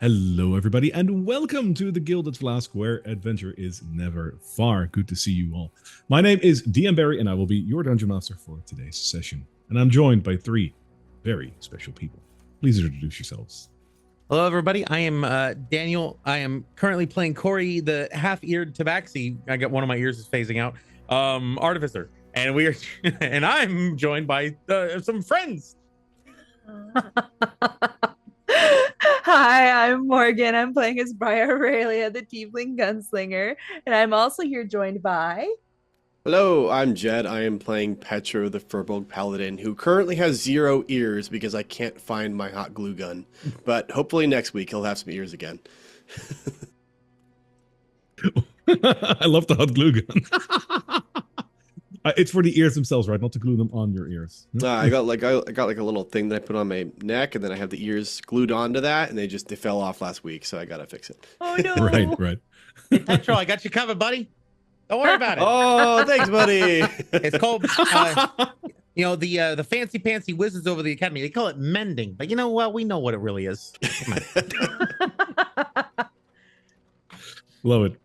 Hello, everybody, and welcome to the Gilded Flask, where adventure is never far. Good to see you all. My name is DM Barry, and I will be your Dungeon Master for today's session. And I'm joined by three very special people. Please introduce yourselves. Hello, everybody. I am Daniel. I am currently playing Corey, the half-eared tabaxi. I got one of my ears is phasing out. Artificer, and we are, and I'm joined by some friends. Hi, I'm Morgan. I'm playing as Briar Aurelia, the Tiefling Gunslinger, and I'm also here joined by. Hello, I'm Jed. I am playing Petro, the Furbolg Paladin, who currently has 0 ears because I can't find my hot glue gun. But hopefully next week he'll have some ears again. I love the hot glue gun. It's for the ears themselves, right? Not to glue them on your ears. I got like a little thing that I put on my neck, and then I have the ears glued onto that, and they fell off last week, so I gotta fix it. Oh no! Right. Hey, Petro, I got you covered, buddy. Don't worry about it. Oh, thanks, buddy. It's called, the fancy pantsy wizards over the academy. They call it mending, but you know what? We know what it really is. Love it.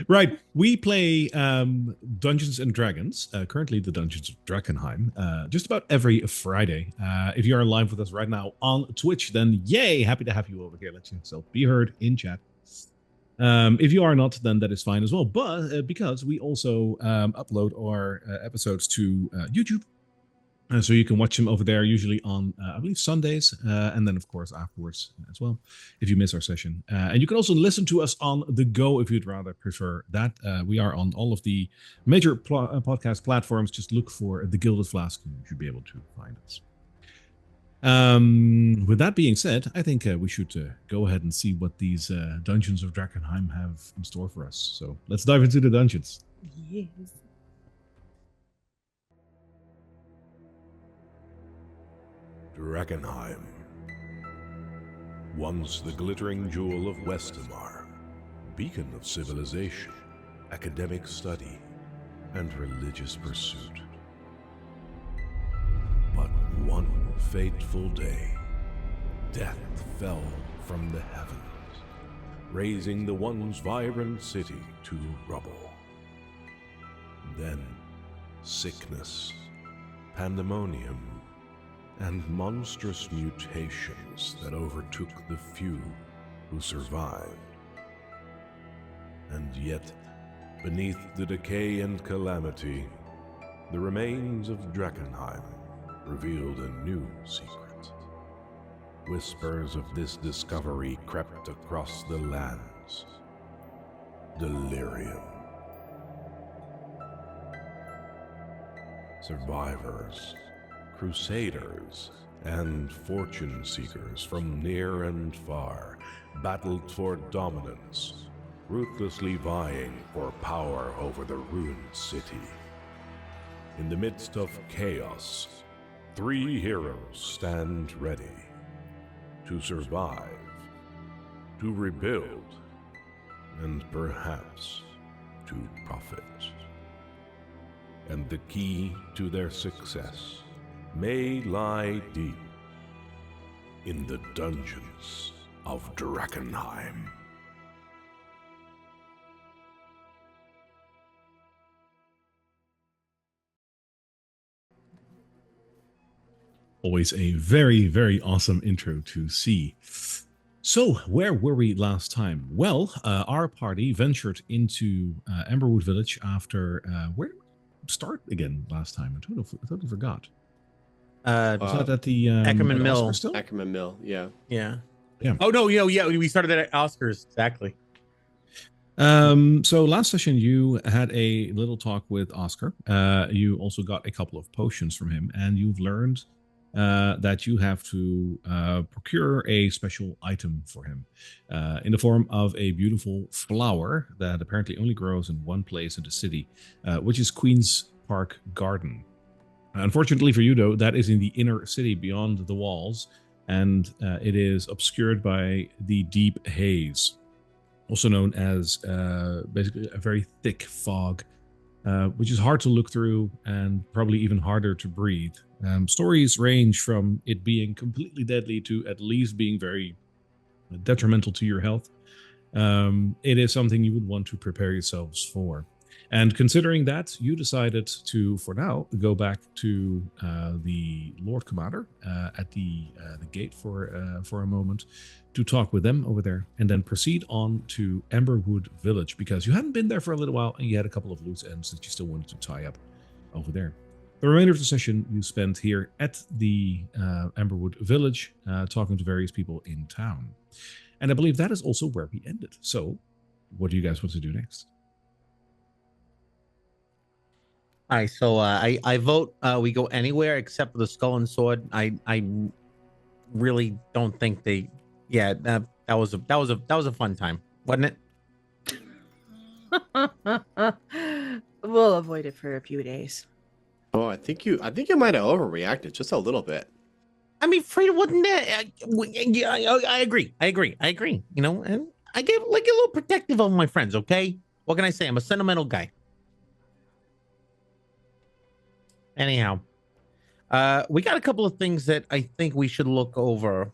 Right, we play Dungeons and Dragons, currently the Dungeons of Drakkenheim, just about every Friday. If you are live with us right now on Twitch, then yay, happy to have you over here. Let yourself be heard in chat. If you are not, then that is fine as well. But because we also upload our episodes to YouTube, so you can watch them over there, usually on, I believe, Sundays, and then, of course, afterwards as well, if you miss our session. And you can also listen to us on the go if you'd rather prefer that. We are on all of the major podcast platforms. Just look for the Gilded Flask, and you should be able to find us. With that being said, I think we should go ahead and see what these Dungeons of Drakkenheim have in store for us. So let's dive into the dungeons. Yes. Drakkenheim. Once the glittering jewel of Westamar, beacon of civilization, academic study, and religious pursuit. But one fateful day, death fell from the heavens, razing the once vibrant city to rubble. Then, sickness, pandemonium, and monstrous mutations that overtook the few who survived. And yet, beneath the decay and calamity, the remains of Drakkenheim revealed a new secret. Whispers of this discovery crept across the lands. Delirium. Survivors, crusaders, and fortune seekers from near and far battled for dominance, ruthlessly vying for power over the ruined city. In the midst of chaos, 3 heroes stand ready to survive, to rebuild, and perhaps to profit. And the key to their success may lie deep in the dungeons of Drakkenheim. Always a very, very awesome intro to see. So, where were we last time? Well, our party ventured into Emberwood Village after... where did we start again last time? I totally forgot. Was that at the Ackerman Mill. still? Ackerman Mill, yeah. Yeah. Yeah. Oh no, yeah. We started at Oscars, exactly. So last session you had a little talk with Oscar. You also got a couple of potions from him, and you've learned that you have to procure a special item for him in the form of a beautiful flower that apparently only grows in one place in the city, which is Queen's Park Garden. Unfortunately for you, though, that is in the inner city beyond the walls, and it is obscured by the deep haze, also known as basically a very thick fog, which is hard to look through and probably even harder to breathe. Stories range from it being completely deadly to at least being very detrimental to your health, it is something you would want to prepare yourselves for. And considering that, you decided to, for now, go back to the Lord Commander at the gate for a moment to talk with them over there, and then proceed on to Emberwood Village, because you hadn't been there for a little while and you had a couple of loose ends that you still wanted to tie up over there. The remainder of the session you spent here at the Emberwood Village, talking to various people in town. And I believe that is also where we ended. So, what do you guys want to do next? All right, so I vote we go anywhere except for the Skull and Sword. I really don't think they. Yeah, that was a fun time, wasn't it? We'll avoid it for a few days. Oh, I think you might have overreacted just a little bit. I mean, Frida wasn't there. Yeah, I agree. You know, and I get like a little protective of my friends. Okay, what can I say? I'm a sentimental guy. Anyhow, we got a couple of things that I think we should look over.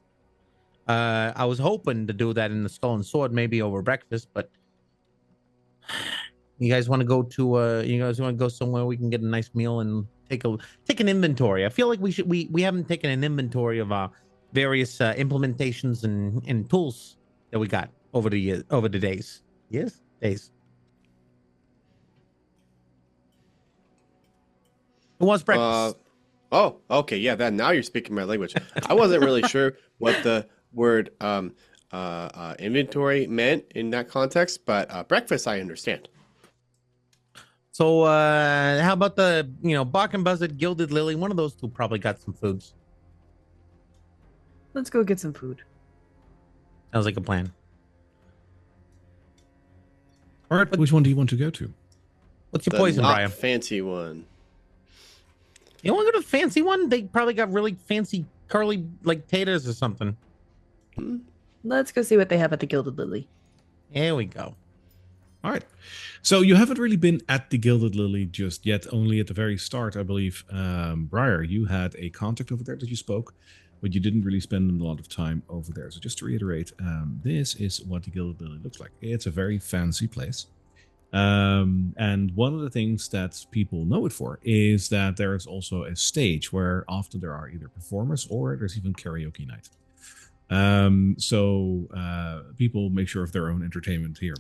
I was hoping to do that in the Skull and Sword, maybe over breakfast, but you guys want to go to you guys want to go somewhere we can get a nice meal and take an inventory. I feel like we haven't taken an inventory of our various implementations and tools that we got over the days. Yes, days. Who wants breakfast? Oh, okay, yeah. That now you're speaking my language. I wasn't really sure what the word inventory meant in that context, but breakfast I understand. So how about the Bark and Buzzard, Gilded Lily? One of those two probably got some foods. Let's go get some food. Sounds like a plan. All right, which one do you want to go to? What's your poison, Brian? Fancy one. You want to go to the fancy one? They probably got really fancy curly like taters or something. Let's go see what they have at the Gilded Lily. There we go. All right. So you haven't really been at the Gilded Lily just yet, only at the very start, I believe. Briar, you had a contact over there that you spoke, but you didn't really spend a lot of time over there. So just to reiterate, this is what the Gilded Lily looks like. It's a very fancy place. And one of the things that people know it for is that there is also a stage where often there are either performers or there's even karaoke night. So people make sure of their own entertainment here.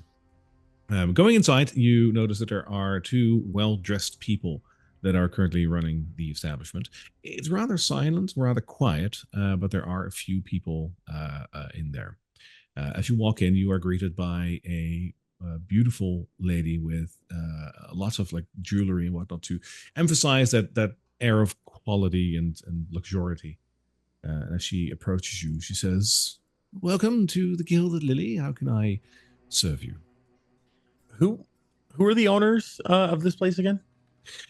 Going inside, you notice that there are two well-dressed people that are currently running the establishment. It's rather silent, rather quiet, but there are a few people in there. As you walk in, you are greeted by a beautiful lady with lots of like jewelry and whatnot to emphasize that air of quality and luxuriety. As she approaches you, she says, "Welcome to the Gilded Lily. How can I serve you?" Who are the owners of this place again?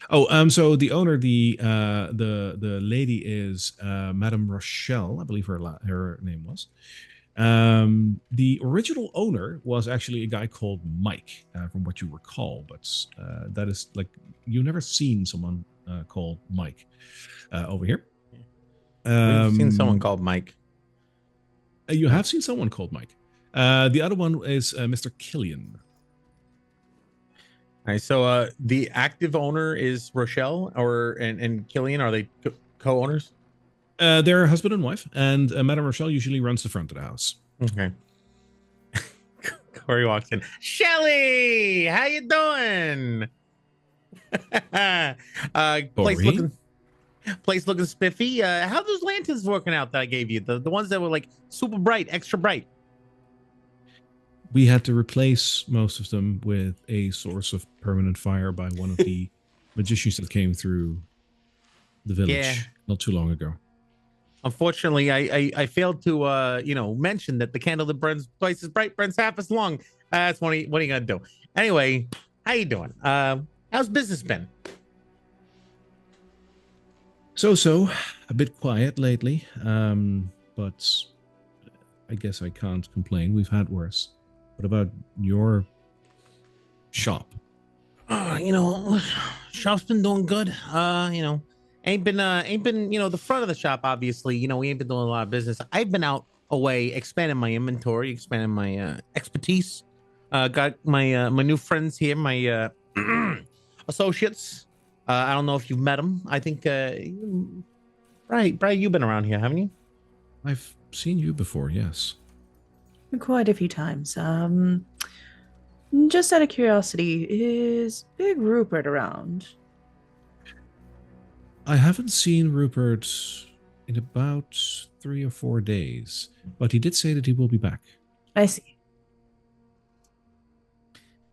Oh, so the owner, the lady is Madame Rochelle, I believe her name was. The original owner was actually a guy called Mike, from what you recall, but that is like you've never seen someone called Mike over here. We've seen someone called Mike. You have seen someone called Mike. The other one is Mr. Killian. All right, so the active owner is Rochelle and Killian. Are they co-owners? They're husband and wife, and Madame Rochelle usually runs the front of the house. Okay. Corey walks in. Shelly, how you doing? Place looking spiffy. How those lanterns working out that I gave you? The ones that were like super bright, extra bright. We had to replace most of them with a source of permanent fire by one of the magicians that came through the village not too long ago. Unfortunately, I failed to mention that the candle that burns twice as bright burns half as long. That's what are you gonna do? Anyway, how you doing? How's business been? So a bit quiet lately, but I guess I can't complain. We've had worse. What about your shop? Shop's been doing good. Ain't been the front of the shop, obviously. We ain't been doing a lot of business. I've been out away, expanding my inventory, expanding my expertise. Got my my new friends here, my associates. I don't know if you've met them. I think, Brian, you've been around here, haven't you? I've seen you before, yes. Quite a few times. Just out of curiosity, is Big Rupert around? I haven't seen Rupert in about 3 or 4 days, but he did say that he will be back. I see.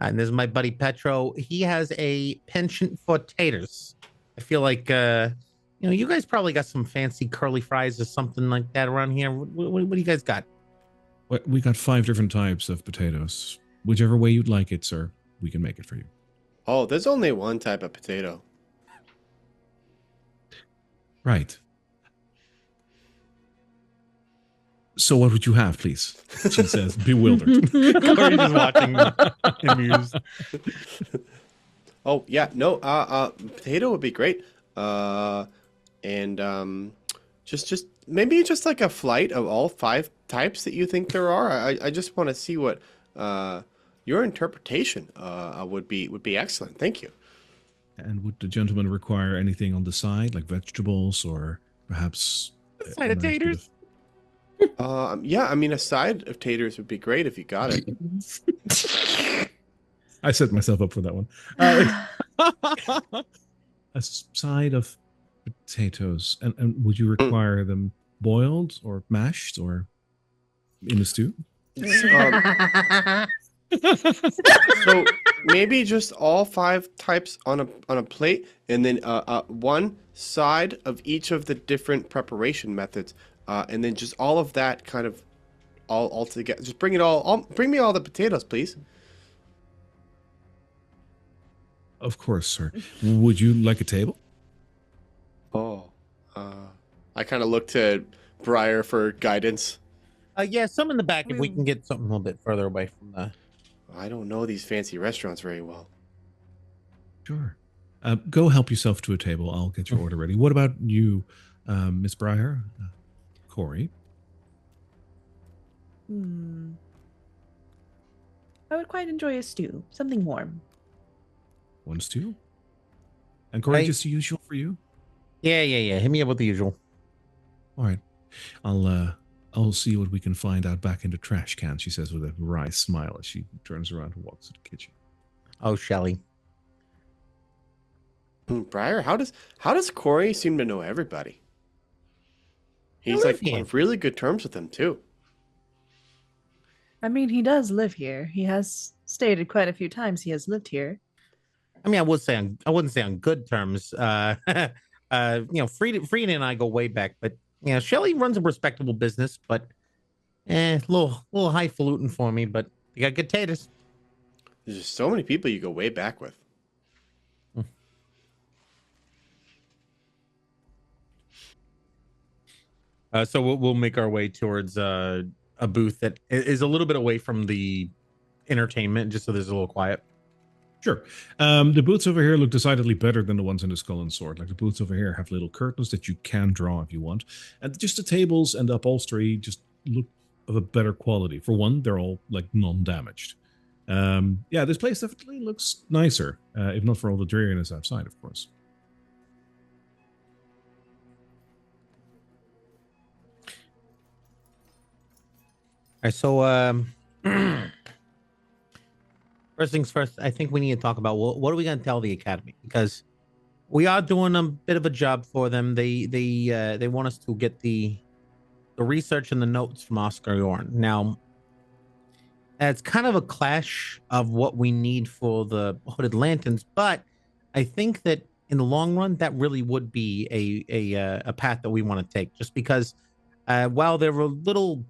And this is my buddy Petro. He has a penchant for taters. I feel like, you guys probably got some fancy curly fries or something like that around here. What do you guys got? We got 5 different types of potatoes. Whichever way you'd like it, sir, we can make it for you. Oh, there's only one type of potato. Right. So what would you have, please? She says, bewildered. Corey's just watching amused. Oh yeah, no, potato would be great. And just maybe just like a flight of all 5 types that you think there are. I just want to see what your interpretation would be excellent. Thank you. And would the gentleman require anything on the side, like vegetables or perhaps Side of taters? Yeah, I mean, a side of taters would be great if you got it. I set myself up for that one. A side of potatoes. And would you require them boiled or mashed or in a stew? So maybe just all 5 types on a plate, and then one side of each of the different preparation methods, and then just all of that kind of all together. Just bring it all. Bring me all the potatoes, please. Of course, sir. Would you like a table? Oh, I kind of look to Briar for guidance. Yeah, some in the back if we can get something a little bit further away from the. I don't know these fancy restaurants very well. Sure. Go help yourself to a table. I'll get your order ready. What about you, Miss Briar? Corey? I would quite enjoy a stew, something warm. 1 stew? And Corey, just the usual for you? Yeah. Hit me up with the usual. All right. I'll see what we can find out back in the trash can, she says with a wry smile as she turns around and walks to the kitchen. Oh, Shelly. Briar, how does Corey seem to know everybody? He's like on really good terms with them too. I mean, he does live here. He has stated quite a few times he has lived here. I mean, I wouldn't say on good terms. Frieden and I go way back, but Shelly runs a respectable business, but a little highfalutin for me, but you got good taters. There's just so many people you go way back with. So we'll make our way towards a booth that is a little bit away from the entertainment, just so there's a little quiet. Sure. The booths over here look decidedly better than the ones in the Skull and Sword. Like the booths over here have little curtains that you can draw if you want. And just the tables and the upholstery just look of a better quality. For one, they're all like non-damaged. This place definitely looks nicer, if not for all the dreariness outside, of course. All right, so first things first, I think we need to talk about what are we going to tell the Academy, because we are doing a bit of a job for them. They want us to get the research and the notes from Oscar Yorn. Now, it's kind of a clash of what we need for the Hooded Lanterns, but I think that in the long run, that really would be a path that we want to take, just because while they're a little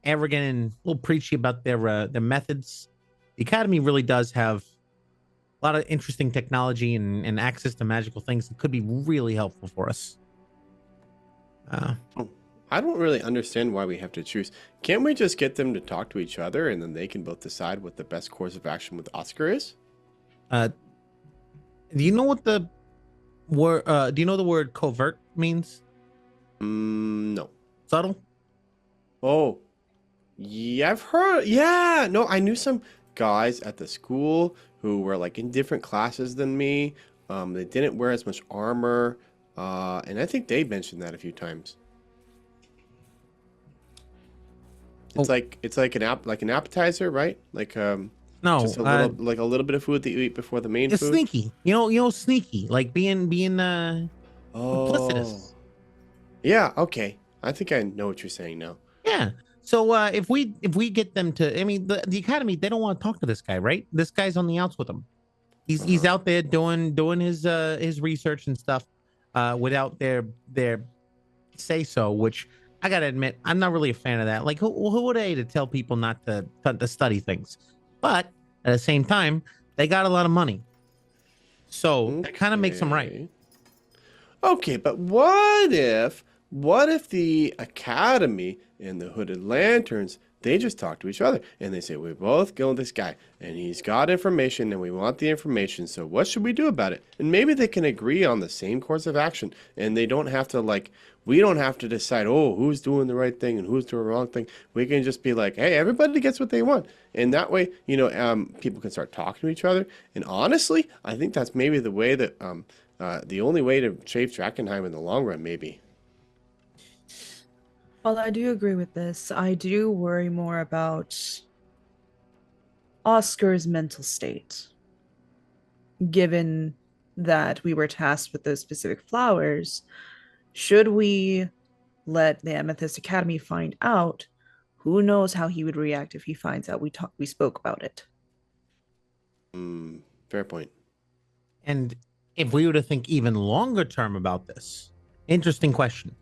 arrogant and a little preachy about their methods, the Academy really does have a lot of interesting technology and access to magical things that could be really helpful for us. I don't really understand why we have to choose. Can't we just get them to talk to each other and then they can both decide what the best course of action with Oscar is? Do you know what the word? Do you know the word covert means? No. Subtle. Oh, Yeah, I've heard. Yeah, no, I knew some guys at the school who were like in different classes than me. They didn't wear as much armor, and I think they mentioned that a few times. Oh, It's like an appetizer, right? Like no, just a little bit of food that you eat before the main it's food. sneaky. You know, sneaky, like being Oh, duplicitous. yeah, okay. I think I know what you're saying now. Yeah. So if we get them to, I mean, the academy, they don't want to talk to this guy, right? This guy's on the outs with them. He's Uh-huh. out there doing his research and stuff without their say so, which I gotta admit, I'm not really a fan of that. Like, who would I to tell people not to study things? But at the same time, they got a lot of money, so that kind of makes them right. Okay. Okay, but what if the Academy and the Hooded Lanterns, they just talk to each other and they say, we both killed this guy and he's got information and we want the information, so what should we do about it? And maybe they can agree on the same course of action and they don't have to like, we don't have to decide, oh, who's doing the right thing and who's doing the wrong thing. We can just be like, hey, everybody gets what they want. And that way, people can start talking to each other. And honestly, I think that's maybe the way that, the only way to save Drakkenheim in the long run, maybe. Well, I do agree with this. I do worry more about Oscar's mental state, given that we were tasked with those specific flowers. Should we let the Amethyst Academy find out? Who knows how he would react if he finds out we spoke about it. Fair point. And if we were to think even longer term about this, interesting question.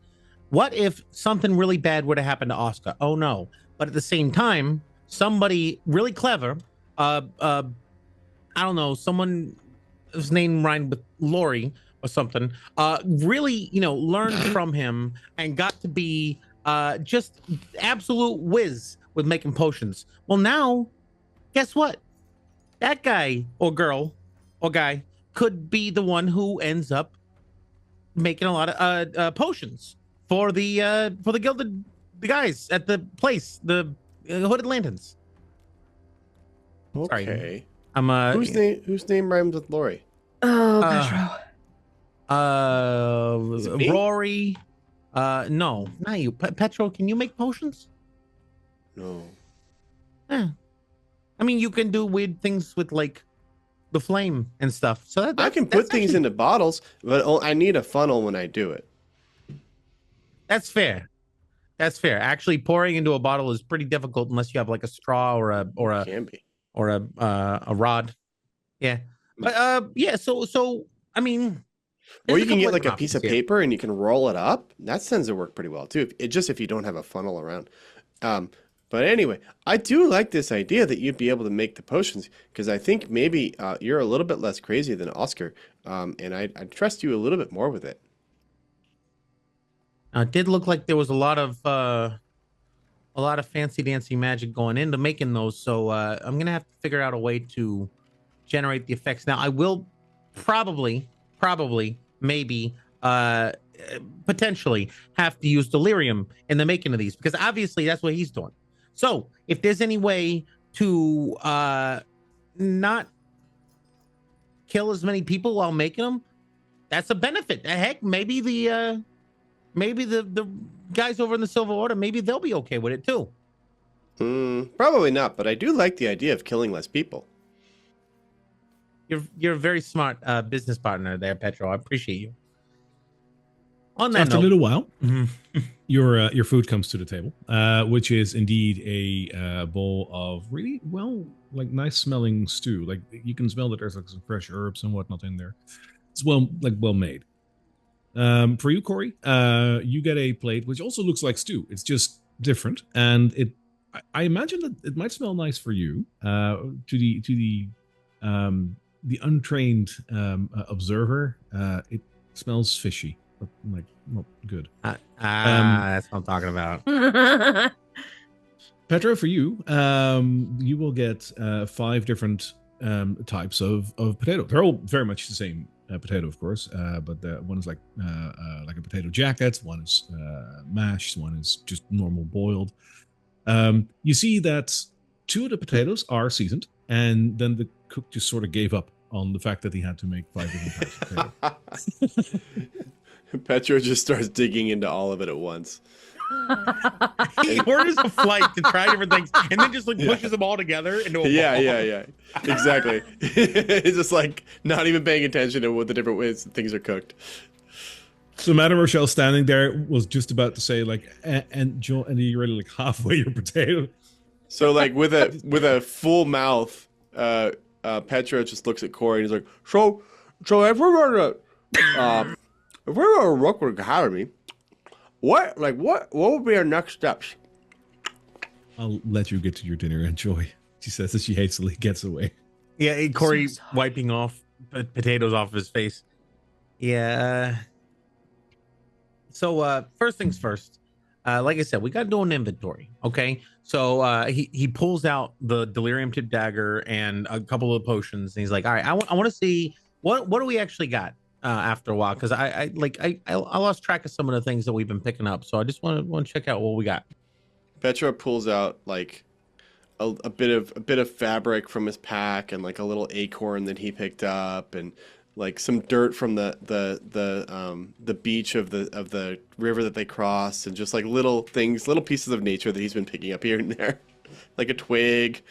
What if something really bad were to happen to Oscar? Oh no. But at the same time, somebody really clever, I don't know, someone whose name rhymed with Lori or something, really, learned from him and got to be just absolute whiz with making potions. Well, now, guess what? That guy or girl or guy could be the one who ends up making a lot of potions for the gilded the guys at the place, the Hooded Lanterns. Okay. Sorry. I'm Whose name rhymes with Lori? Oh, Uh, Pedro. Is it me? Rory. No, not you. Petro, can you make potions? No. Yeah. I mean, you can do weird things with like the flame and stuff. So I can put things into bottles, but I need a funnel when I do it. That's fair. That's fair. Actually, pouring into a bottle is pretty difficult unless you have like a straw or a Can be. or a rod. Yeah. But yeah, so I mean, Or there's you can get couple like a different piece of options here. paper and you can roll it up. That tends to work pretty well too. If you don't have a funnel around. But anyway, I do like this idea that you'd be able to make the potions because I think maybe you're a little bit less crazy than Oscar, and I trust you a little bit more with it. It did look like there was a lot of fancy dancy magic going into making those. So I'm gonna have to figure out a way to generate the effects. Now I will probably, maybe, potentially have to use delirium in the making of these because obviously that's what he's doing. So if there's any way to not kill as many people while making them, that's a benefit. Heck, maybe the guys over in the Silver Order, maybe they'll be okay with it too. Probably not, but I do like the idea of killing less people. You're a very smart business partner there, Petro. I appreciate you. On So that after note, a little while, your food comes to the table, which is indeed a bowl of really nice smelling stew. Like you can smell that there's like some fresh herbs and whatnot in there. It's well made. For you, Corey, you get a plate which also looks like stew. It's just different, and I imagine that it might smell nice for you. To the untrained observer, it smells fishy, but like not good. that's what I'm talking about. Petra, for you, you will get 5 different types of potato. They're all very much the same potato, of course, but one is like a potato jacket, one is mashed, one is just normal boiled. You see that 2 of the potatoes are seasoned, and then the cook just sort of gave up on the fact that he had to make 5 different types of potato. Petro just starts digging into all of it at once. He orders a flight to try different things, and then just like pushes them all together into a ball. Yeah. Exactly. He's just like not even paying attention to what the different ways things are cooked. So Madame Rochelle standing there was just about to say like, and Joel, and you're already like halfway your potato. So like with a full mouth, Petro just looks at Corey and he's like, so if we're gonna work with Academy, what would be our next steps? I'll let you get to your dinner. Enjoy. She says as she hastily gets away. Yeah, Corey wiping off potatoes off his face. Yeah. So first things first. Like I said, we got to do an inventory. Okay. So he pulls out the delirium tip dagger and a couple of potions. And he's like, all right, I want to see what do we actually got after a while, because I lost track of some of the things that we've been picking up. So I just want to check out what we got. Petra pulls out like a bit of fabric from his pack and like a little acorn that he picked up and like some dirt from the beach of the river that they crossed, and just like little things, little pieces of nature that he's been picking up here and there, like a twig.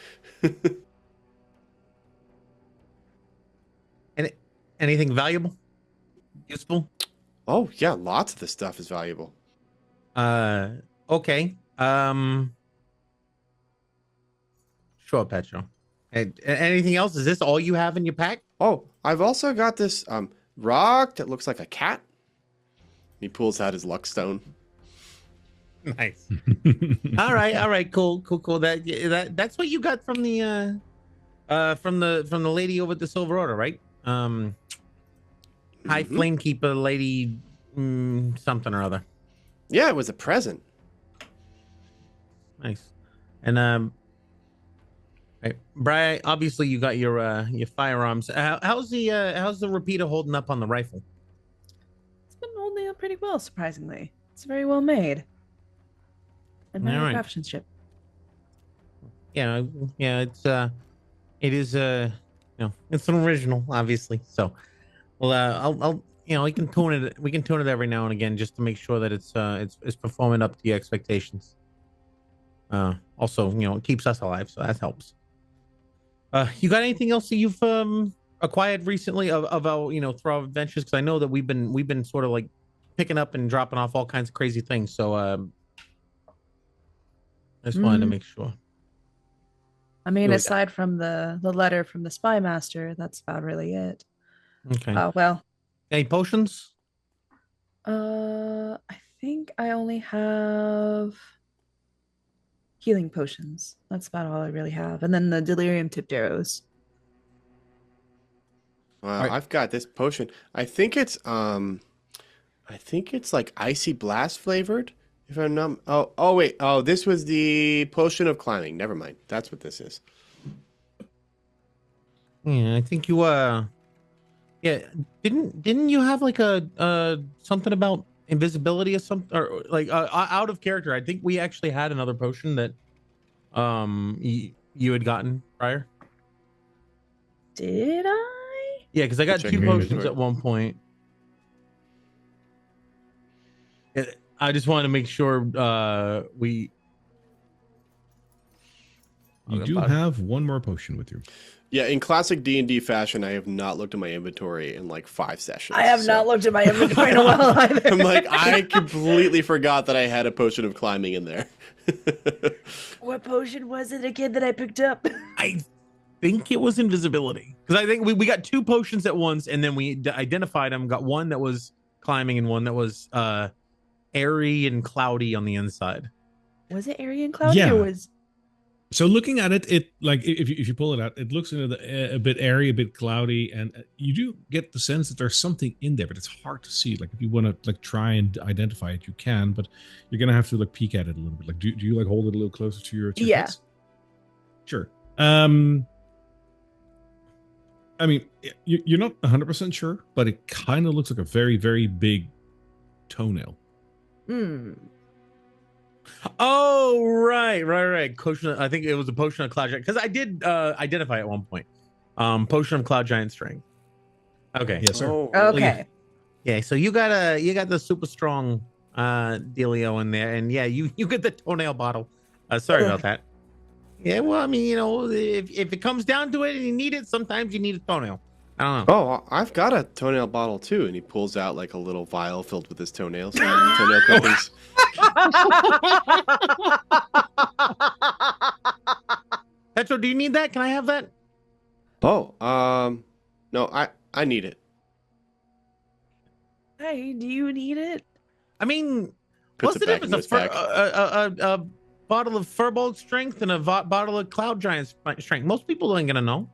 Anything valuable, useful? Oh yeah, lots of this stuff is valuable. Okay. Sure, Petro. Anything else? Is this all you have in your pack? Oh, I've also got this rock that looks like a cat. He pulls out his luck stone. Nice. all right, cool. That's what you got from the lady over at the Silver Order, right? High Flame Keeper lady, something or other. Yeah, it was a present. Nice. And right, Brian, obviously you got your firearms. How's the repeater holding up on the rifle? It's been holding up pretty well, surprisingly. It's very well made. And my All right. craftsmanship. Yeah, it is it's an original, obviously. So, well, I'll we can tune it every now and again just to make sure that it's performing up to the expectations. Also, it keeps us alive, so that helps. You got anything else that you've acquired recently of our through our adventures? Because I know that we've been sort of like picking up and dropping off all kinds of crazy things. So I just wanted to make sure. I mean, aside from the letter from the spy master, that's about really it. Okay. Well. Any potions? I think I only have healing potions. That's about all I really have. And then the delirium tipped arrows. Right. I've got this potion. I think it's like icy blast flavored. If I'm not wait. Oh, this was the potion of climbing. Never mind. That's what this is. Yeah, I think you didn't you have like a something about invisibility or something, or like out of character? I think we actually had another potion that you had gotten prior. Did I? Yeah, because I got 2 potions at one point. I just wanted to make sure we. You do have one more potion with you. Yeah, in classic D&D fashion, I have not looked at my inventory in like 5 sessions. I have not looked at my inventory in a while either. I'm like, I completely forgot that I had a potion of climbing in there. What potion was it again that I picked up? I think it was invisibility, because I think we got 2 potions at once, and then we identified them. Got one that was climbing and one that was airy and cloudy on the inside. Was it airy and cloudy? Yeah. Or was... So looking at it, like if you pull it out, it looks a bit airy, a bit cloudy, and you do get the sense that there's something in there, but it's hard to see. Like if you want to like try and identify it, you can, but you're gonna have to like peek at it a little bit. Like do you like hold it a little closer to your face? Sure. I mean, you're not 100% sure, but it kind of looks like a very, very big toenail. Oh, right. Potion. I think it was a potion of cloud giant because I did identify at one point. Potion of cloud giant strength. Okay. Yes, sir. Oh, Okay. Yeah. So you got the super strong dealio in there, and yeah, you get the toenail bottle. Sorry about that. Yeah. Well, I mean, if it comes down to it and you need it, sometimes you need a toenail. I don't know. Oh, I've got a toenail bottle too, and he pulls out like a little vial filled with his toenails, toenail clippings. Petro, do you need that? Can I have that? Oh, no, I need it. Hey, do you need it? I mean, Puts what's the it back in difference? his bag. A bottle of Furbolg strength and a bottle of Cloud Giant strength. Most people ain't gonna know.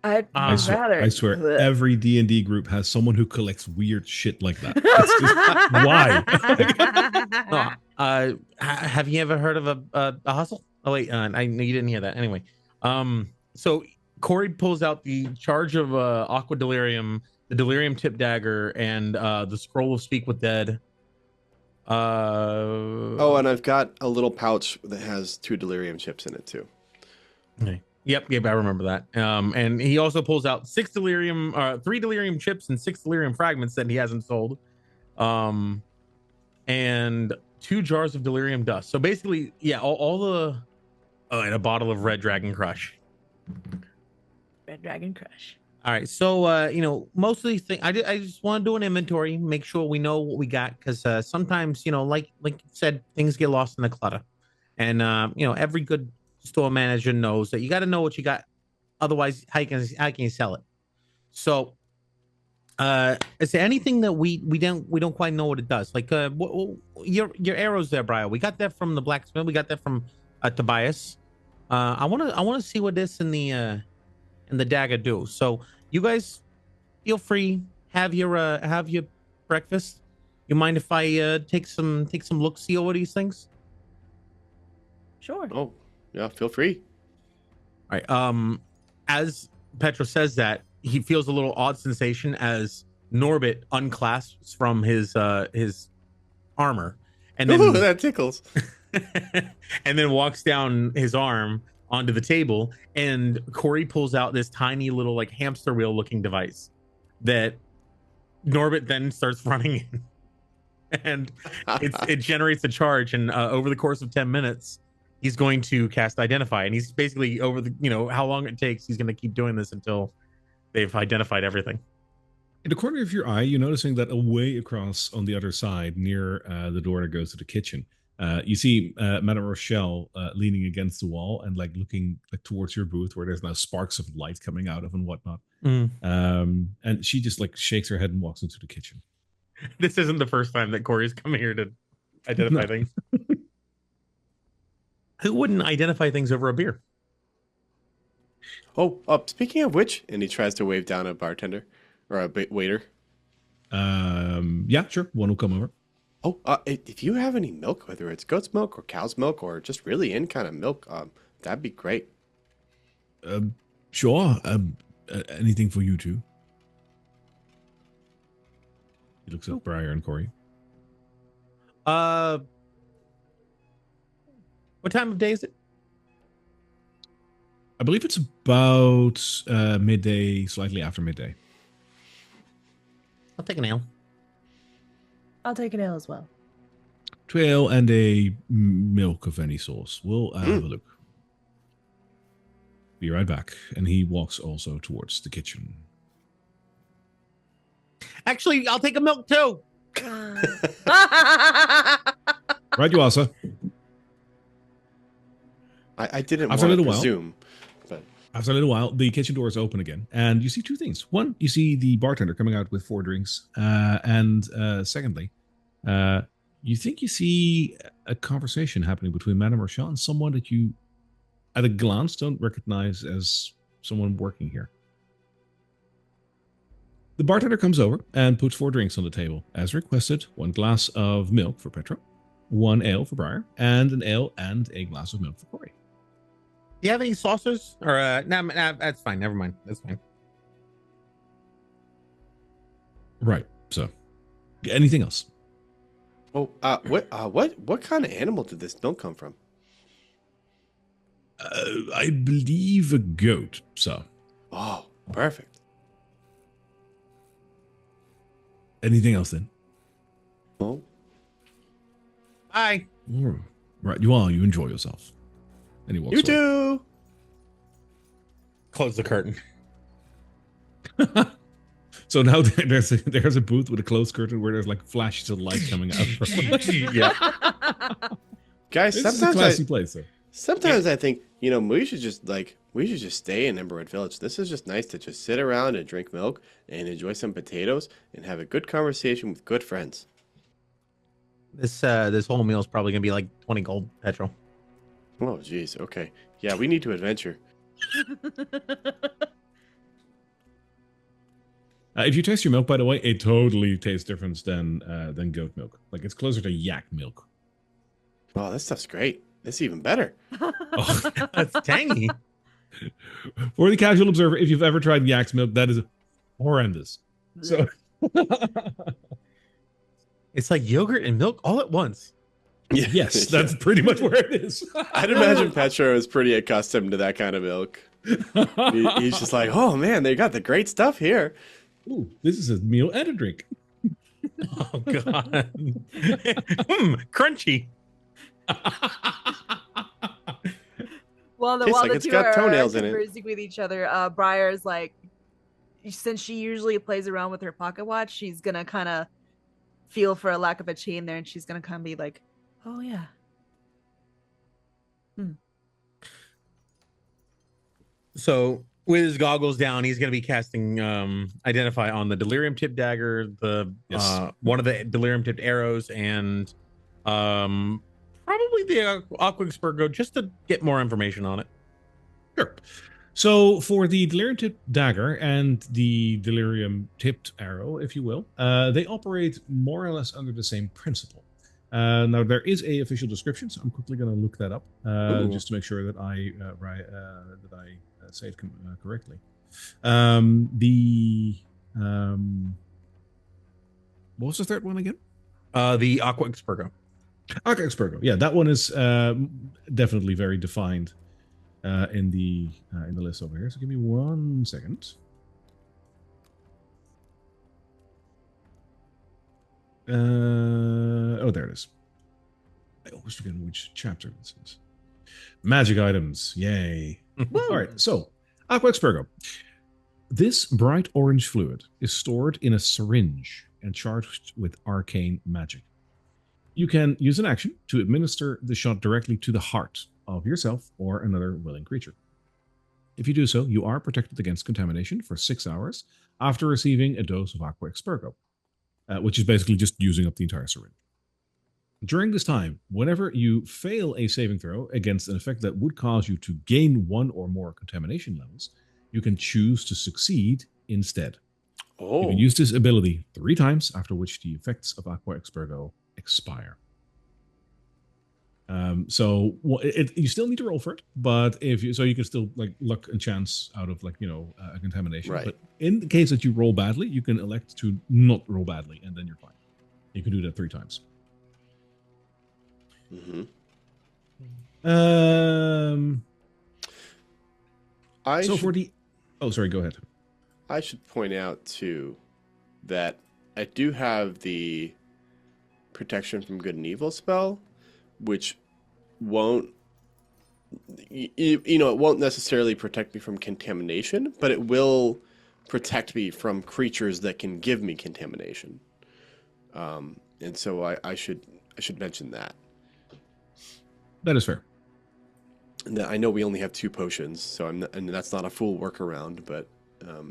I'd I rather. swear, Blech. every D&D group has someone who collects weird shit like that. It's just, why? No, have you ever heard of a hustle? Oh wait, I know you didn't hear that. Anyway, so Corey pulls out the charge of Aqua Delirium, the Delirium Tip Dagger, and the Scroll of Speak with Dead. Oh, and I've got a little pouch that has 2 delirium chips in it too. Okay. Yep, I remember that. And he also pulls out 3 delirium chips and 6 delirium fragments that he hasn't sold. And 2 jars of delirium dust. So basically, yeah, all the and a bottle of Red Dragon Crush. Red Dragon Crush. All right, so most of these things, I just want to do an inventory, make sure we know what we got, because sometimes like you said, things get lost in the clutter, and every good store manager knows that you got to know what you got, otherwise how can you sell it? So, is there anything that we don't quite know what it does? Like your arrows there, Brian. We got that from the blacksmith. We got that from Tobias. I want to see what this in the dagger do. So you guys feel free, have your breakfast. You mind if I take some look-see over these things? Sure. Oh, yeah, feel free. All right. As Petra says that, he feels a little odd sensation as Norbit unclasps from his armor, and then Ooh, that tickles. and then walks down his arm onto the table, and Corey pulls out this tiny little like hamster wheel looking device that Norbit then starts running in, and it generates a charge, and over the course of 10 minutes he's going to cast Identify, and he's basically over the how long it takes, he's going to keep doing this until they've identified everything. In the corner of your eye, you're noticing that away across on the other side, near the door that goes to the kitchen, you see Madame Rochelle leaning against the wall and like looking like towards your booth, where there's now sparks of light coming out of and whatnot. And she just like shakes her head and walks into the kitchen. This isn't the first time that Corey's come here to identify things. Who wouldn't identify things over a beer? Oh, speaking of which, and he tries to wave down a bartender or a waiter. Yeah, sure. One will come over. Oh, if you have any milk, whether it's goat's milk or cow's milk or just really any kind of milk, that'd be great. Sure. Anything for you two? He looks at Briar and Corey. What time of day is it? I believe it's about midday, slightly after midday. I'll take an ale. I'll take an ale as well. 2 ale and a milk of any sort. We'll have a look. Be right back. And he walks also towards the kitchen. Actually, I'll take a milk too. Right, you are, sir. I didn't After a want to little while. presume, but After a little while, the kitchen doors open again, and you see 2 things. One, you see the bartender coming out with 4 drinks, and secondly, you think you see a conversation happening between Madame Rochelle and someone that you, at a glance, don't recognize as someone working here. The bartender comes over and puts 4 drinks on the table, as requested. 1 glass of milk for Petra, 1 ale for Briar, and an ale and a glass of milk for Corey. Do you have any saucers? Or nah, that's fine. Never mind. That's fine. Right. So, anything else? Oh, what kind of animal did this milk come from? I believe a goat. So, Oh, perfect. anything else then? Oh, Bye. Right, you enjoy yourself. And he walks you away. too. Close the curtain. So now there's a booth with a closed curtain where there's like flashes of light coming out from it. Yeah. Guys, This is a classy place, though. sometimes I think, we should just stay in Emberwood Village. This is just nice to just sit around and drink milk and enjoy some potatoes and have a good conversation with good friends. This whole meal is probably gonna be like 20 gold petrol. Oh, geez. Okay. Yeah, we need to adventure. If you taste your milk, by the way, it totally tastes different than goat milk. Like it's closer to yak milk. Oh, this stuff's great. This is even better. Oh. That's tangy. For the casual observer, if you've ever tried yak's milk, that is horrendous. So It's like yogurt and milk all at once. yes, that's pretty much where it is. I'd imagine Petro is pretty accustomed to that kind of milk. He's just like, oh man, they got the great stuff here. Ooh, this is a meal and a drink. Oh god. Crunchy. While Tastes like the it's two got are toenails in it. conversing with each other, Briar's like, since she usually plays around with her pocket watch, she's gonna kind of feel for a lack of a chain there, and she's gonna kind of be like, oh yeah. So with his goggles down, he's going to be casting identify on the delirium tip dagger, one of the delirium tipped arrows, and probably the aqua Spurgo, just to get more information on it. Sure. So for the delirium tipped dagger and the delirium tipped arrow, if you will, they operate more or less under the same principle. Now there is a official description, so I'm quickly going to look that up just to make sure that I say it correctly. What was the third one again? The aqua Spurgo. Aqua Spurgo. Yeah, that one is definitely very defined in the list over here. So give me 1 second. Oh, there it is. I always forget which chapter this is. Magic items. Yay. All right. So, Aqua Spurgo. This bright orange fluid is stored in a syringe and charged with arcane magic. You can use an action to administer the shot directly to the heart of yourself or another willing creature. If you do so, you are protected against contamination for 6 hours after receiving a dose of Aqua Spurgo, which is basically just using up the entire syringe. During this time, whenever you fail a saving throw against an effect that would cause you to gain one or more contamination levels, you can choose to succeed instead. Oh. You can use this ability 3 times, after which the effects of Aqua Spurgo expire. So you still need to roll for it, but you can still like luck and chance out of a contamination. Right. But in the case that you roll badly, you can elect to not roll badly, and then you're fine. You can do that 3 times. Mm-hmm. Sorry, go ahead. I should point out too that I do have the protection from good and evil spell, which won't it won't necessarily protect me from contamination, but it will protect me from creatures that can give me contamination. And so I should mention that. That is fair. And I know we only have 2 potions, so and that's not a full workaround, but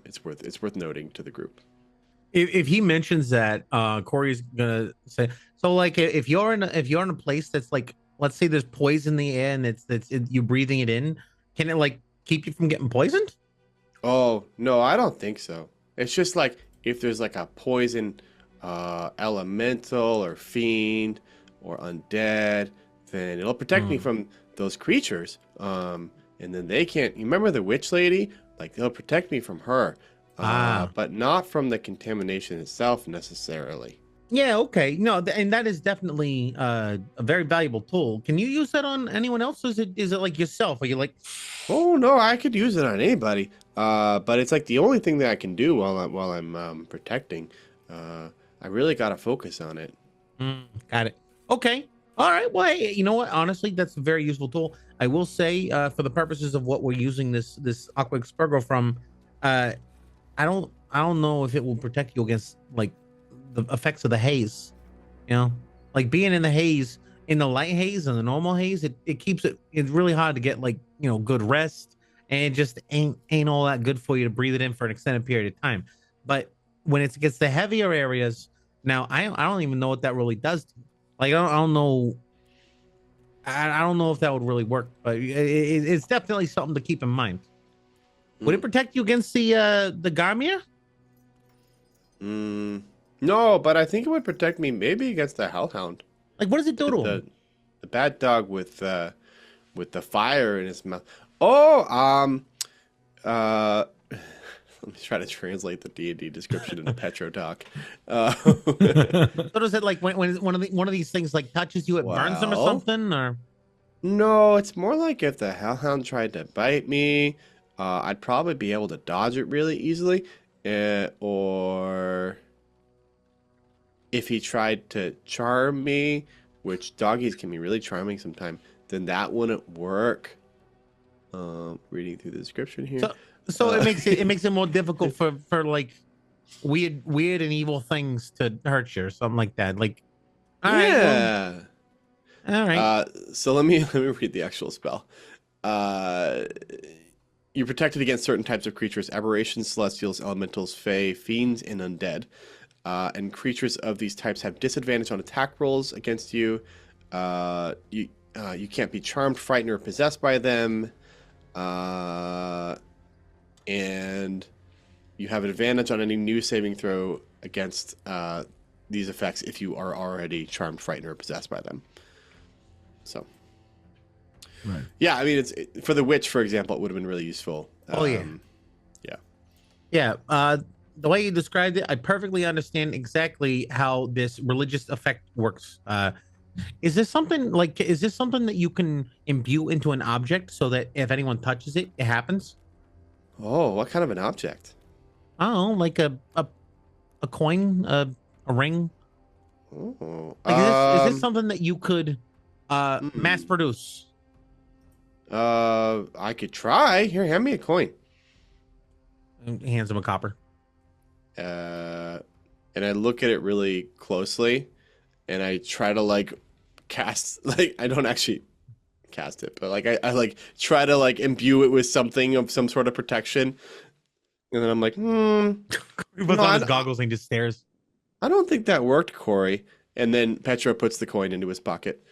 it's worth noting to the group. If he mentions that, Corey's gonna say, so like if you're in a place that's like, let's say there's poison in the air and you're breathing it in, can it like keep you from getting poisoned? Oh no, I don't think so. It's just like if there's like a poison elemental or fiend or undead, then it'll protect me from those creatures. And then they can't. You remember the witch lady? Like they'll protect me from her, but not from the contamination itself necessarily. Yeah, okay. No, and that is definitely a very valuable tool. Can you use that on anyone else? Is it like yourself? Are you like, Oh no, I could use it on anybody. But it's like the only thing that I can do while I'm protecting. I really gotta focus on it. got it? Okay. All right. Well, hey, you know what? Honestly, that's a very useful tool. I will say, for the purposes of what we're using this Aqua Expurgo from, uh, I don't know if it will protect you against like the effects of the haze. You know, like being in the haze, in the light haze and the normal haze, it keeps it's really hard to get like, good rest, and it just ain't all that good for you to breathe it in for an extended period of time. But when it gets the heavier areas, now I don't even know what that really does to me. Like I don't know. I don't know if that would really work, but it's definitely something to keep in mind. Would it protect you against the Garmir? No, but I think it would protect me maybe against the Hellhound. Like, what does it do to him? The bad dog with the fire in his mouth. Oh, let me try to translate the D&D description into Petro Doc. So does it like when one of these things like touches you, it burns them or something, or? No, it's more like if the Hellhound tried to bite me, I'd probably be able to dodge it really easily, or if he tried to charm me, which doggies can be really charming sometimes, then that wouldn't work. Reading through the description here. So it makes it more difficult for like weird and evil things to hurt you or something like that. Like, all right. So let me read the actual spell. You're protected against certain types of creatures: aberrations, celestials, elementals, fae, fiends, and undead. And creatures of these types have disadvantage on attack rolls against you. You can't be charmed, frightened, or possessed by them. And you have an advantage on any new saving throw against these effects if you are already charmed, frightened, or possessed by them. So, right. Yeah, I mean, for the witch, for example, it would have been really useful. Yeah. The way you described it, I perfectly understand exactly how this religious effect works. Is this something that you can imbue into an object so that if anyone touches it, it happens? Oh, what kind of an object? I don't know, like a coin, a ring. Oh, Like, is this something that you could mass produce? I could try. Here, hand me a coin. He hands him a copper. And I look at it really closely, and I try to like cast, like, I don't actually cast it, but like I like try to like imbue it with something of some sort of protection, and then I'm like, He puts on his goggles and just stares. I don't think that worked, Corey. And then Petro puts the coin into his pocket.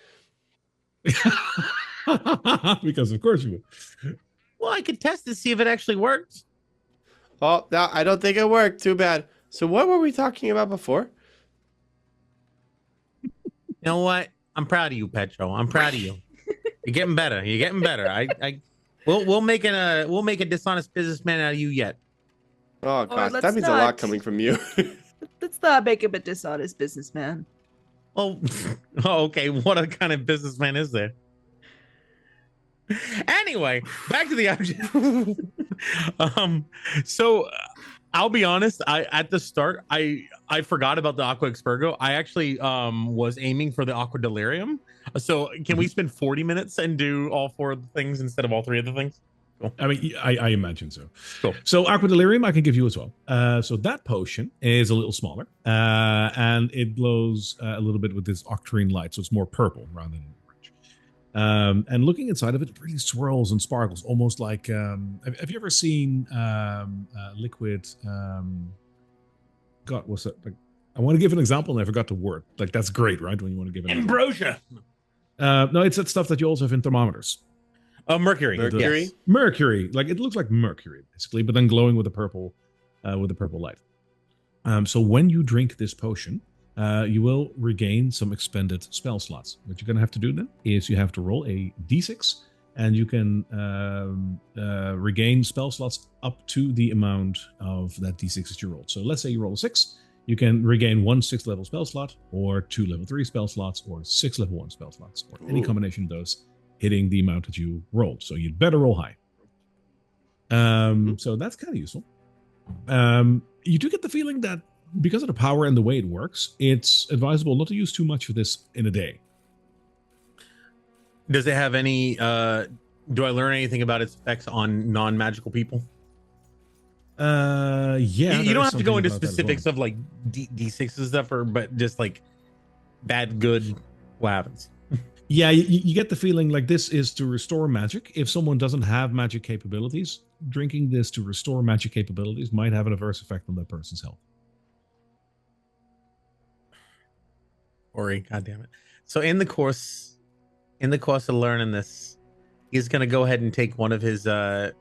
Because of course you would. Well, I could test to see if it actually works. Oh, no, I don't think it worked. Too bad. So what were we talking about before? You know what? I'm proud of you, Petro. I'm proud of you. You're getting better. You're getting better. We'll make a dishonest businessman out of you yet. Oh gosh, that means a lot coming from you. Let's not make him a dishonest businessman. Oh, okay. What kind of businessman is there? Anyway, back to the object. So I'll be honest. At the start, I forgot about the Aqua Expurgo. I actually was aiming for the Aqua Delirium. So can we spend 40 minutes and do all 4 of the things instead of all 3 of the things? Cool. I mean, I imagine so. Cool. So Aqua Delirium I can give you as well. So that potion is a little smaller, and it glows a little bit with this octarine light, so it's more purple rather than orange. And looking inside of it, it really swirls and sparkles, almost like. Have you ever seen liquid? God, what's that? Like, I want to give an example, and I forgot the word. Like, that's great, right? When you want to give an ambrosia. No, it's that stuff that you also have in thermometers. Mercury. Mercury. Yes. Mercury, like it looks like mercury basically, but then glowing with a purple light. So when you drink this potion, you will regain some expended spell slots. What you're gonna have to do then is you have to roll a d6, and you can regain spell slots up to the amount of that d6 that you rolled. So let's say you roll a 6, You can regain 1 6th level spell slot, or 2 level 3 spell slots, or 6 level 1 spell slots, or any Ooh. combination of those hitting the amount that you rolled. So you'd better roll high. So that's kind of useful. You do get the feeling that because of the power and the way it works, it's advisable not to use too much of this in a day. Does it have any? Do I learn anything about its effects on non-magical people? Yeah. You don't have to go into something about that as specifics well. of like D6 and stuff, but just like bad, good, what happens? Yeah, you get the feeling like this is to restore magic. If someone doesn't have magic capabilities, drinking this to restore magic capabilities might have an adverse effect on that person's health. Ori, God damn it! So in the course of learning this, he's gonna go ahead and take one of his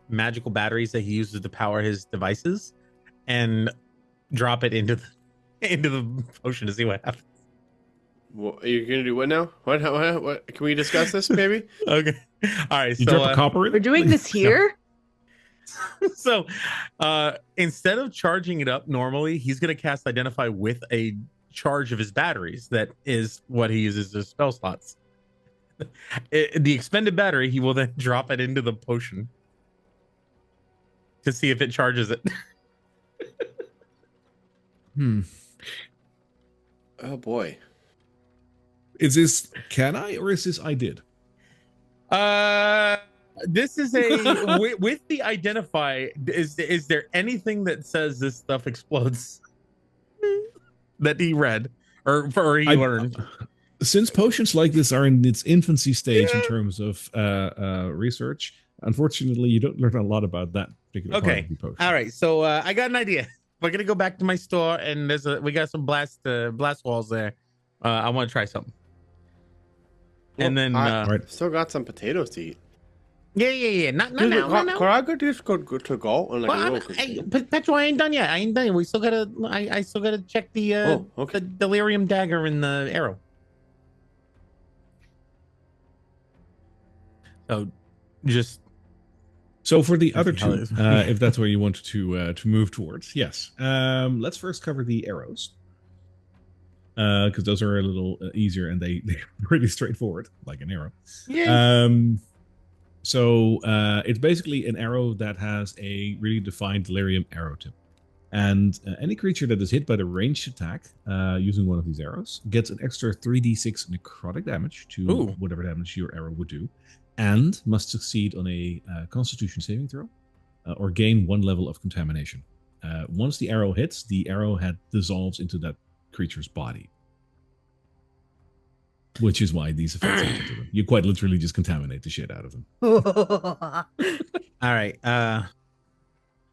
magical batteries that he uses to power his devices, and drop it into the potion to see what happens. Well, are you gonna do what now? What? Can we discuss this, maybe? Okay. All right. You so drop a copper in? We're doing this here? so instead of charging it up normally, he's going to cast Identify with a charge of his batteries. That is what he uses as spell slots. The expended battery, he will then drop it into the potion to see if it charges it. Oh boy. Is this can I or is this I did? This is a with the Identify. Is there anything that says this stuff explodes that he read or he learned? Since potions like this are in its infancy stage in terms of research, unfortunately, you don't learn a lot about that particular part of the potion. All right. So I got an idea. We're gonna go back to my store, and we got some blast walls there. I want to try something. And then still got some potatoes to eat. Yeah. Not Dude, now. Could I just go to go and like? Petro, I ain't done yet. We still gotta. I still gotta check the the delirium dagger and the arrow. So for the other two, if that's where you want to move towards, yes. Let's first cover the arrows. Because those are a little easier and they're pretty straightforward, like an arrow. Yeah. So it's basically an arrow that has a really defined delirium arrow tip. And any creature that is hit by the ranged attack using one of these arrows gets an extra 3d6 necrotic damage to whatever damage your arrow would do, and must succeed on a Constitution saving throw or gain 1 level of contamination. Once the arrow hits, the arrowhead dissolves into that creature's body, which is why these effects happen to them. You quite literally just contaminate the shit out of them. All right.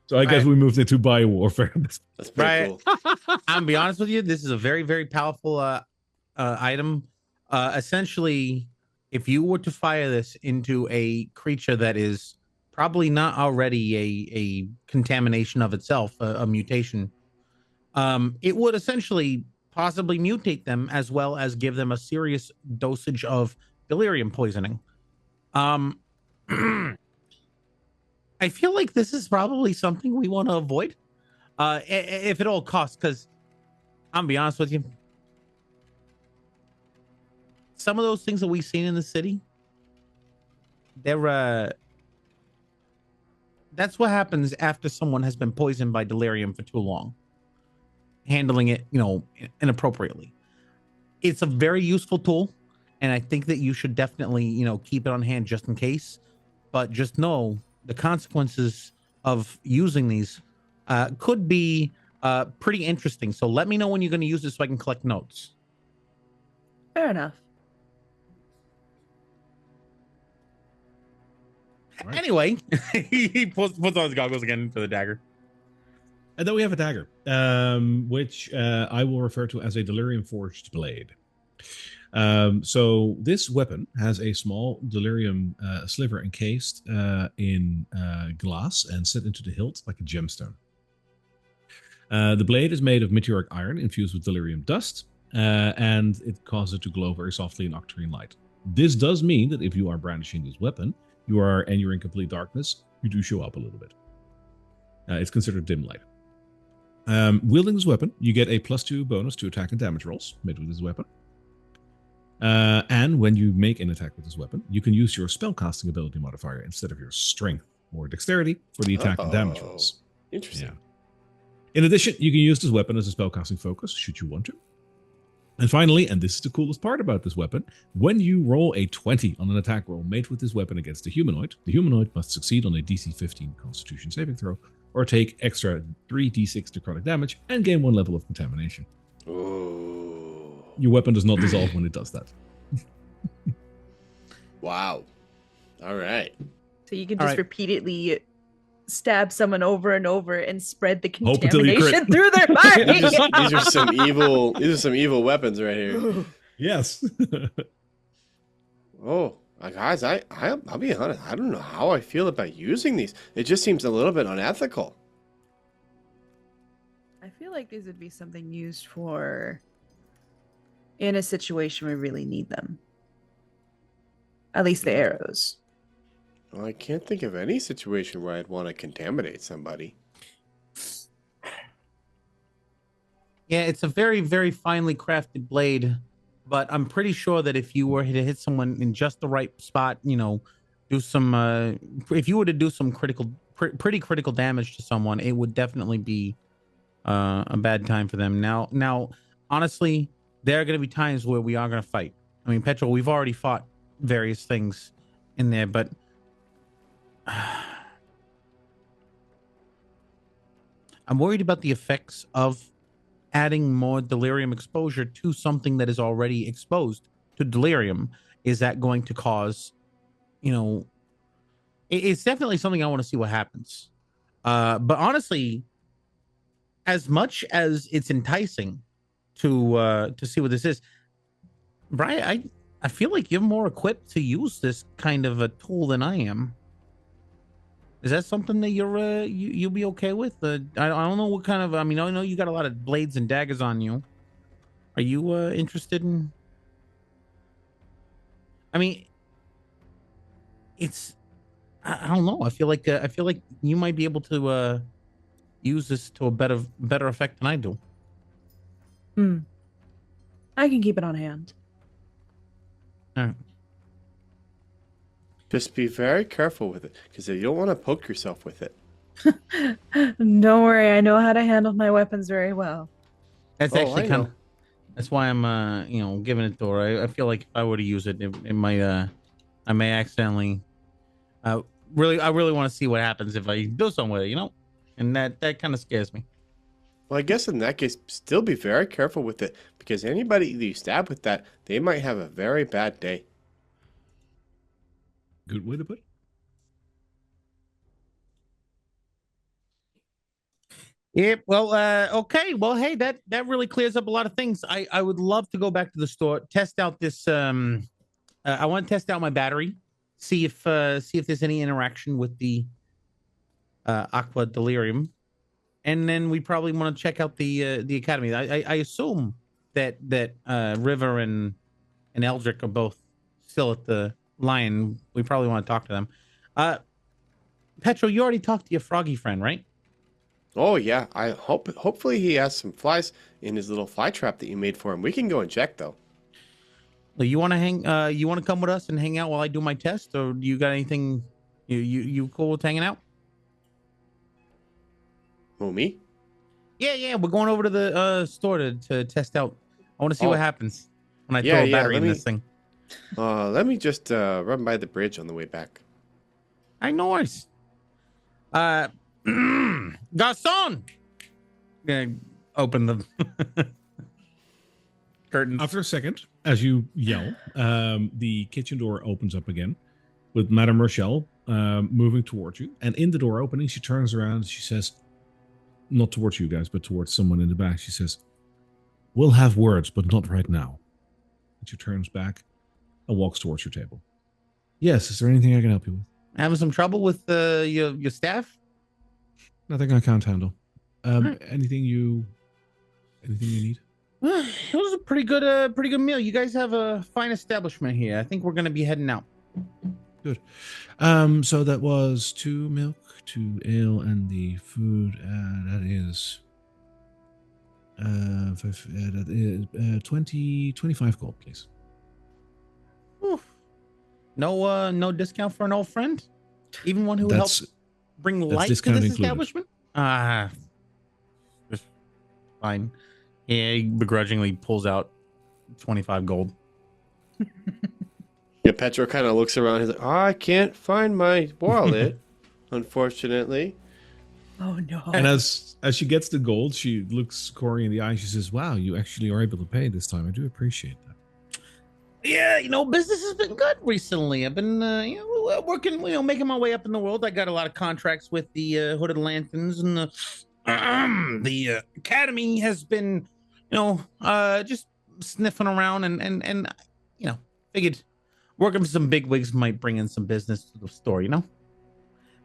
So I guess we moved into biowarfare. That's pretty cool. I'm gonna be honest with you. This is a very, very powerful item. Essentially, if you were to fire this into a creature that is probably not already a contamination of itself, a mutation, it would essentially possibly mutate them as well as give them a serious dosage of delirium poisoning. I feel like this is probably something we want to avoid, if at all costs, because I'm gonna be honest with you, some of those things that we've seen in the city, that's what happens after someone has been poisoned by delirium for too long, handling it, inappropriately. It's a very useful tool, and I think that you should definitely, keep it on hand just in case. But just know the consequences of using these could be pretty interesting. So let me know when you're going to use this so I can collect notes. Fair enough. Right. Anyway, he puts on his goggles again for the dagger. And then we have a dagger, which I will refer to as a delirium forged blade. So this weapon has a small delirium sliver encased in glass and set into the hilt like a gemstone. The blade is made of meteoric iron infused with delirium dust, and it causes it to glow very softly in octarine light. This does mean that if you are brandishing this weapon, you're in complete darkness, you do show up a little bit. It's considered dim light. Wielding this weapon, you get a +2 bonus to attack and damage rolls made with this weapon. And when you make an attack with this weapon, you can use your spellcasting ability modifier instead of your strength or dexterity for the attack and damage rolls. Interesting. Yeah. In addition, you can use this weapon as a spellcasting focus, should you want to. And finally, and this is the coolest part about this weapon, when you roll a 20 on an attack roll made with this weapon against the humanoid must succeed on a DC 15 Constitution saving throw, or take extra 3d6 necrotic damage and gain 1 level of contamination. Ooh. Your weapon does not dissolve when it does that. Wow. All right. So you can just repeatedly stab someone over and over and spread the Hope until you contamination crit. through their body. These are some evil. These are some evil weapons right here. Yes. Oh, guys, I'll be honest. I don't know how I feel about using these. It just seems a little bit unethical. I feel like these would be something used for in a situation where we really need them. At least the arrows. Well, I can't think of any situation where I'd want to contaminate somebody. Yeah, it's a very, very finely crafted blade, but I'm pretty sure that if you were to hit someone in just the right spot, you know, do some, if you were to do some pretty critical damage to someone, it would definitely be a bad time for them. Now, honestly, there are going to be times where we are going to fight. I mean, Petrol, we've already fought various things in there, but I'm worried about the effects of adding more delirium exposure to something that is already exposed to delirium. Is that going to cause, you know, it's definitely something I want to see what happens. But honestly, as much as it's enticing to see what this is, Brian, I feel like you're more equipped to use this kind of a tool than I am. Is that something that you'll be okay with? I don't know what kind of. I mean, I know you got a lot of blades and daggers on you. Are you interested in? I mean, it's. I don't know. I feel like you might be able to use this to a better effect than I do. I can keep it on hand. All right. Just be very careful with it, because you don't want to poke yourself with it. Don't worry, I know how to handle my weapons very well. That's Oh, actually I kind know. of. That's why I'm giving it to her. I feel like if I were to use it, it might I may accidentally. I really want to see what happens if I do something with it, you know, and that kind of scares me. Well, I guess in that case, still be very careful with it, because anybody that you stab with that, they might have a very bad day. Good way to put it. Yeah, well, okay. Well, hey, that really clears up a lot of things. I would love to go back to the store, test out this. I want to test out my battery, see if there's any interaction with the aqua delirium, and then we probably want to check out the academy. I assume that River and Eldrick are both still at the Lion. We probably want to talk to them. Petro, you already talked to your froggy friend, right? Oh yeah, hopefully he has some flies in his little fly trap that you made for him. We can go and check though. Well, you want to hang? You want to come with us and hang out while I do my test, or do you got anything? You cool with hanging out? Oh, me? Yeah. We're going over to the store to test out. I want to see what happens when I Yeah, throw a yeah, battery in this thing. Let me just run by the bridge on the way back. I know worries. Garçon! Open the curtains. After a second, as you yell, the kitchen door opens up again with Madame Rochelle moving towards you. And in the door opening, she turns around and she says, not towards you guys, but towards someone in the back. She says, "We'll have words, but not right now." And she turns back and walks towards your table. "Yes, is there anything I can help you with?" Having some trouble with your staff? "Nothing I can't handle." Anything you need? It was a pretty good meal. You guys have a fine establishment here. I think we're gonna be heading out. Good. So that was 2 milk, 2 ale, and the food. That is That is 25 gold, please. Oof. No discount for an old friend, even one who That's helped bring that's light to discount this included. establishment. Fine. He begrudgingly pulls out 25 gold. Yeah, Petro kind of looks around. He's like, oh, I can't find my wallet, unfortunately. Oh no. And as she gets the gold, she looks Corey in the eye. She says, "Wow, you actually are able to pay this time. I do appreciate that." Yeah, business has been good recently. I've been, working, making my way up in the world. I got a lot of contracts with the Hooded Lanterns, and the Academy has been, just sniffing around, and figured working for some big wigs might bring in some business to the store.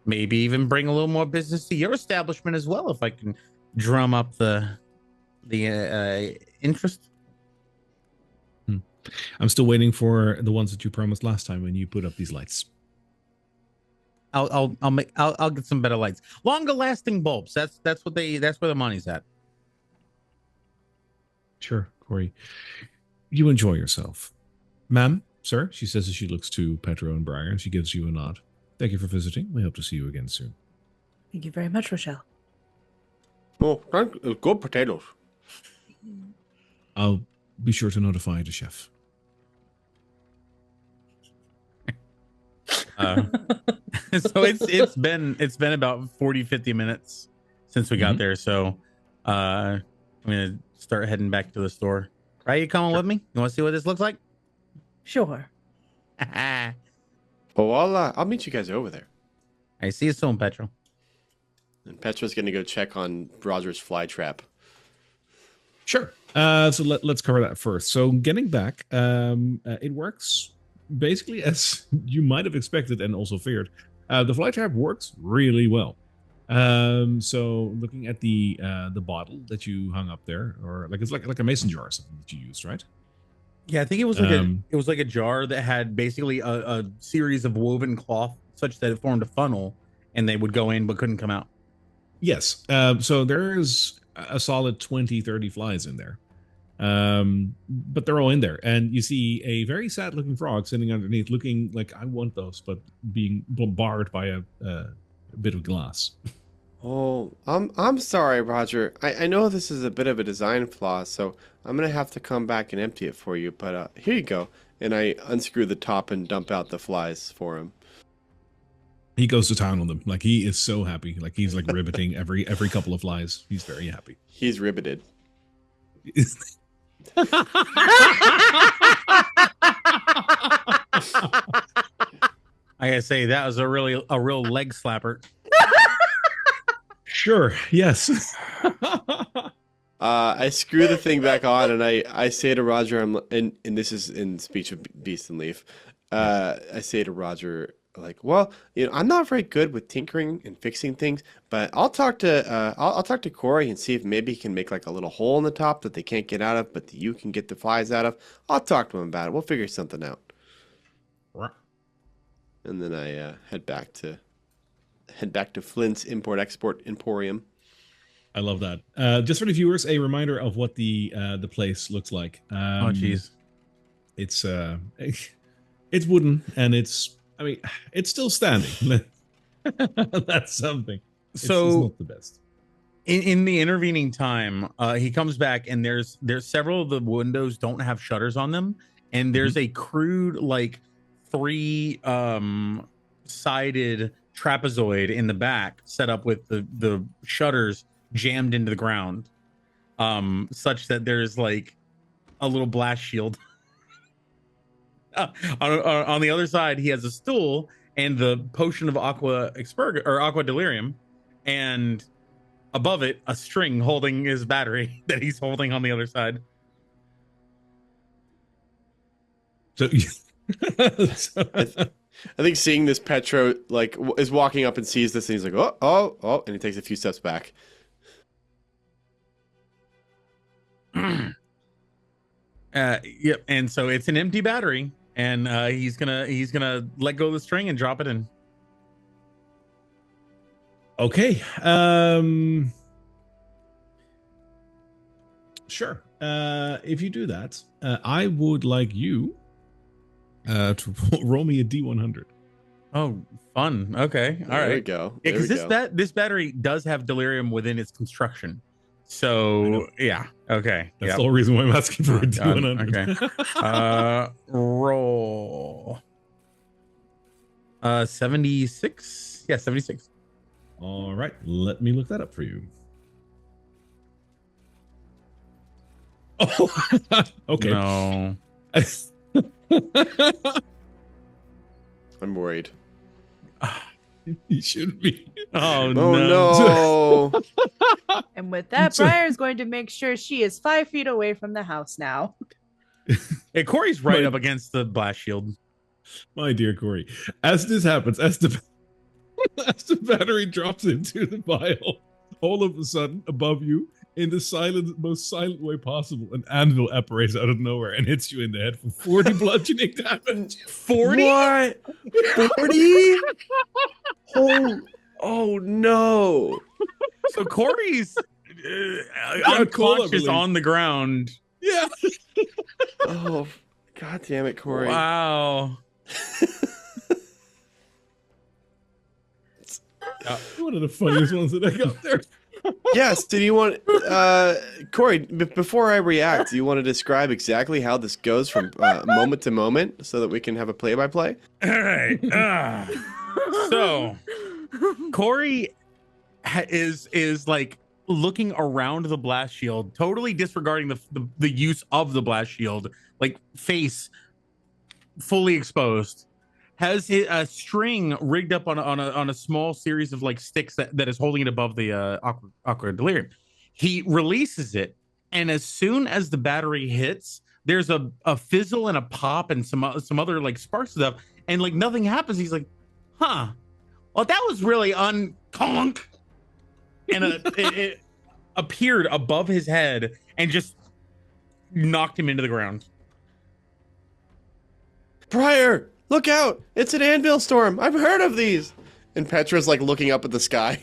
Maybe even bring a little more business to your establishment as well, if I can drum up the interest. I'm still waiting for the ones that you promised last time when you put up these lights. I'll get some better lights, longer lasting bulbs. That's where the money's at. Sure, Corey. You enjoy yourself. Ma'am, sir, she says as she looks to Petro and Briar, and she gives you a nod. Thank you for visiting. We hope to see you again soon. Thank you very much, Rochelle. Oh, good potatoes. I'll be sure to notify the chef. So it's been about 40-50 minutes since we got there, so I'm gonna start heading back to the store. Right, you coming with me? You want to see what this looks like? Sure. Oh, I'll meet you guys over there. I see you soon, Petro. And Petro's gonna go check on Roger's fly trap. Sure. So let's cover that first. So getting back, it works basically as you might have expected and also feared. The fly trap works really well. So looking at the bottle that you hung up there, or it's like a mason jar or something that you used, right? Yeah, I think it was like a jar that had basically a series of woven cloth such that it formed a funnel, and they would go in but couldn't come out. Yes. So there's a solid 20-30 flies in there. But they're all in there, and you see a very sad looking frog sitting underneath, looking like I want those, but being bombarded by a bit of glass. Oh, I'm sorry, Roger. I know this is a bit of a design flaw, so I'm gonna have to come back and empty it for you. But here you go. And I unscrew the top and dump out the flies for him. He goes to town on them. Like, he is so happy. Like, he's like ribbiting every couple of flies. He's very happy. He's riveted. I gotta say, that was a real leg slapper. Sure. Yes. I screw the thing back on, and I say to Roger, and this is in speech of Beast and Leaf. I say to Roger, like, well, I'm not very good with tinkering and fixing things, but I'll talk to Corey and see if maybe he can make like a little hole in the top that they can't get out of, but that you can get the flies out of. I'll talk to him about it. We'll figure something out. And then I head back to Flint's Import-Export Emporium. I love that. Just for the viewers, a reminder of what the place looks like. Oh, geez. It's it's wooden, and it's still standing. That's something. It's not the best. In the intervening time, he comes back, and there's several of the windows don't have shutters on them, and there's a crude like 3 sided trapezoid in the back set up with the shutters jammed into the ground, such that there's like a little blast shield. On the other side, he has a stool and the potion of aqua delirium, and above it a string holding his battery that he's holding on the other side. So I think seeing this, Petro is walking up and sees this, and he's like, oh, and he takes a few steps back. Yep. And so it's an empty battery, and he's gonna let go of the string and drop it in. Okay. Sure. If you do that, I would like you to roll me a D100. Oh, fun. Okay. All There we right. go. Yeah, There we because go. this battery does have delirium within its construction. I So know. yeah. Okay. That's Yep. the whole reason why I'm asking for Oh, a God. D100. Okay. Roll. 76. Yeah, 76. All right. Let me look that up for you. Oh, okay. No. I'm worried. You should be. Oh, Oh no. And with that, So- Briar is going to make sure she is 5 feet away from the house now. Hey, Corey's right My- up against the blast shield. My dear Corey, as this happens, as the battery drops into the vial, all of a sudden, above you, in the most silent way possible, an anvil apparates out of nowhere and hits you in the head for 40 bludgeoning damage. 40? What? 40? Oh no. So Corey's cool, I unconscious believe. on the ground. Yeah. Oh, god damn it, Corey. Wow. One of the funniest ones that I got there. Yes, do you want Corey, before I react, do you want to describe exactly how this goes from moment to moment so that we can have a play-by-play? All right. So Corey is like looking around the blast shield, totally disregarding the use of the blast shield, like face fully exposed. Has a string rigged up on a small series of like sticks that is holding it above the aqua delirium. He releases it, and as soon as the battery hits, there's a fizzle and a pop and some other like spark stuff, and like nothing happens. He's like, huh, well, that was really unconk. And it appeared above his head and just knocked him into the ground. Briar, look out! It's an anvil storm. I've heard of these. And Petra's like looking up at the sky.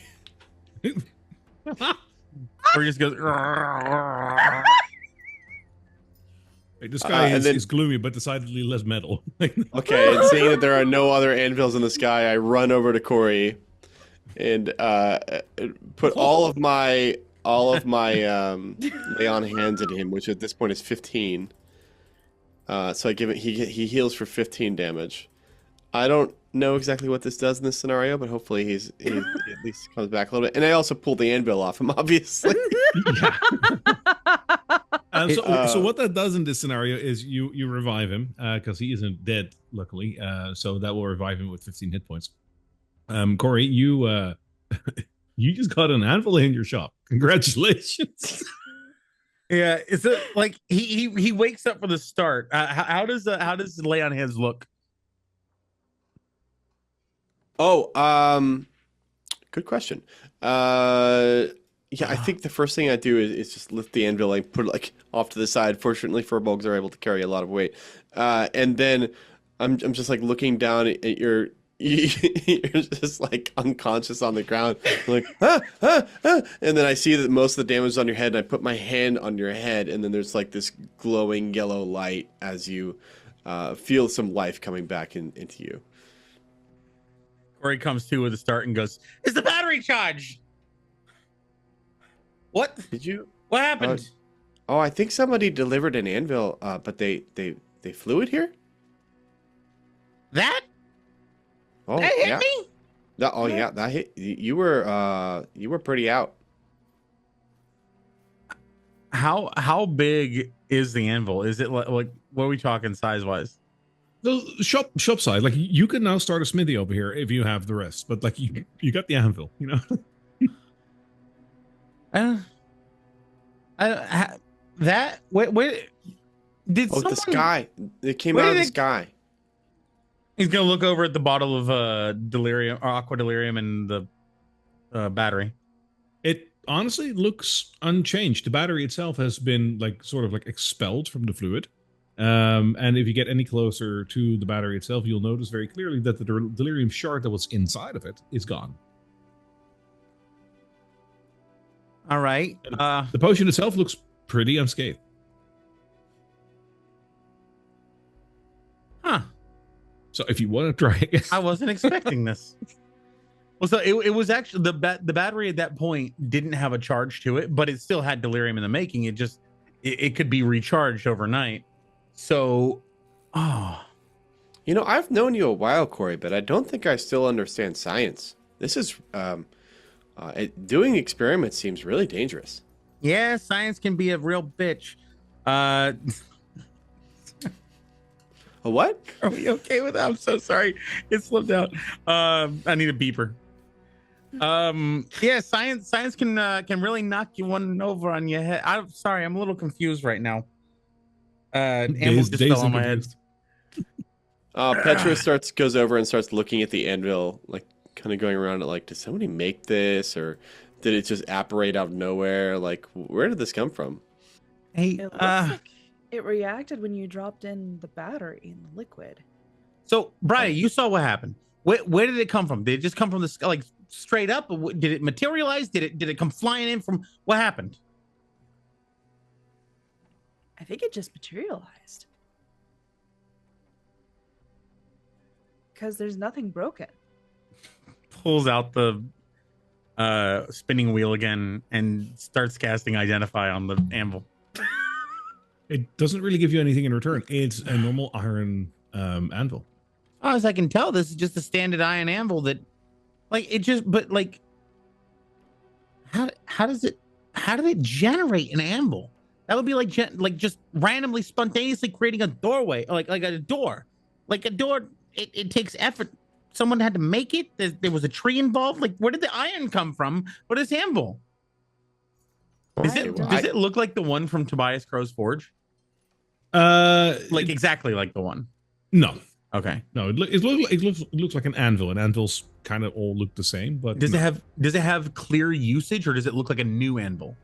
Or he just goes. The sky and then- is gloomy, but decidedly less metal. Okay, and seeing that there are no other anvils in the sky, I run over to Corey and put all of my lay on hands at him, which at this point is 15. So I give it. He heals for 15 damage. I don't know exactly what this does in this scenario, but hopefully he at least comes back a little bit. And I also pulled the anvil off him, obviously. So what that does in this scenario is you revive him because he isn't dead, luckily. So that will revive him with 15 hit points. Corey, you you just got an anvil in your shop. Congratulations. Yeah, is it like he wakes up for the start? How does the lay on hands look? Oh, good question. Yeah, I think the first thing I do is just lift the anvil and put it like off to the side. Fortunately, furbolgs are able to carry a lot of weight. And then I'm just like looking down at your. You're just like unconscious on the ground, like and then I see that most of the damage is on your head, and I put my hand on your head, and then there's like this glowing yellow light as you feel some life coming back into you. Corey comes to with a start and goes, "Is the battery charged? What? Did you? What happened?" Oh, I think somebody delivered an anvil, but they flew it here. That? Oh, That hit yeah. me? Oh yeah, that hit. You were pretty out. How big is the anvil? Is it like what are we talking size wise? The shop side, like you can now start a smithy over here if you have the rest, but like you got the anvil, you know. That wait did Oh, someone, the sky! It came Where out of did the sky. He's gonna look over at the bottle of delirium or aqua delirium and the battery. It honestly looks unchanged. The battery itself has been like sort of like expelled from the fluid. And if you get any closer to the battery itself, you'll notice very clearly that the delirium shard that was inside of it is gone. All right. The potion itself looks pretty unscathed. Huh. So if you want to try again, I wasn't expecting this. Well, so it was actually the battery at that point didn't have a charge to it, but it still had delirium in the making. It could be recharged overnight. So, You know, I've known you a while, Corey, but I don't think I still understand science. This is doing experiments seems really dangerous. yeah, science can be a real bitch. A what? Are we okay with that? I'm so sorry. It slipped out. I need a beeper. Yeah, science can really knock you one over on your head. I'm sorry, I'm a little confused right now. Anvil just fell on my head. Petra goes over and starts looking at the anvil, like kind of going around it, like, did somebody make this, or did it just apparate out of nowhere? Like, where did this come from? Hey, It looks like it reacted when you dropped in the battery in the liquid. so Brian, you saw what happened. Where did it come from? Did it just come from the sky, like straight up? Or did it materialize? Did it come flying in from? What happened? I think it just materialized. Because there's nothing broken. Pulls out the spinning wheel again and starts casting Identify on the anvil. it doesn't really give you anything in return. It's a normal iron anvil. Oh, as I can tell, this is just a standard iron anvil that, like, it just, but like, how did it generate an anvil? That would be like just randomly, spontaneously creating a doorway, like a door. Like a door, it takes effort. Someone had to make it. There was a tree involved. Like, where did the iron come from? What is anvil? Does it look like the one from Tobias Crow's Forge? Like exactly like the one? No. Okay. No, it looks like an anvil, and anvils kind of all look the same. But does it have clear usage, or does it look like a new anvil?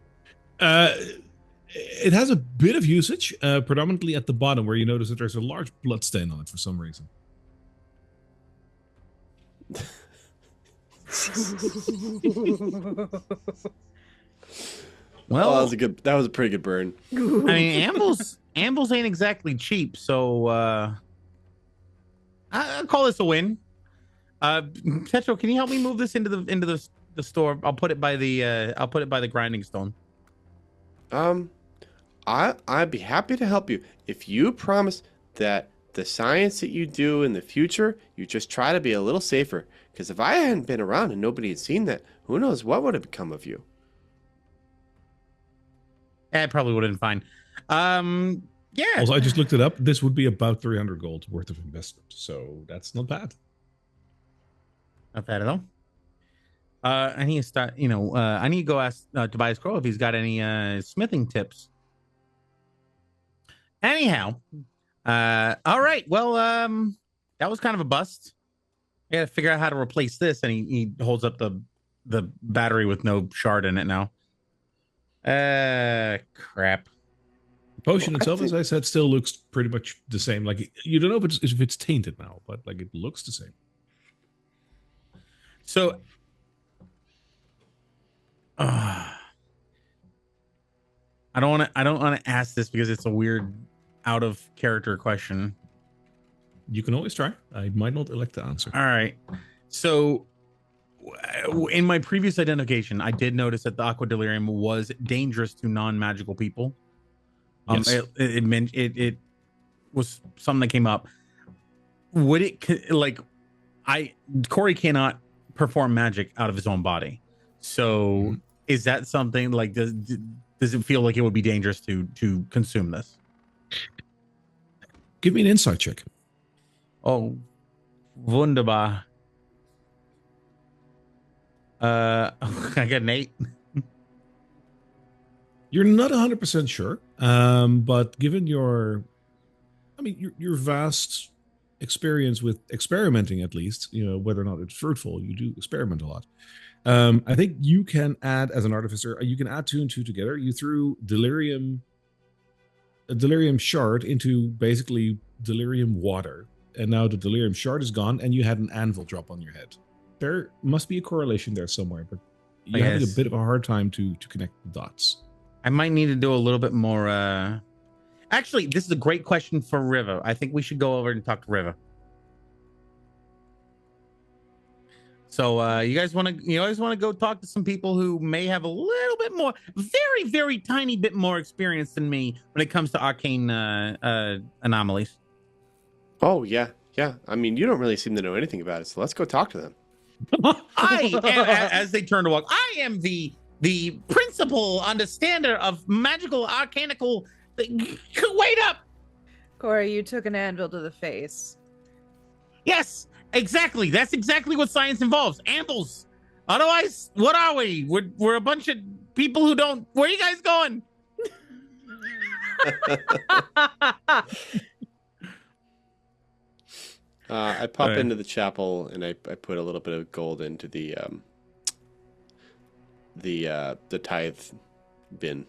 It has a bit of usage, predominantly at the bottom, where you notice that there's a large blood stain on it for some reason. Well, that was a pretty good burn. I mean, anvils ain't exactly cheap, so I'll call this a win. Petro, can you help me move this into the store? I'll put it by the grinding stone. I'd be happy to help you if you promise that the science that you do in the future, you just try to be a little safer. Because if I hadn't been around and nobody had seen that, who knows what would have become of you? It probably would have been fine. Yeah. Also, I just looked it up. This would be about 300 gold worth of investment, so that's not bad. Not bad at all. I need to start. I need to go ask Tobias Crow if he's got any smithing tips. Anyhow, all right. Well, that was kind of a bust. I gotta figure out how to replace this, and he holds up the battery with no shard in it now. Crap. The potion itself, as I said, still looks pretty much the same. Like, you don't know if it's tainted now, but like it looks the same. So, I don't want to ask this because it's a weird, out of character question. You can always try. I might not elect to answer. All right. So, in my previous identification, I did notice that the aqua delirium was dangerous to non-magical people. Yes. It meant it was something that came up. Would it, like, Corey cannot perform magic out of his own body. So is that something, like, does it feel like it would be dangerous to consume this? Give me an insight check. Oh, wunderbar. I got an 8. You're not 100% sure, but given your vast experience with experimenting, at least, whether or not it's fruitful, you do experiment a lot. I think you can add, as an artificer, you can add 2 and 2 together. You threw a delirium shard into basically delirium water, and now the delirium shard is gone, and you had an anvil drop on your head. There must be a correlation there somewhere, but you're having a bit of a hard time to connect the dots. I might need to do a little bit more. Actually, this is a great question for River. I think we should go over and talk to River. So you guys want to go talk to some people who may have a little bit more, very, very tiny bit more experience than me when it comes to arcane anomalies. Oh, yeah. Yeah. I mean, you don't really seem to know anything about it, so let's go talk to them. As they turn to walk, I am the principal understander of magical arcanical. Wait up! Corey, you took an anvil to the face. Yes, exactly. That's exactly what science involves. Anvils. Otherwise, what are we? We're a bunch of people who don't. Where are you guys going? I pop into the chapel and I put a little bit of gold into the tithe bin.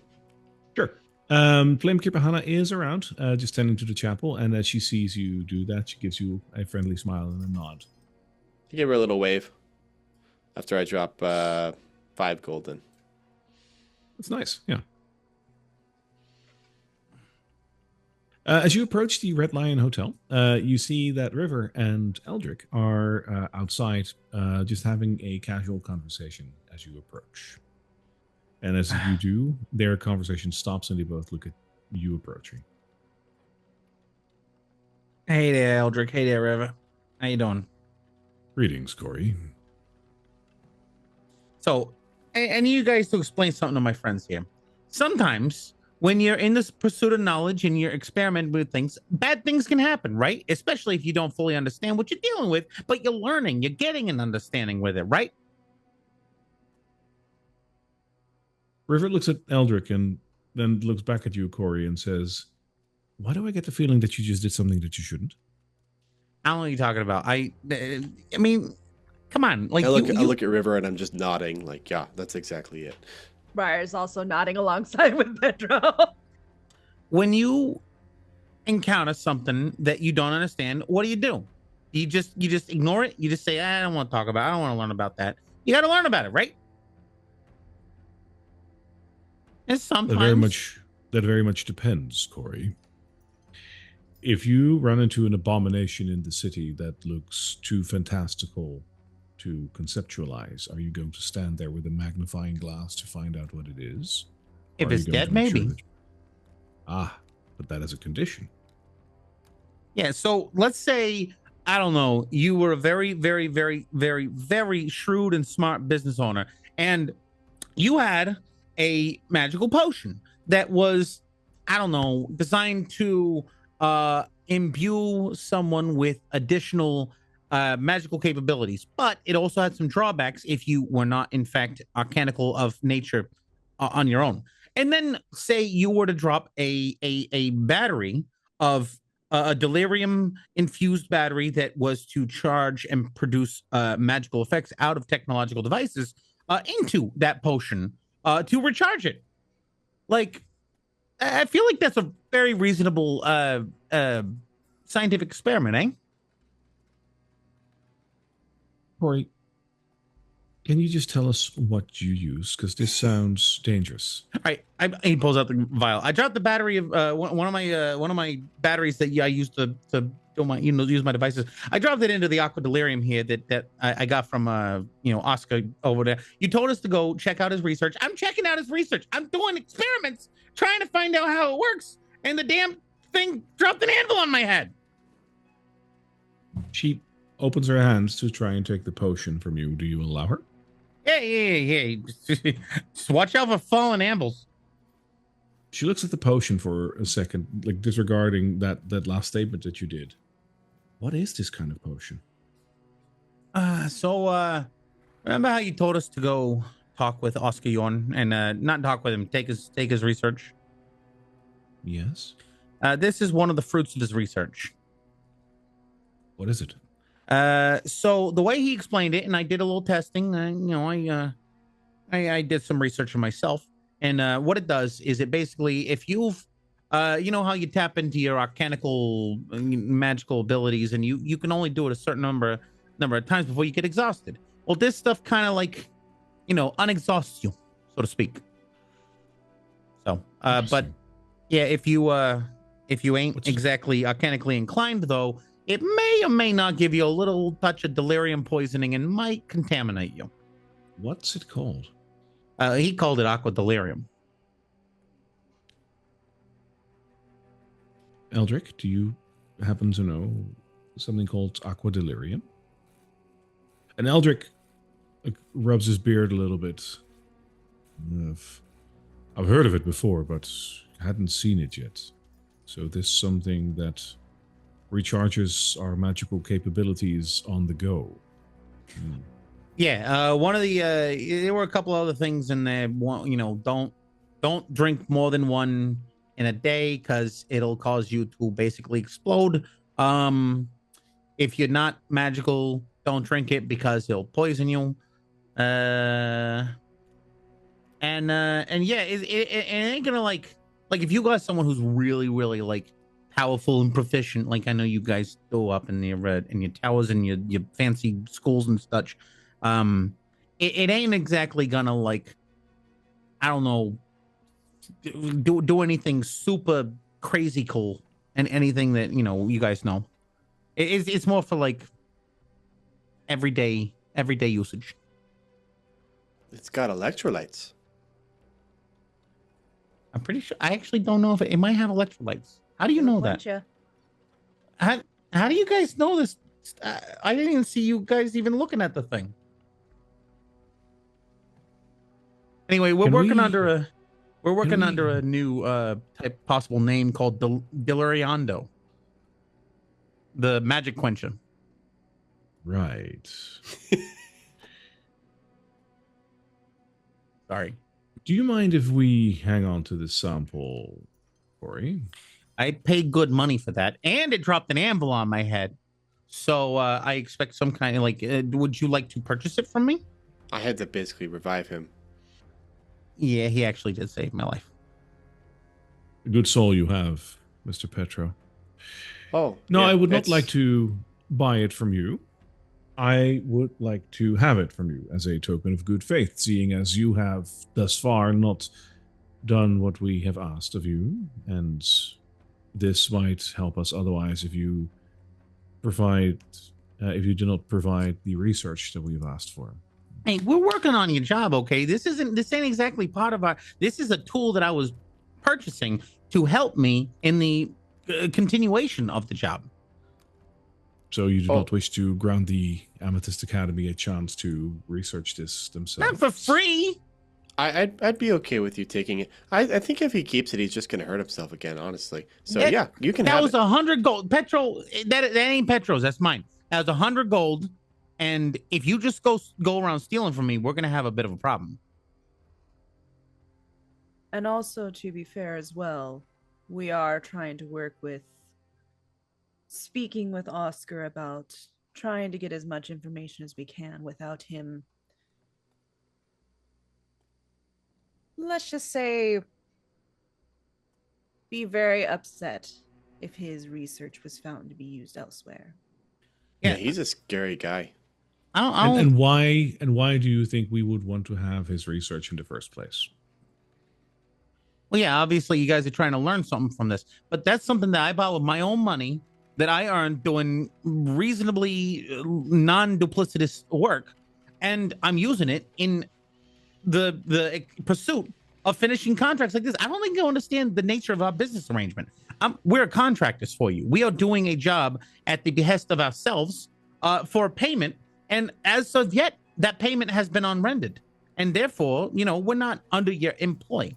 Sure. Flamekeeper Hannah is around, just tending to the chapel, and as she sees you do that, she gives you a friendly smile and a nod. I give her a little wave after I drop 5 gold in. That's nice, yeah. As you approach the Red Lion Hotel, you see that River and Eldrick are outside, just having a casual conversation as you approach. And as you do, their conversation stops and they both look at you approaching. Hey there, Eldrick. Hey there, River. How you doing? Greetings, Corey. So, I need you guys to explain something to my friends here. Sometimes, when you're in this pursuit of knowledge and you're experimenting with things, bad things can happen, right? Especially if you don't fully understand what you're dealing with, but you're learning, you're getting an understanding with it, right? River looks at Eldrick and then looks back at you, Corey, and says, why do I get the feeling that you just did something that you shouldn't? I don't know what you're talking about. I mean, come on. Like I look at River and I'm just nodding, like, yeah, that's exactly it. Briar's also nodding alongside with Pedro. When you encounter something that you don't understand, what do? You just ignore it. You just say, I don't want to talk about it. I don't want to learn about that. You got to learn about it, right? And sometimes that very much depends, Corey. If you run into an abomination in the city that looks too fantastical to conceptualize, are you going to stand there with a magnifying glass to find out what it is? If it's dead, maybe. But that is a condition. Yeah, so let's say, I don't know, you were a very, very, very, very, very shrewd and smart business owner, and you had a magical potion that was, I don't know, designed to imbue someone with additional magical capabilities, but it also had some drawbacks if you were not, in fact, arcanical of nature on your own. And then say you were to drop a battery of a delirium infused battery that was to charge and produce magical effects out of technological devices into that potion to recharge it. Like, I feel like that's a very reasonable scientific experiment, eh? Corey, can you just tell us what you use? Because this sounds dangerous. All right, he pulls out the vial. I dropped the battery of one of my batteries that I used to do my use my devices. I dropped it into the aqua delirium here that I got from Oscar over there. You told us to go check out his research. I'm checking out his research. I'm doing experiments, trying to find out how it works, and the damn thing dropped an anvil on my head. She opens her hands to try and take the potion from you. Do you allow her? Hey. Just watch out for fallen anvils. She looks at the potion for a second, like disregarding that last statement that you did. What is this kind of potion? Remember how you told us to go talk with Oscar Yorn and not talk with him, take his research? Yes. This is one of the fruits of his research. What is it? So the way he explained it, and I did a little testing, I did some research for myself, and what it does is it basically, if you've, you know how you tap into your arcanical magical abilities, and you can only do it a certain number of times before you get exhausted. Well, this stuff kind of like, unexhausts you, so to speak. So But Interesting. yeah, if you ain't What's- exactly arcanically inclined, though, it may or may not give you a little touch of delirium poisoning and might contaminate you. What's it called? He called it aqua delirium. Eldrick, do you happen to know something called aqua delirium? And Eldrick rubs his beard a little bit. I've heard of it before, but hadn't seen it yet. So this is something that recharges our magical capabilities on the go. Hmm. Yeah, one of the there were a couple other things in there. One, don't drink more than one in a day because it'll cause you to basically explode. If you're not magical, don't drink it because it'll poison you. And yeah, it ain't gonna like if you got someone who's really really like powerful and proficient, like I know you guys do up in your towers and your fancy schools and such. It ain't exactly gonna like, I don't know, do anything super crazy cool and anything that you guys know. It's more for like everyday usage. It's got electrolytes. I'm pretty sure. I actually don't know if it might have electrolytes. How do you know that? Gotcha. How do you guys know this? I didn't even see you guys even looking at the thing. Anyway, we're Can working we- under we- a new type possible name called Deliriando, the magic quencher. Right. Sorry, Do you mind if we hang on to this sample, Corey? I paid good money for that, and it dropped an anvil on my head. So I expect some kind of like. Would you like to purchase it from me? I had to basically revive him. Yeah, he actually did save my life. A good soul you have, Mr. Petro. Oh. No, yeah, I would not it's- like to buy it from you. I would like to have it from you as a token of good faith, seeing as you have thus far not done what we have asked of you, and this might help us otherwise if you do not provide the research that we've asked for. Hey, we're working on your job, okay? This ain't exactly part of our. This is a tool that I was purchasing to help me in the continuation of the job. So you do Oh. not wish to grant the Amethyst Academy a chance to research this themselves? Not for free. I'd be okay with you taking it. I think if he keeps it, he's just gonna hurt himself again, honestly. So That- yeah, you can That have was it. 100 gold. Petrol. That ain't Petro's. That's mine. That was 100 gold. And if you just go around stealing from me, we're gonna have a bit of a problem. And also, to be fair as well, we are trying to work with speaking with Oscar about trying to get as much information as we can without him, let's just say, be very upset if his research was found to be used elsewhere. Yeah, Yeah. he's a scary guy. I don't. And why do you think we would want to have his research in the first place? Well, yeah, obviously you guys are trying to learn something from this, but that's something that I bought with my own money that I earned doing reasonably non-duplicitous work, and I'm using it in the pursuit of finishing contracts like this. I don't think you understand the nature of our business arrangement. We're contractors for you. We are doing a job at the behest of ourselves for payment, and as of yet, that payment has been unrendered, and therefore, we're not under your employ.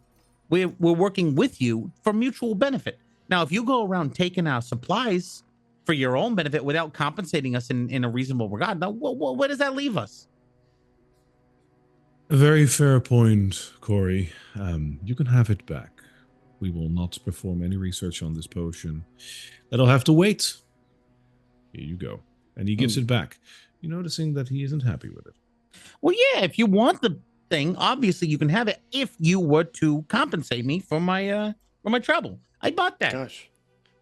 We're working with you for mutual benefit. Now, if you go around taking our supplies for your own benefit without compensating us in a reasonable regard, now where does that leave us? A very fair point, Corey. You can have it back. We will not perform any research on this potion. That'll have to wait. Here you go. And he gives it back. You're noticing that he isn't happy with it. Well, yeah, if you want the thing, obviously you can have it if you were to compensate me for my trouble. I bought that. Gosh,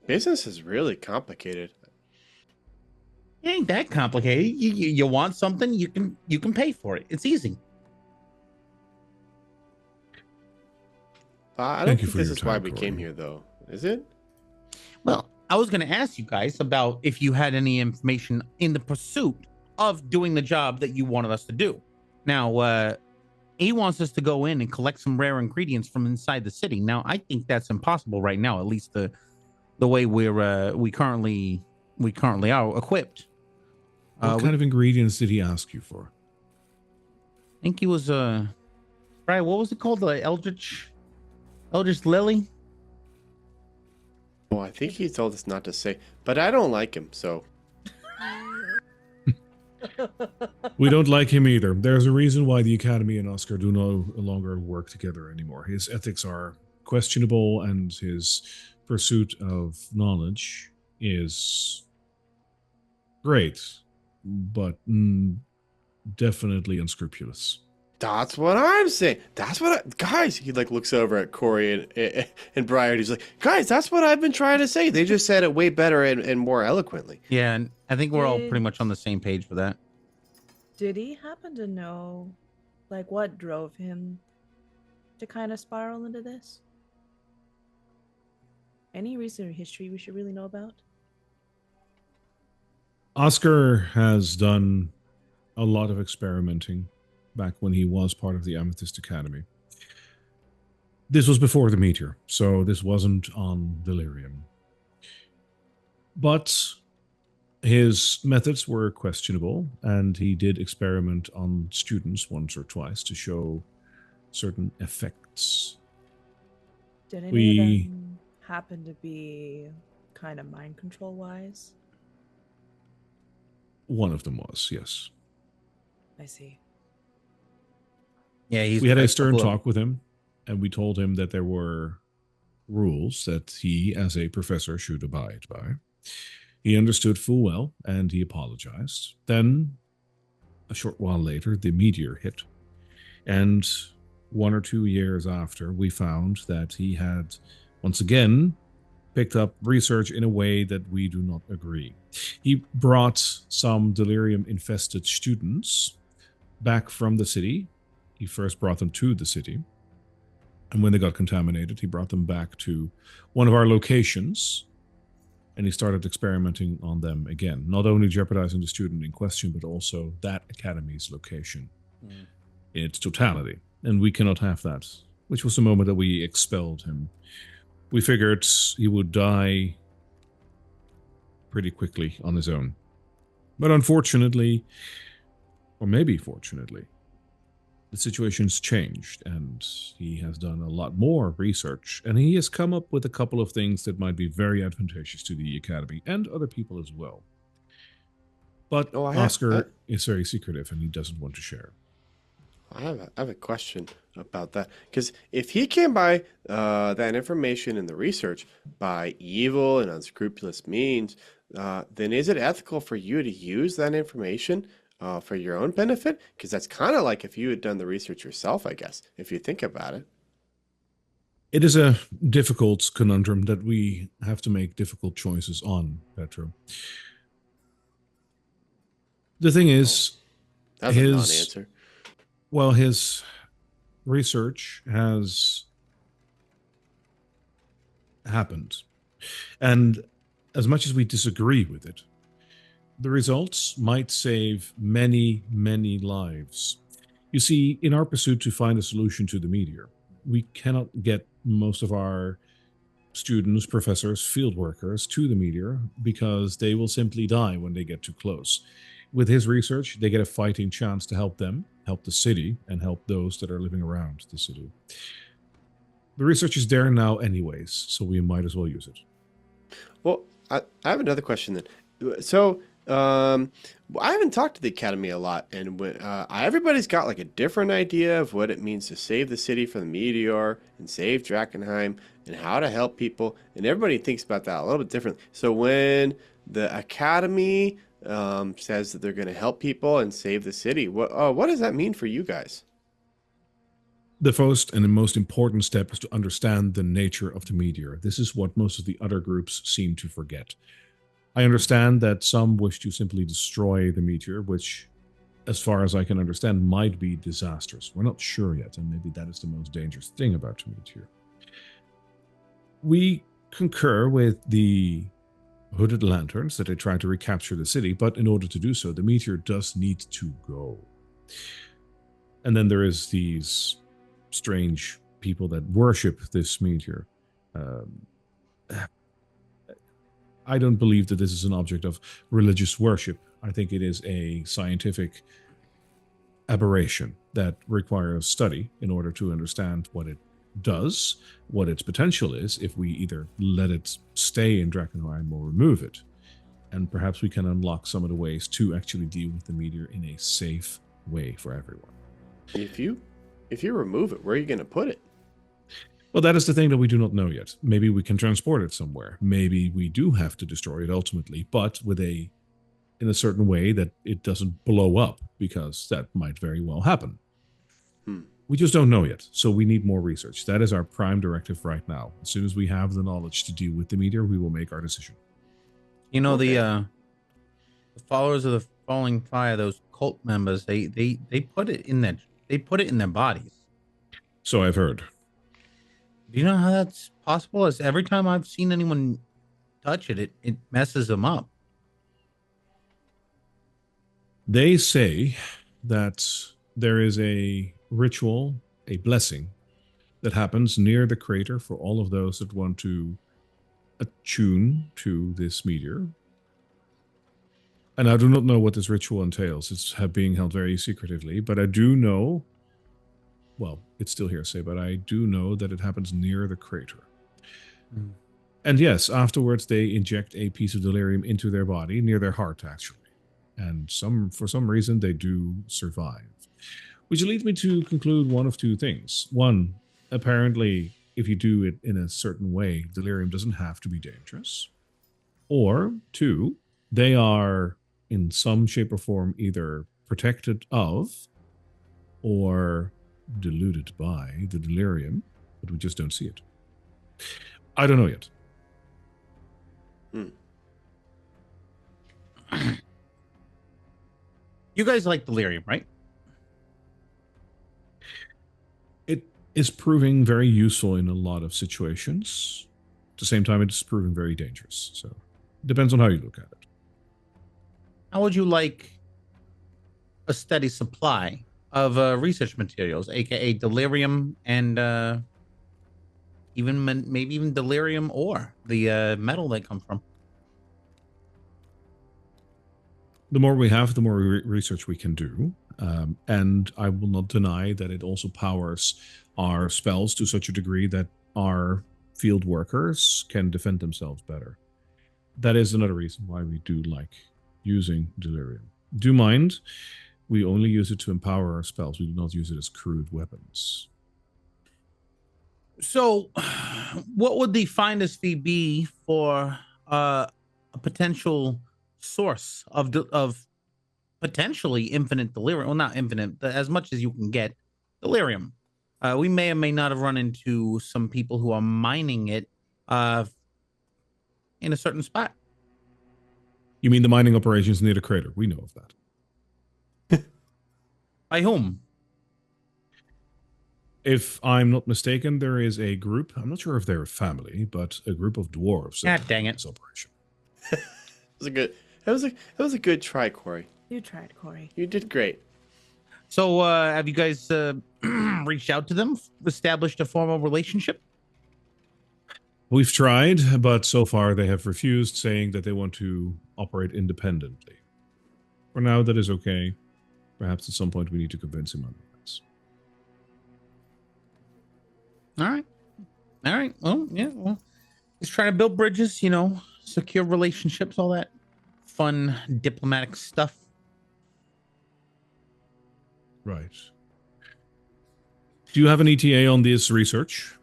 business is really complicated. It ain't that complicated. You want something, you can pay for it. It's easy. I don't Thank you think for this your is why time, we came Corey. here, though. Is it? Well, I was going to ask you guys about if you had any information in the pursuit of doing the job that you wanted us to do. Now, he wants us to go in and collect some rare ingredients from inside the city. Now, I think that's impossible right now, at least the way we currently are equipped. What kind of ingredients did he ask you for? I think he was right. What was it called? The Eldritch Lily. Well, I think he told us not to say, but I don't like him, so. We don't like him either. There's a reason why the Academy and Oscar do no longer work together anymore. His ethics are questionable, and his pursuit of knowledge is great, but definitely unscrupulous. That's what I'm saying. That's what guys. He like looks over at Corey and Brian. He's like, guys, that's what I've been trying to say. They just said it way better and more eloquently. Yeah, and I think we're all pretty much on the same page for that. Did he happen to know, like, what drove him to kind of spiral into this? Any recent history we should really know about? Oscar has done a lot of experimenting back when he was part of the Amethyst Academy. This was before the meteor, so this wasn't on Delirium. But his methods were questionable, and he did experiment on students once or twice to show certain effects. Did any of them happen to be kind of mind control wise? One of them was, yes. I see. Yeah, we had a stern talk with him, and we told him that there were rules that he, as a professor, should abide by. He understood full well, and he apologized. Then, a short while later, the meteor hit. And 1 or 2 years after, we found that he had, once again, picked up research in a way that we do not agree. He brought some delirium-infested students back from the city. He first brought them to the city, and when they got contaminated, he brought them back to one of our locations, and he started experimenting on them again, not only jeopardizing the student in question, but also that academy's location in its totality. And we cannot have that, which was the moment that we expelled him. We figured he would die pretty quickly on his own. But unfortunately, or maybe fortunately, the situation's changed, and he has done a lot more research, and he has come up with a couple of things that might be very advantageous to the Academy and other people as well. But Oscar is very secretive, and he doesn't want to share. I have a question about that, because if he came by that information and the research by evil and unscrupulous means, then is it ethical for you to use that information for your own benefit? Because that's kind of like if you had done the research yourself, I guess, if you think about it. It is a difficult conundrum that we have to make difficult choices on, Petro. The thing is, that's a non-answer. Well, his research has happened. And as much as we disagree with it, the results might save many, many lives. You see, in our pursuit to find a solution to the meteor, we cannot get most of our students, professors, field workers to the meteor because they will simply die when they get too close. With his research, they get a fighting chance to help them, help the city, and help those that are living around the city. The research is there now anyways, so we might as well use it. Well, I have another question then. So, I haven't talked to the Academy a lot, and when, everybody's got like a different idea of what it means to save the city from the meteor and save Drakkenheim and how to help people, and everybody thinks about that a little bit differently. So when the Academy says that they're going to help people and save the city, what does that mean for you guys? The first and the most important step is to understand the nature of the meteor. This is what most of the other groups seem to forget. I understand that some wish to simply destroy the meteor, which, as far as I can understand, might be disastrous. We're not sure yet, and maybe that is the most dangerous thing about the meteor. We concur with the hooded lanterns that they try to recapture the city, but in order to do so, the meteor does need to go. And then there is these strange people that worship this meteor. I don't believe that this is an object of religious worship. I think it is a scientific aberration that requires study in order to understand what it does, what its potential is, if we either let it stay in Drakkenheim or remove it. And perhaps we can unlock some of the ways to actually deal with the meteor in a safe way for everyone. If you remove it, where are you going to put it? Well, that is the thing that we do not know yet. Maybe we can transport it somewhere. Maybe we do have to destroy it ultimately, but in a certain way that it doesn't blow up, because that might very well happen. We just don't know yet, so we need more research. That is our prime directive right now. As soon as we have the knowledge to deal with the meteor, we will make our decision. You know, the followers of the falling fire, those cult members, they put it in their bodies. So I've heard. Do you know how that's possible? As every time I've seen anyone touch it, it messes them up. They say that there is a ritual, a blessing, that happens near the crater for all of those that want to attune to this meteor. And I do not know what this ritual entails. It's being held very secretively, but I do know, well, it's still hearsay, but I do know that it happens near the crater. And yes, afterwards they inject a piece of delirium into their body, near their heart, actually. And for some reason, they do survive. Which leads me to conclude one of two things. One, apparently, if you do it in a certain way, delirium doesn't have to be dangerous. Or two, they are in some shape or form either protected of or deluded by the delirium, but we just don't see it. I don't know yet. You guys like delirium, right? It is proving very useful in a lot of situations. At the same time, it's proving very dangerous. So it depends on how you look at it. How would you like a steady supply of research materials, aka delirium, and maybe even delirium ore, the metal they come from? The more we have, the more research we can do. And I will not deny that it also powers our spells to such a degree that our field workers can defend themselves better. That is another reason why we do like using delirium. Do mind, we only use it to empower our spells. We do not use it as crude weapons. So, what would the finder's fee be for a potential source of potentially infinite delirium? Well, not infinite, but as much as you can get delirium. We may or may not have run into some people who are mining it in a certain spot. You mean the mining operations near the crater? We know of that. By whom? If I'm not mistaken, there is a group. I'm not sure if they're a family, but a group of dwarves. God dang it! This operation. That was a good try, Corey. You tried, Corey. You did great. So, have you guys reached out to them, established a formal relationship? We've tried, but so far they have refused, saying that they want to operate independently. For now, that is okay. Perhaps at some point we need to convince him otherwise. All right. Well, yeah. Well, he's trying to build bridges, secure relationships, all that fun diplomatic stuff. Right. Do you have an ETA on this research?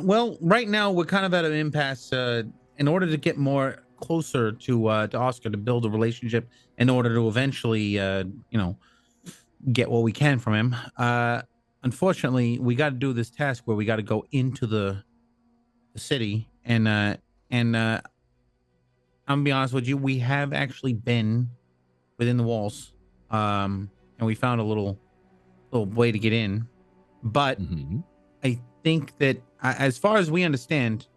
Well, right now we're kind of at an impasse. In order to get more closer to Oscar, to build a relationship, in order to eventually, get what we can from him. Unfortunately, we got to do this task where we got to go into the city, and I'm gonna be honest with you, we have actually been within the walls, and we found a little way to get in, but I think that as far as we understand,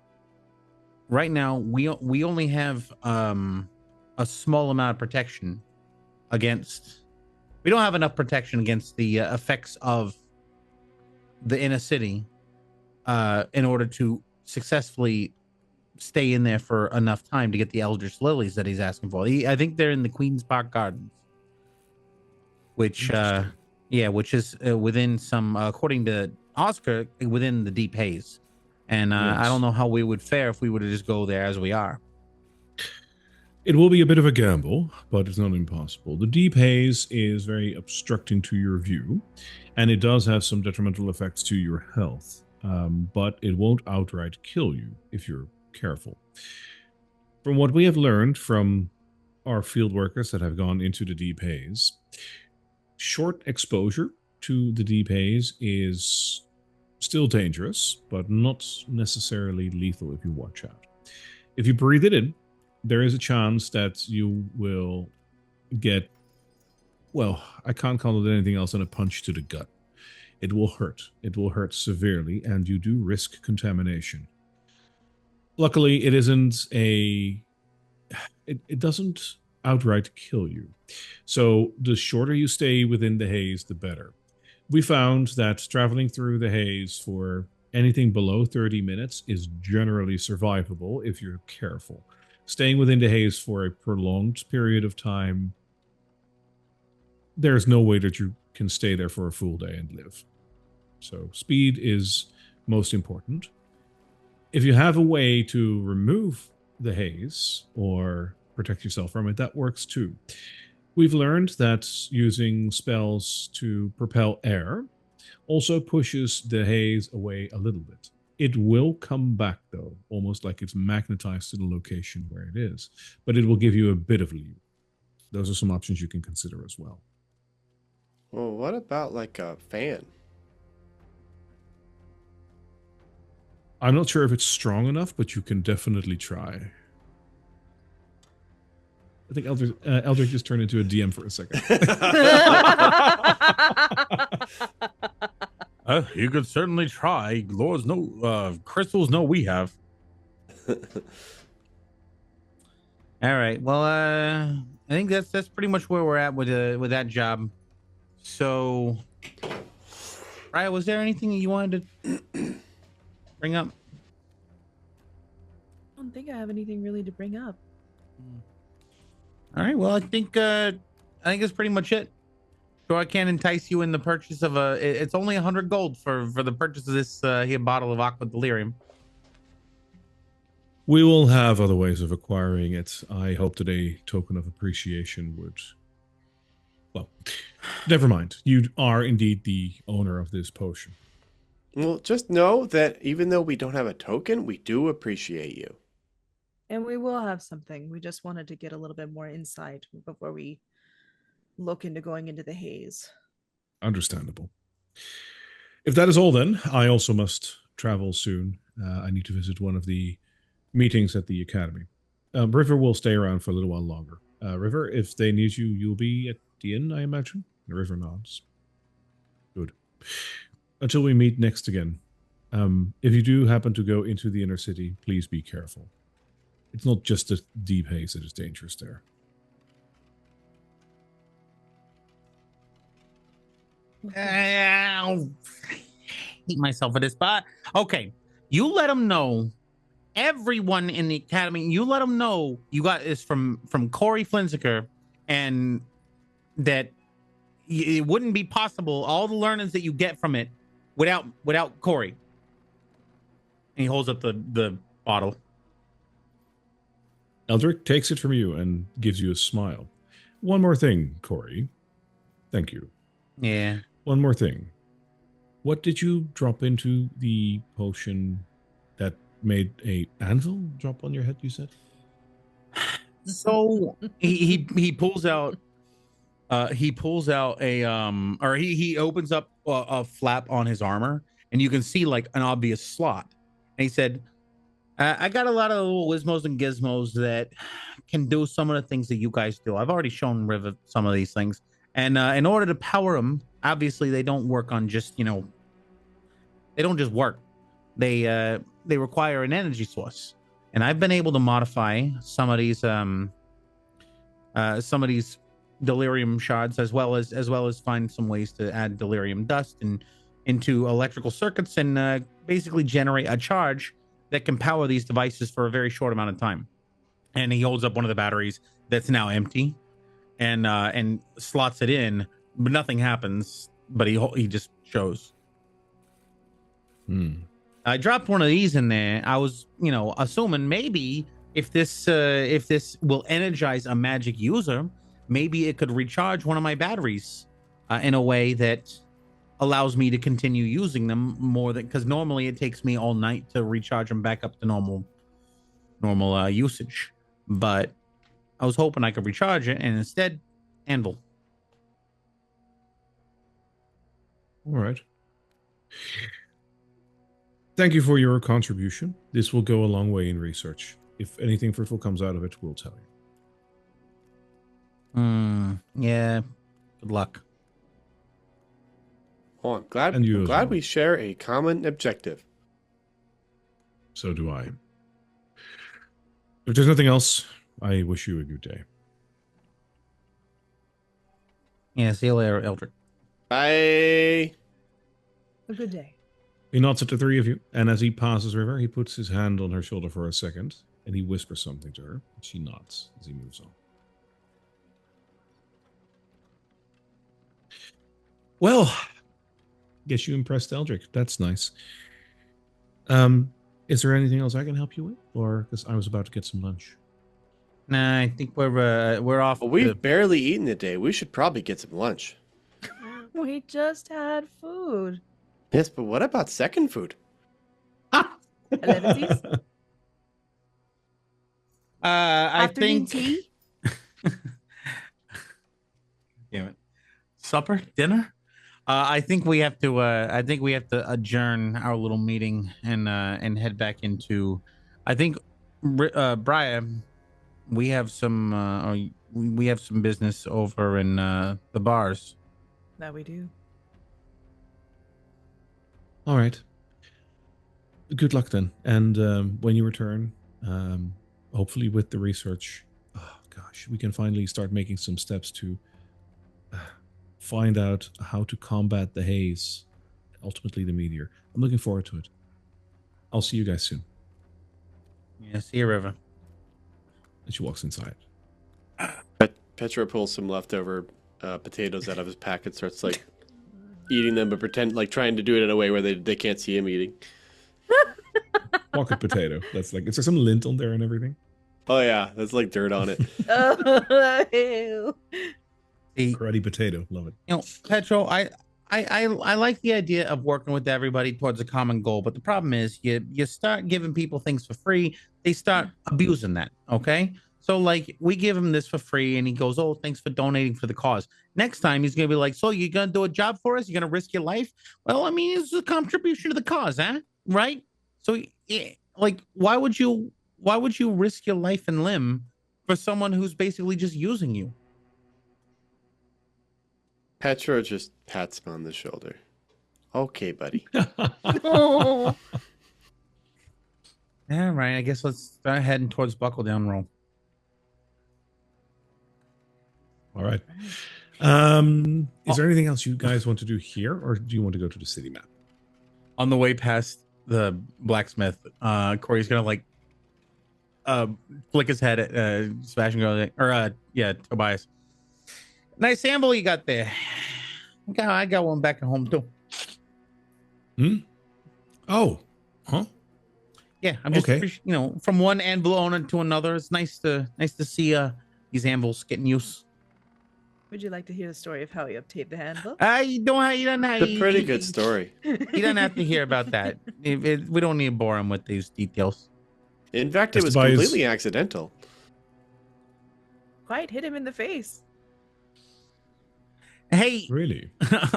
right now we only have a small amount of protection against. We don't have enough protection against the effects of the inner city in order to successfully stay in there for enough time to get the Eldritch Lilies that he's asking for. I think they're in the Queen's Park Gardens, which which is within some, according to Oscar, within the Deep Haze. And I don't know how we would fare if we were to just go there as we are. It will be a bit of a gamble, but it's not impossible. The Deep Haze is very obstructing to your view, and it does have some detrimental effects to your health, but it won't outright kill you if you're careful. From what we have learned from our field workers that have gone into the Deep Haze, short exposure to the Deep Haze is still dangerous, but not necessarily lethal if you watch out. If you breathe it in, there is a chance that you will get, well, I can't call it anything else than a punch to the gut. It will hurt. It will hurt severely, and you do risk contamination. Luckily, it isn't it doesn't outright kill you. So the shorter you stay within the haze, the better. We found that traveling through the haze for anything below 30 minutes is generally survivable if you're careful. Staying within the haze for a prolonged period of time, there's no way that you can stay there for a full day and live. So speed is most important. If you have a way to remove the haze or protect yourself from it, that works too. We've learned that using spells to propel air also pushes the haze away a little bit. It will come back, though, almost like it's magnetized to the location where it is, but it will give you a bit of leeway. Those are some options you can consider as well. Well, what about like a fan? I'm not sure if it's strong enough, but you can definitely try. I think Eldrick just turned into a DM for a second. You could certainly try. Lords know, crystals know we have. All right. Well, I think that's pretty much where we're at with that job. So, Raya, was there anything you wanted to bring up? I don't think I have anything really to bring up. All right. Well, I think that's pretty much it. So I can entice you in the purchase of it's only 100 gold for the purchase of this here bottle of aqua delirium. We will have other ways of acquiring it. I hope that a token of appreciation would... Well, never mind. You are indeed the owner of this potion. Well, just know that even though we don't have a token, we do appreciate you. And we will have something. We just wanted to get a little bit more insight before we look into going into the haze. Understandable. If that is all, then I also must travel soon. I need to visit one of the meetings at the academy. River will stay around for a little while longer. River, if they need you, you'll be at the inn, I imagine. The River nods. Good. Until we meet next again. If you do happen to go into the inner city, please be careful. It's not just the deep haze that is dangerous there. I'll hate myself for this, but okay. You let them know. Everyone in the academy, you let them know you got this from Corey Flinsiker, and that it wouldn't be possible. All the learnings that you get from it without Corey. And he holds up the bottle. Eldrick takes it from you and gives you a smile. One more thing, Corey. Thank you. Yeah. One more thing. What did you drop into the potion that made a anvil drop on your head, you said? So he pulls out he opens up a flap on his armor, and you can see like an obvious slot. And he said, I got a lot of little wismos and gizmos that can do some of the things that you guys do. I've already shown Riv some of these things. And in order to power them, obviously they don't work on just, they don't just work. They require an energy source. and I've been able to modify some of these delirium shards, as well as find some ways to add delirium dust and into electrical circuits and basically generate a charge that can power these devices for a very short amount of time. And he holds up one of the batteries that's now empty, and slots it in, but nothing happens. But he just shows. I dropped one of these in there. I was, assuming maybe if this will energize a magic user, maybe it could recharge one of my batteries in a way that allows me to continue using them more than, because normally it takes me all night to recharge them back up to normal usage. But I was hoping I could recharge it, and instead, anvil. All right. Thank you for your contribution. This will go a long way in research. If anything fruitful comes out of it, we'll tell you. Yeah. Good luck. Oh, I'm glad we share a common objective. So do I. If there's nothing else, I wish you a good day. Yeah, see you later, Eldrick. Bye. A good day. He nods at the three of you, and as he passes River, he puts his hand on her shoulder for a second, and he whispers something to her. And she nods as he moves on. Well, guess you impressed Eldrick. That's nice. Is there anything else I can help you with, or because I was about to get some lunch? Nah, I think we're off. Well, we've barely eaten today. We should probably get some lunch. We just had food. Yes, but what about second food? 11sies? I Afternoon think. tea? Damn it! Supper, dinner. I think we have to. I think we have to adjourn our little meeting and head back into. I think, Brian, we have some. We have some business over in the bars. That we do. All right. Good luck then. And when you return, hopefully with the research, oh gosh, we can finally start making some steps to find out how to combat the haze, ultimately the meteor. I'm looking forward to it. I'll see you guys soon. Yeah, see you, River. And she walks inside. Petra pulls some leftover potatoes out of his pack and starts like eating them, but trying to do it in a way where they can't see him eating. Pocket potato. That's like, is there some lint on there and everything? Oh yeah, there's like dirt on it. Ew. Cruddy potato. Love it. Petro, I like the idea of working with everybody towards a common goal, but the problem is you start giving people things for free, they start abusing that. Okay. So like we give him this for free and he goes, oh, thanks for donating for the cause. Next time he's going to be like, so you're going to do a job for us? You're going to risk your life? Well, I mean, it's a contribution to the cause, huh? Right? So like, why would you risk your life and limb for someone who's basically just using you? Petra just pats him on the shoulder. Okay, buddy. Oh. All right, I guess let's start heading towards Buckle Down Roll. All right. Is there anything else you guys want to do here, or do you want to go to the city map? On the way past the blacksmith, Corey's gonna like flick his head at Sebastian, Tobias. Nice anvil you got there. I got one back at home too. Oh, huh? Yeah, I'm just okay. From one anvil owner to another. It's nice to see these anvils getting use. Would you like to hear the story of how he obtained the handbook? You don't have. It's a pretty good story. You don't have to hear about that. We don't need to bore him with these details. In fact, it was Tobias. completely accidental. Quite hit him in the face. Hey, Really?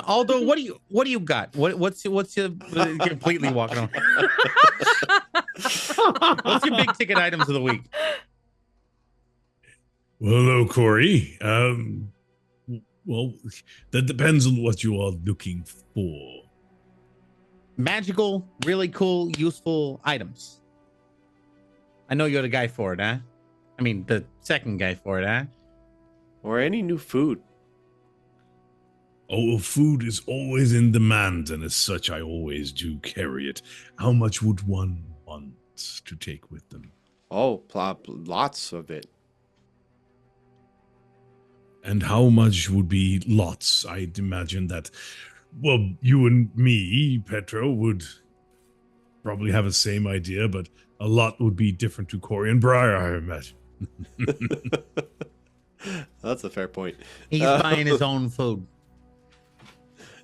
Aldo, what do you got? What's your completely walking on? What's your big ticket items of the week? Well, hello, Corey. Well, that depends on what you are looking for. Magical, really cool, useful items. I know you're the guy for it, huh? I mean, the second guy for it, huh? Or any new food. Oh, food is always in demand, and as such, I always do carry it. How much would one want to take with them? Oh, lots of it. And how much would be lots? I'd imagine that, well, you and me, Petro, would probably have the same idea, but a lot would be different to Corey and Briar, I imagine. That's a fair point. He's buying his own food.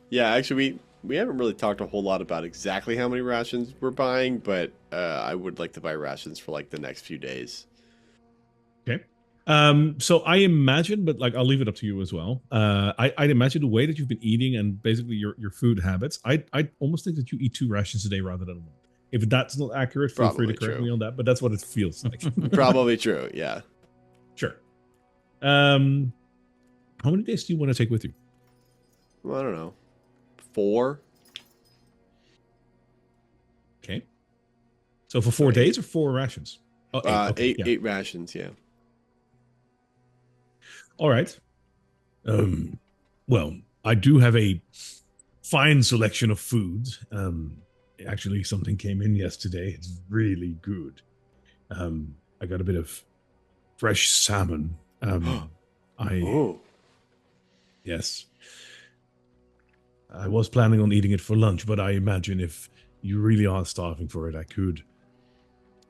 Yeah, actually, we haven't really talked a whole lot about exactly how many rations we're buying, but I would like to buy rations for like the next few days. Okay. So I imagine, but like I'll leave it up to you as well. I'd imagine the way that you've been eating and basically your food habits, I'd almost think that you eat 2 rations a day rather than 1. If that's not accurate, feel free to correct me on that, but that's what it feels like. Probably true, yeah. Sure. How many days do you want to take with you? Well, I don't know. 4? Okay. So for 4 days or 4 rations? Oh, 8. Okay, 8, 8 rations, yeah. All right. Well, I do have a fine selection of food. Actually, something came in yesterday. It's really good. I got a bit of fresh salmon. Oh. Yes. I was planning on eating it for lunch, but I imagine if you really are starving for it, I could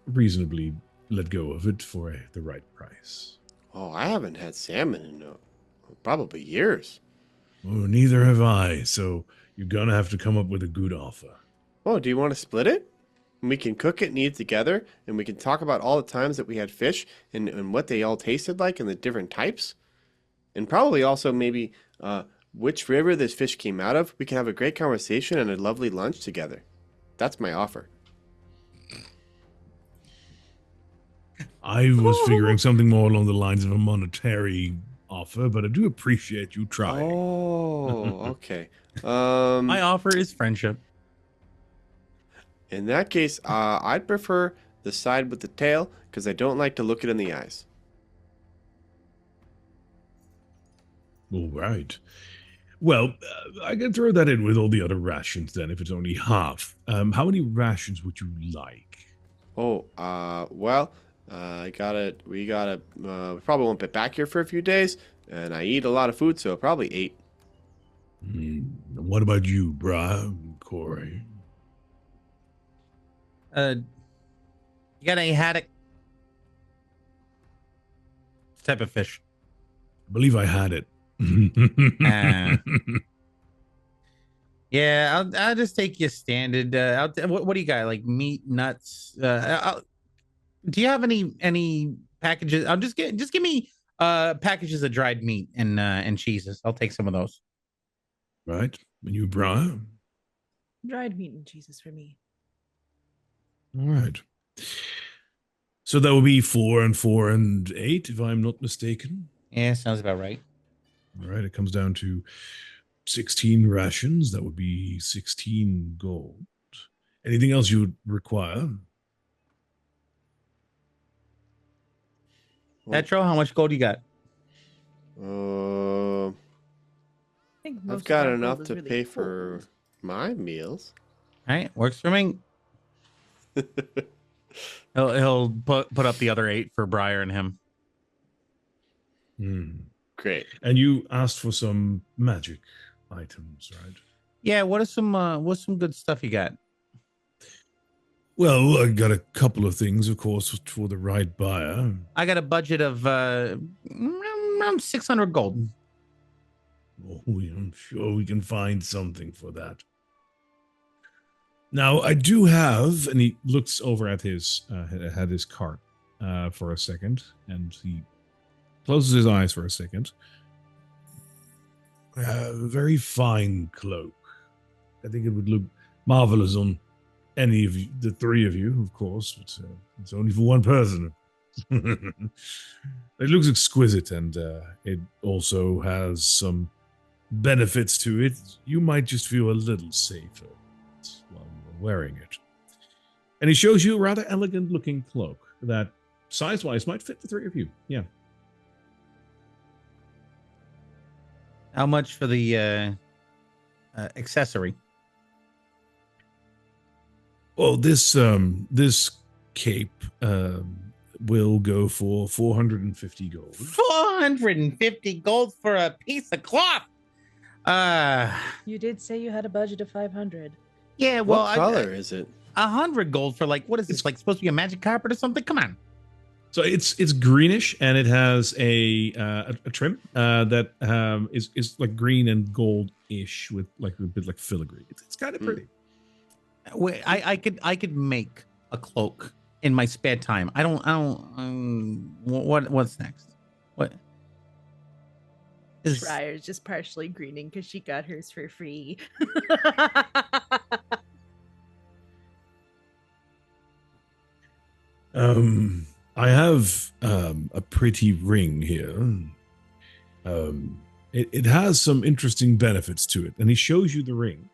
reasonably let go of it for the right price. Oh, I haven't had salmon in probably years. Oh, neither have I, so you're gonna have to come up with a good offer. Oh, do you want to split it? We can cook it and eat it together, and we can talk about all the times that we had fish and what they all tasted like and the different types. And probably also maybe which river this fish came out of. We can have a great conversation and a lovely lunch together. That's my offer. I was figuring something more along the lines of a monetary offer, but I do appreciate you trying. Oh, okay. My offer is friendship. In that case, I'd prefer the side with the tail because I don't like to look it in the eyes. All right. Well, I can throw that in with all the other rations then, if it's only half. How many rations would you like? Oh, well, we probably won't be back here for a few days, and I eat a lot of food, so probably 8. What about you, Brian, Corey? You got any haddock? Type of fish. I believe I had it. Yeah, I'll just take you standard. What do you got? Like meat, nuts? Do you have any packages? Just give me packages of dried meat and cheeses. I'll take some of those. Right. And you, Brian? Dried meat and cheeses for me. All right. So that would be 4 and 4 and 8, if I'm not mistaken. Yeah, sounds about right. All right. It comes down to 16 rations. That would be 16 gold. Anything else you would require? Petro, how much gold you got? I think most I've of got our enough gold is to really pay cold. for my meals. All right, works for me. He'll put up the other 8 for Briar and him. Great. And you asked for some magic items, right? Yeah, what's some good stuff you got? Well, I got a couple of things, of course, for the right buyer. I got a budget of around 600 gold. Oh, I'm sure we can find something for that. Now, I do have, and he looks over at his cart for a second, and he closes his eyes for a second. A very fine cloak. I think it would look marvelous on any of you, the 3 of you, of course, but it's only for one person. It looks exquisite, and it also has some benefits to it. You might just feel a little safer while you're wearing it. And he shows you a rather elegant looking cloak. that size-wise might fit the three of you. Yeah. How much for the accessory? Well, this cape will go for 450 gold. 450 gold for a piece of cloth. You did say you had a budget of 500. Yeah, well, what color is it? 100 gold for like, what is this, like supposed to be a magic carpet or something? Come on. So it's greenish, and it has a trim that is like green and gold-ish with like a bit like filigree. It's kind of pretty. Wait, I could make a cloak in my spare time. I don't what's next? What is Schreier's just partially greening because she got hers for free. I have a pretty ring here. It has some interesting benefits to it, and he shows you the ring.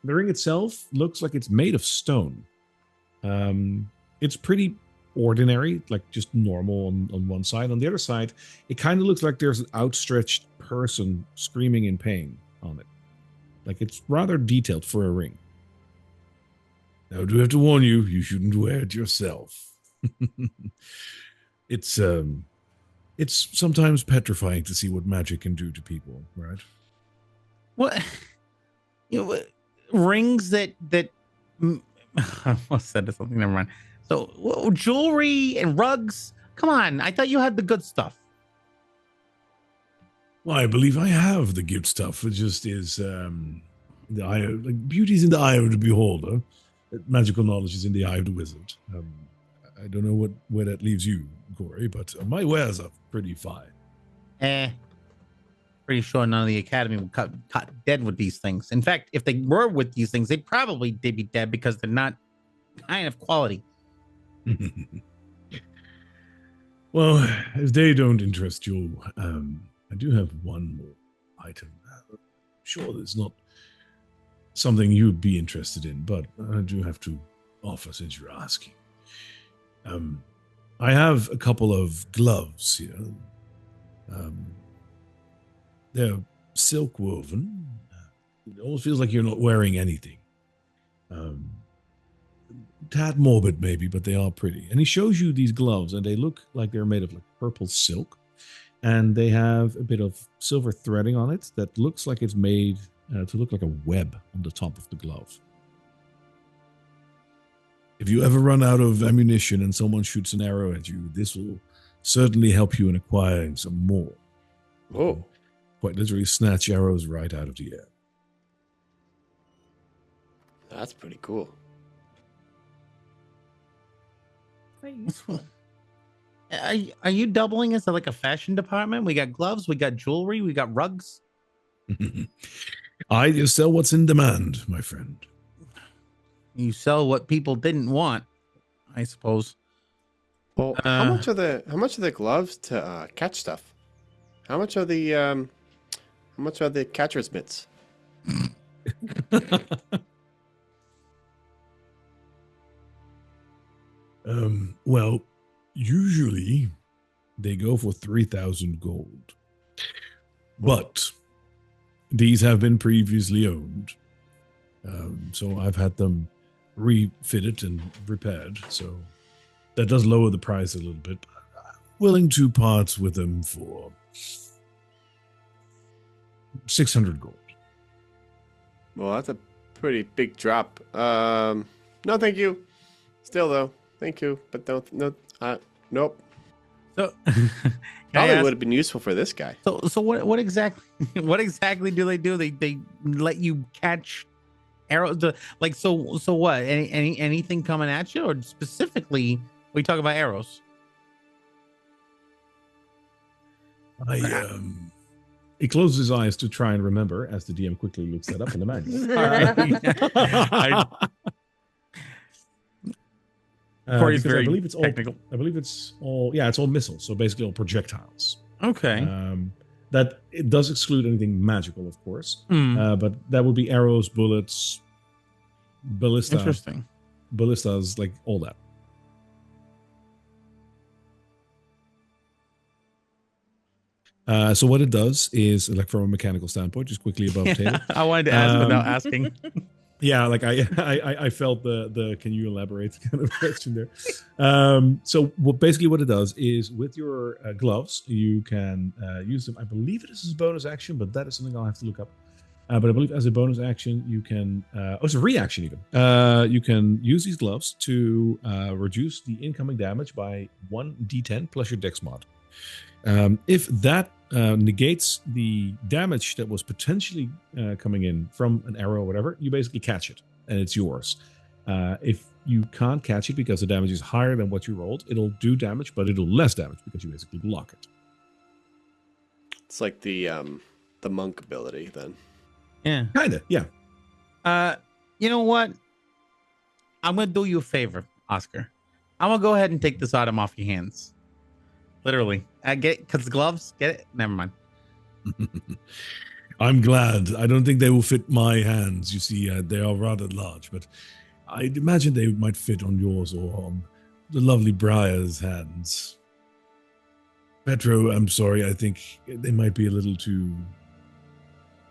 The ring itself looks like it's made of stone. It's pretty ordinary, like just normal on one side. On the other side, it kind of looks like there's an outstretched person screaming in pain on it. Like it's rather detailed for a ring. Now, I do have to warn you, you shouldn't wear it yourself. It's sometimes petrifying to see what magic can do to people, right? what rings that I almost said something, never mind. So jewelry and rugs, come on, I thought you had the good stuff. Well, I believe I have the good stuff. It just is the eye of, like, beauty's in the eye of the beholder. Magical knowledge is in the eye of the wizard. I don't know where that leaves you, Corey, but my wares are pretty fine. Pretty sure none of the academy would cut dead with these things. In fact, if they were with these things, they'd be dead because they're not kind of quality. Well, if they don't interest you, I do have one more item. I'm sure there's not something you'd be interested in, but I do have to offer since you're asking. I have a couple of gloves here. They're silk woven. It almost feels like you're not wearing anything. Tad morbid maybe, but they are pretty. And he shows you these gloves, and they look like they're made of like purple silk, and they have a bit of silver threading on it that looks like it's made to look like a web on the top of the glove. If you ever run out of ammunition and someone shoots an arrow at you, this will certainly help you in acquiring some more. Whoa. Quite literally snatch arrows right out of the air. That's pretty cool. Are you doubling as like a fashion department? We got gloves, we got jewelry, we got rugs. I just sell what's in demand, my friend. You sell what people didn't want, I suppose. Well, how much are the gloves to catch stuff? How much are the catcher's mitts? Well, usually they go for 3,000 gold. But these have been previously owned. So I've had them refitted and repaired. So that does lower the price a little bit. I'm willing to part with them for 600 gold. Well, that's a pretty big drop. No, thank you. Still though, thank you, but nope. So Probably would have been useful for this guy. So what exactly do they do? They let you catch arrows. So what? Anything coming at you, or specifically we talk about arrows? He closes his eyes to try and remember as the DM quickly looks that up in the manual. Corey's because very I believe it's technical. It's all missiles. So basically all projectiles. Okay. That it does exclude anything magical, of course. Mm. But that would be arrows, bullets, Interesting. ballistas, like all that. So what it does is, like from a mechanical standpoint, just quickly above table. I wanted to ask without asking. Yeah, like I felt the can you elaborate kind of question there. So basically what it does is with your gloves, you can use them. I believe it is a bonus action, but that is something I'll have to look up. But I believe as a bonus action, you can, it's a reaction even. You can use these gloves to reduce the incoming damage by 1d10 plus your dex mod. If that negates the damage that was potentially coming in from an arrow or whatever, you basically catch it and it's yours. If you can't catch it because the damage is higher than what you rolled, it'll do damage, but it'll less damage because you basically block it. It's like the monk ability then. Yeah. Kinda, yeah. You know what? I'm gonna do you a favor, Oscar. I'm gonna go ahead and take this item off your hands. Literally. I get it, because gloves, get it? Never mind. I'm glad. I don't think they will fit my hands. You see, they are rather large, but I'd imagine they might fit on yours or on the lovely Briar's hands. Petro, I'm sorry. I think they might be a little too...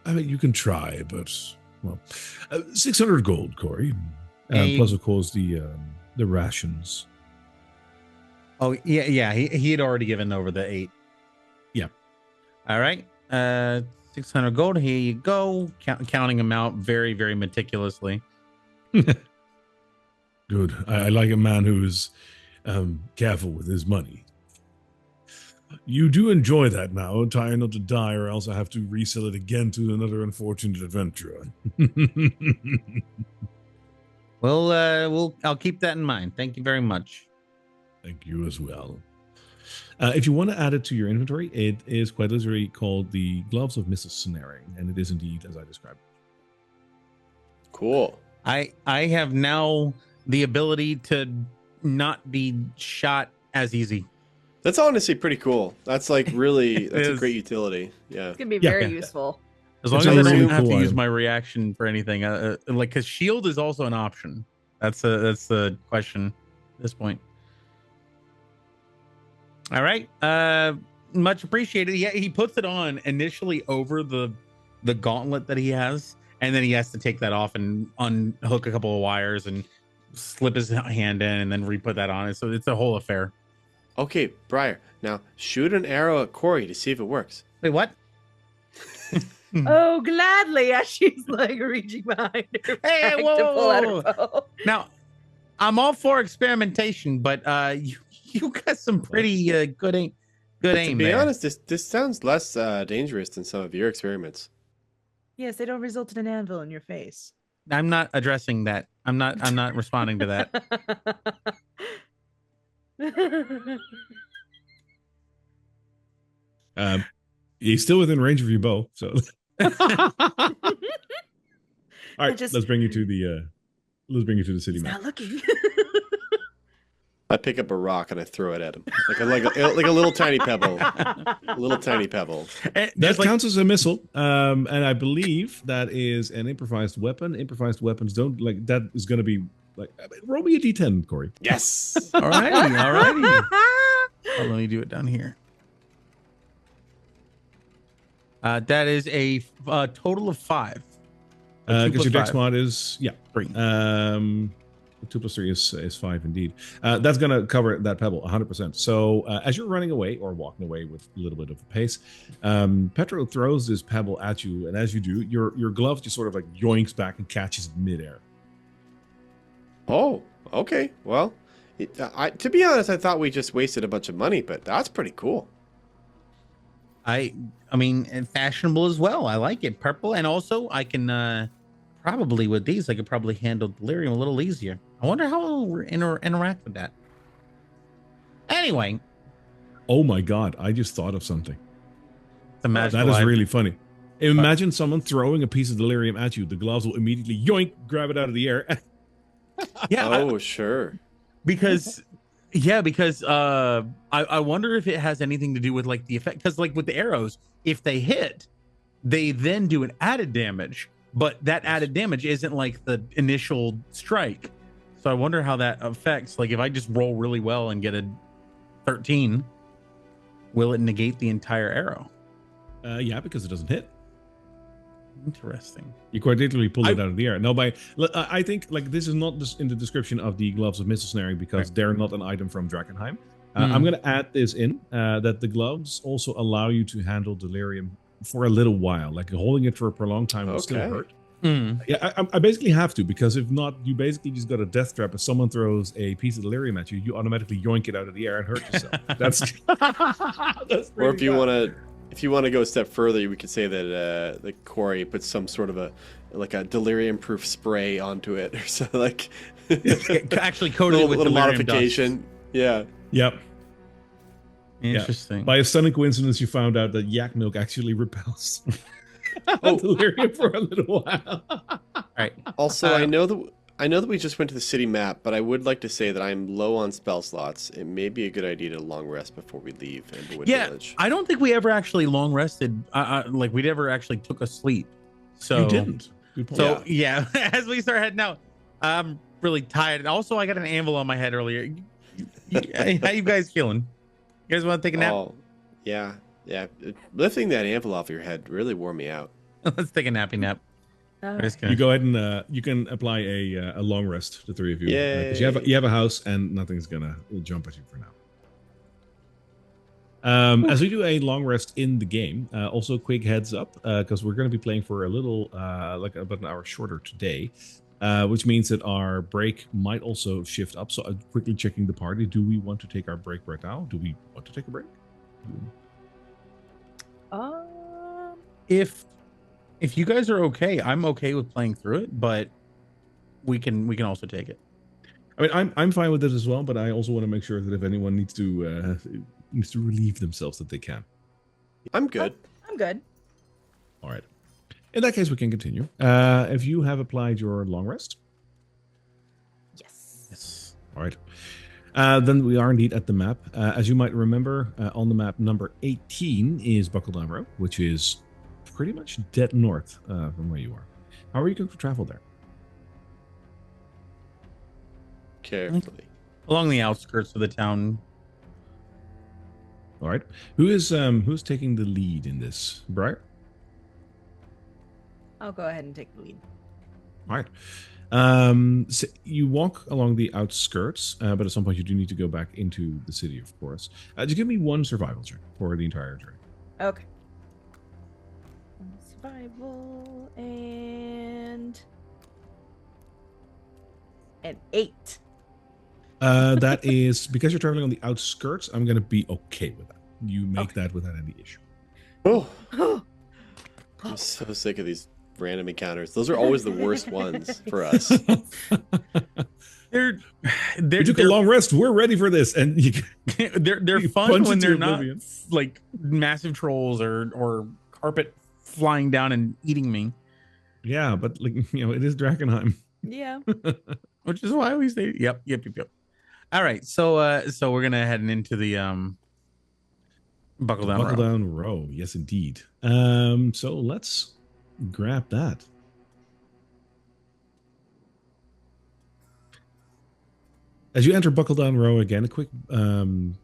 I mean, you can try, but, well, 600 gold, Corey. Plus, of course, the rations. Oh, yeah. He had already given over the 8. Yeah. All right. 600 gold. Here you go. Counting them out very, very meticulously. Good. I like a man who is careful with his money. You do enjoy that now. Try not to die, or else I have to resell it again to another unfortunate adventurer. Well, I'll keep that in mind. Thank you very much. Thank you as well. If you want to add it to your inventory, it is quite literally called the Gloves of Mercenary, and it is indeed as I described. Cool. I have now the ability to not be shot as easy. That's honestly pretty cool. That's like really, that's a great utility. Yeah. It's gonna be very useful. As long It's as I a really don't have cool to use item. my reaction for anything, like, because shield is also an option. That's the question at this point. All right, much appreciated. Yeah, he puts it on initially over the gauntlet that he has, and then he has to take that off and unhook a couple of wires and slip his hand in, and then re-put that on it. So it's a whole affair. Okay, Briar. Now shoot an arrow at Corey to see if it works. Wait, what? Oh, gladly, as she's like reaching behind her back to pull out her bow. Now, I'm all for experimentation, but you got some pretty good aim. To be there. honest, this sounds less dangerous than some of your experiments. Yes, they don't result in an anvil in your face. I'm not addressing that. I'm not responding to that. He's still within range of your bow, so. All right, let's bring you to the city He's map. not looking. I pick up a rock and I throw it at him, like a little tiny pebble, a little tiny pebble. That counts as a missile, and I believe that is an improvised weapon. Improvised weapons don't like that is going to be like. Roll me a d10, Corey. Yes. Alrighty. Let me do it down here. That is a total of 5. Because your dex mod is 3. 2 plus 3 is 5 indeed. That's going to cover that pebble 100%. So as you're running away or walking away with a little bit of a pace, Petro throws this pebble at you, and as you do, your glove just sort of like yoinks back and catches it midair. Oh, okay. Well, to be honest, I thought we just wasted a bunch of money, but that's pretty cool. I mean, and fashionable as well. I like it. Purple, and also I can probably with these, I could probably handle delirium a little easier. I wonder how we'll interact with that. Anyway. Oh my God! I just thought of something. Imagine that is really funny. Imagine someone throwing a piece of delirium at you. The gloves will immediately yoink, grab it out of the air. Yeah. Oh, sure. Because I wonder if it has anything to do with like the effect, because like with the arrows, if they hit, they then do an added damage, but that added damage isn't like the initial strike. So I wonder how that affects, like if I just roll really well and get a 13, will it negate the entire arrow? Yeah, because it doesn't hit. Interesting. You quite literally pull it out of the air. No, I think like this is not just in the description of the gloves of Mercenary because they're not an item from Drakkenheim. I'm going to add this in that the gloves also allow you to handle delirium for a little while. Like holding it for a prolonged time will still hurt. Yeah, I basically have to, because if not, you basically just got a death trap. If someone throws a piece of delirium at you, you automatically yoink it out of the air and hurt yourself. That's or if you want to. If you want to go a step further, we could say that Corey puts some sort of a delirium-proof spray onto it, or so like actually coated it with little delirium modification. dust. Yeah. Yep. Interesting. Yeah. By a stunning coincidence, you found out that yak milk actually repels delirium for a little while. All right. Also, I know that we just went to the city map, but I would like to say that I'm low on spell slots. It may be a good idea to long rest before we leave Emberwood Village. I don't think we ever actually long rested. Like we never actually took a sleep. So you didn't. Good point. So yeah, as we start heading out, I'm really tired. Also, I got an anvil on my head earlier. How you guys feeling? You guys want to take a nap? Oh, yeah. Lifting that anvil off your head really wore me out. Let's take a nappy nap. You go ahead and you can apply a long rest, the three of you. Yeah. You have a house and nothing's gonna jump at you for now. As we do a long rest in the game, also quick heads up, because we're going to be playing for a little, like about an hour shorter today, which means that our break might also shift up. So I'm quickly checking the party. Do we want to take our break right now? Do we want to take a break? If you guys are okay, I'm okay with playing through it, but we can also take it. I mean, I'm fine with it as well, but I also want to make sure that if anyone needs to relieve themselves, that they can. I'm good. I'm good. All right. In that case, we can continue. If you have applied your long rest. Yes. All right. Then we are indeed at the map. As you might remember, on the map, number 18 is Buckle Down Row, which is pretty much dead north from where you are. How are you going to travel there? Carefully. Along the outskirts of the town. All right. Who's taking the lead in this? Briar? I'll go ahead and take the lead. All right. So you walk along the outskirts, but at some point you do need to go back into the city, of course. Just give me one survival check for the entire journey. Okay. Survival and an 8. That is because you're traveling on the outskirts. I'm going to be okay with that. You make that without any issue. Oh, I'm so sick of these random encounters. Those are always the worst ones for us. They're we took a long rest. We're ready for this, and they're fun when they're not like massive trolls or carpet flying down and eating me. Yeah, but like it is Drakkenheim. Yeah. Which is why we say yep. All right, so we're gonna head into the Buckle Down Row. Yes, indeed. So let's grab that. As you enter Buckle Down Row again, a quick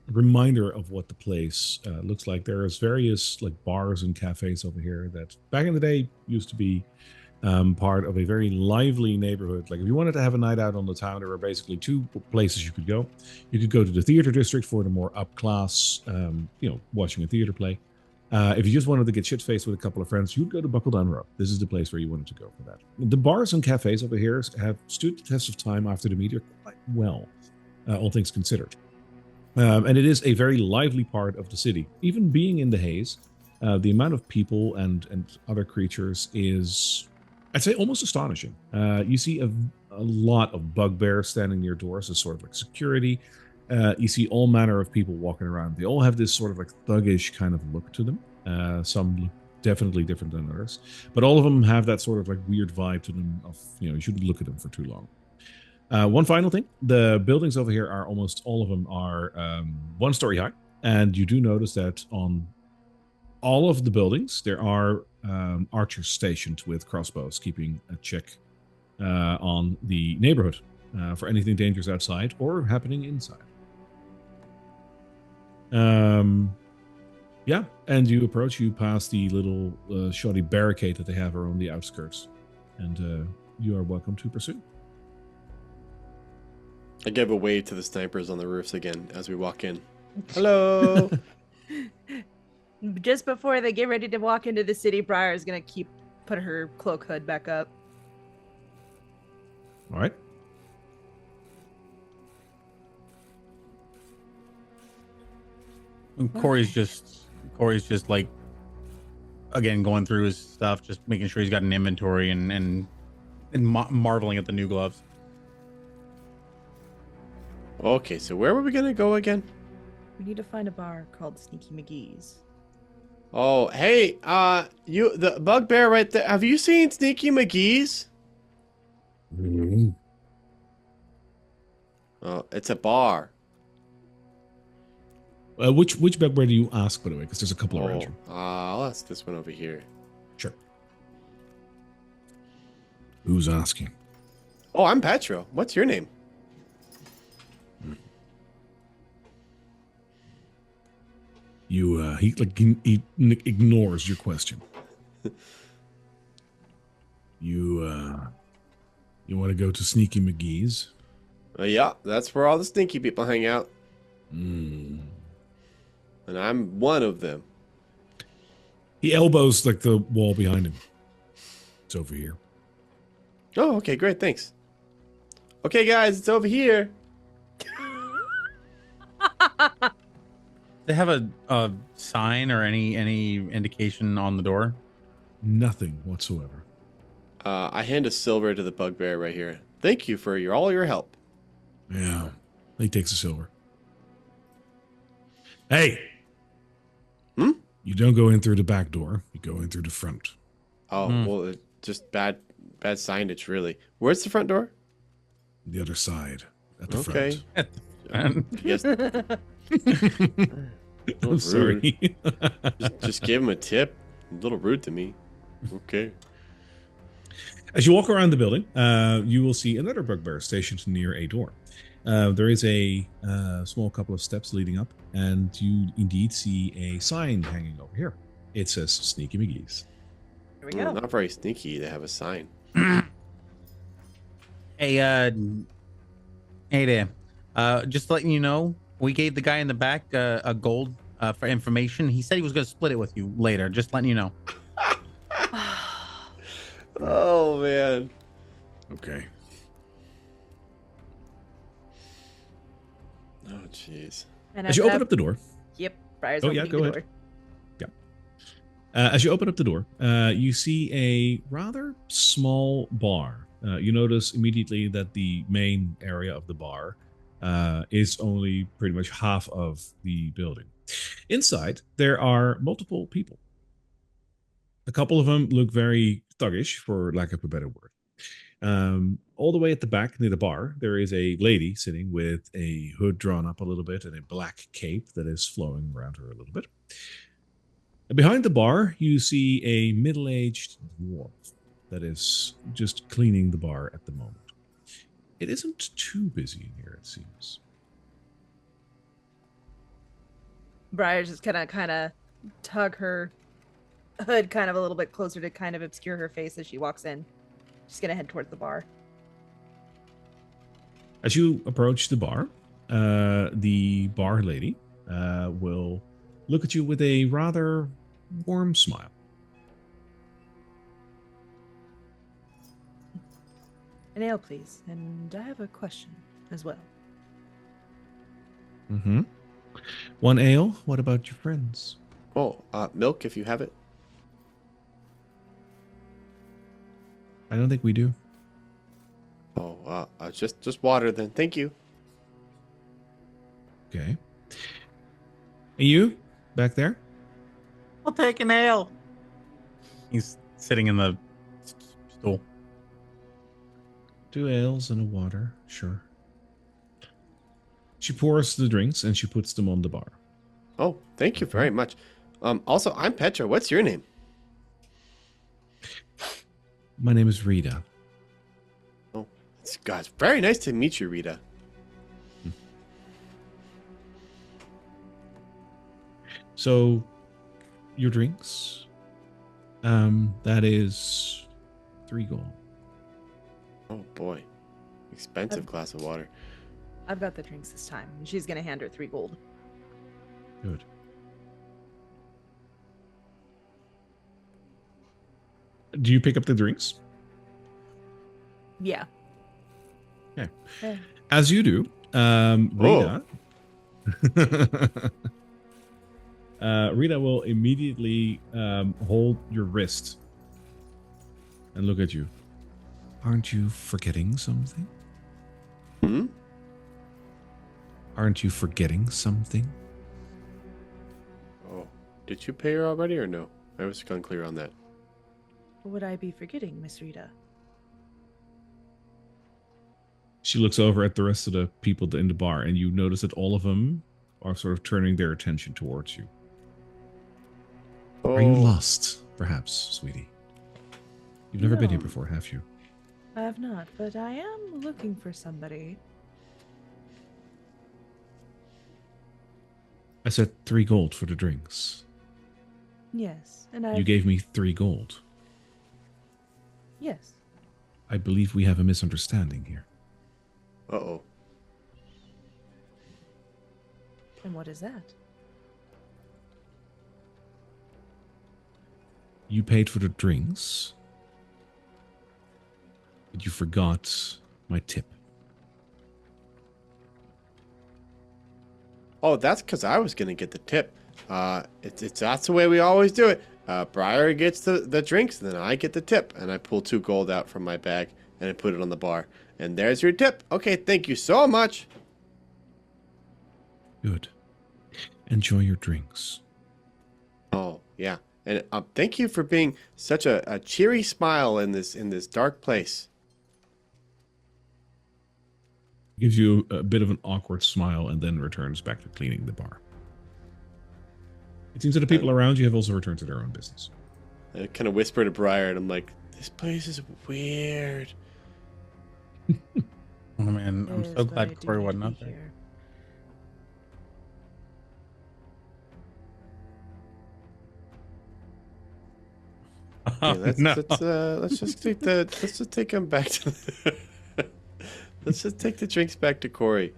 reminder of what the place looks like. There's various like bars and cafes over here that back in the day used to be part of a very lively neighborhood. Like if you wanted to have a night out on the town, there were basically two places you could go. You could go to the theater district for the more up class, watching a theater play. If you just wanted to get shit-faced with a couple of friends, you'd go to Buckle Down Row. This is the place where you wanted to go for that. The bars and cafes over here have stood the test of time after the meteor quite well, all things considered. And it is a very lively part of the city. Even being in the haze, the amount of people and other creatures is, I'd say, almost astonishing. You see a lot of bugbears standing near doors as sort of like security. You see all manner of people walking around. They all have this sort of like thuggish kind of look to them. Some look definitely different than others, but all of them have that sort of like weird vibe to them of, you shouldn't look at them for too long. One final thing, the buildings over here are almost all of them are 1 story high. And you do notice that on all of the buildings, there are archers stationed with crossbows, keeping a check on the neighborhood for anything dangerous outside or happening inside. Yeah, and you approach. You pass the little shoddy barricade that they have around the outskirts, and you are welcome to pursue. I give a wave to the snipers on the roofs again as we walk in. Hello. Just before they get ready to walk into the city, Briar is gonna put her cloak hood back up. All right. And Corey's just like, again, going through his stuff, just making sure he's got an inventory and marveling at the new gloves. Okay, so where were we gonna go again? We need to find a bar called Sneaky McGee's. Oh, hey, you, the bugbear right there. Have you seen Sneaky McGee's? Oh, it's a bar. Which bugbear do you ask, by the way? Because there's a couple around you. I'll ask this one over here. Sure. Who's asking? Oh, I'm Petro. What's your name? He ignores your question. You want to go to Sneaky McGee's? Yeah, that's where all the stinky people hang out. Mm. And I'm one of them. He elbows like the wall behind him. It's over here. Oh, okay, great, thanks. Okay, guys, it's over here. They have a sign or any indication on the door? Nothing whatsoever. I hand a silver to the bugbear right here. Thank you for all your help. Yeah. He takes a silver. Hey! Hmm? You don't go in through the back door. You go in through the front. Oh, well, it's just bad signage, really. Where's the front door? The other side. At the Okay. front. Yes. I'm sorry. just give him a tip. A little rude to me. Okay. As you walk around the building, you will see another bugbear stationed near a door. There is a small couple of steps leading up, and you indeed see a sign hanging over here. It says Sneaky McGee's. Here we go. Not very sneaky to have a sign. Hey there. Just letting you know, we gave the guy in the back a gold for information. He said he was going to split it with you later. Just letting you know. Oh, man. Okay. Oh, jeez. And As you open up the door, Yep, Briar's Oh, yeah, opening go the ahead. door. as you open up the door, you see a rather small bar. You notice immediately that the main area of the bar is only pretty much half of the building. Inside, there are multiple people. A couple of them look very thuggish, for lack of a better word. All the way at the back near the bar, there is a lady sitting with a hood drawn up a little bit and a black cape that is flowing around her a little bit. And behind the bar, you see a middle-aged dwarf that is just cleaning the bar at the moment. It isn't too busy in here, it seems. Briar's just kind of tug her hood kind of a little bit closer to kind of obscure her face as she walks in. She's gonna head towards the bar. As you approach the bar, the bar lady will look at you with a rather warm smile. An ale, please. And I have a question as well. Mm-hmm. One ale. What about your friends? Oh, milk if you have it. I don't think we do. Oh, just water then. Thank you. Okay. And you, back there? I'll take an ale. He's sitting in the stool. 2 ales and a water, sure. She pours the drinks and she puts them on the bar. Oh, thank you very much. Also, I'm Petra. What's your name? My name is Rita. Oh, it's very nice to meet you, Rita. So, your drinks. That is 3 gold. Oh boy, expensive glass of water. I've got the drinks this time. And she's gonna hand her 3 gold. Good. Do you pick up the drinks? Yeah. Okay. Eh. As you do, Rita. Rita will immediately hold your wrist and look at you. Aren't you forgetting something? Hmm? Aren't you forgetting something? Oh, did you pay her already or no? I was unclear on that. What would I be forgetting, Miss Rita? She looks over at the rest of the people in the bar, and you notice that all of them are sort of turning their attention towards you. Oh, Are you lost, perhaps, sweetie? You've never been here No. before, have you? I have not, but I am looking for somebody. I said 3 gold for the drinks. Yes, and I. You gave me 3 gold. Yes. I believe we have a misunderstanding here. uh-oh. And what is that? You paid for the drinks, but you forgot my tip. Oh, that's because I was gonna get the tip. That's the way we always do it. Briar gets the drinks, then I get the tip, and I pull 2 gold out from my bag and I put it on the bar. And there's your tip. Okay, thank you so much. Good. Enjoy your drinks. Oh yeah, and thank you for being such a cheery smile in this dark place. Gives you a bit of an awkward smile and then returns back to cleaning the bar. It seems that the people around you have also returned to their own business. I kind of whisper to Briar, and I'm like, "This place is weird." Oh man, I'm It so is glad very Corey duty wasn't to up be there. here. Okay, let's no. let's just take him back to let's just take the drinks back to Corey.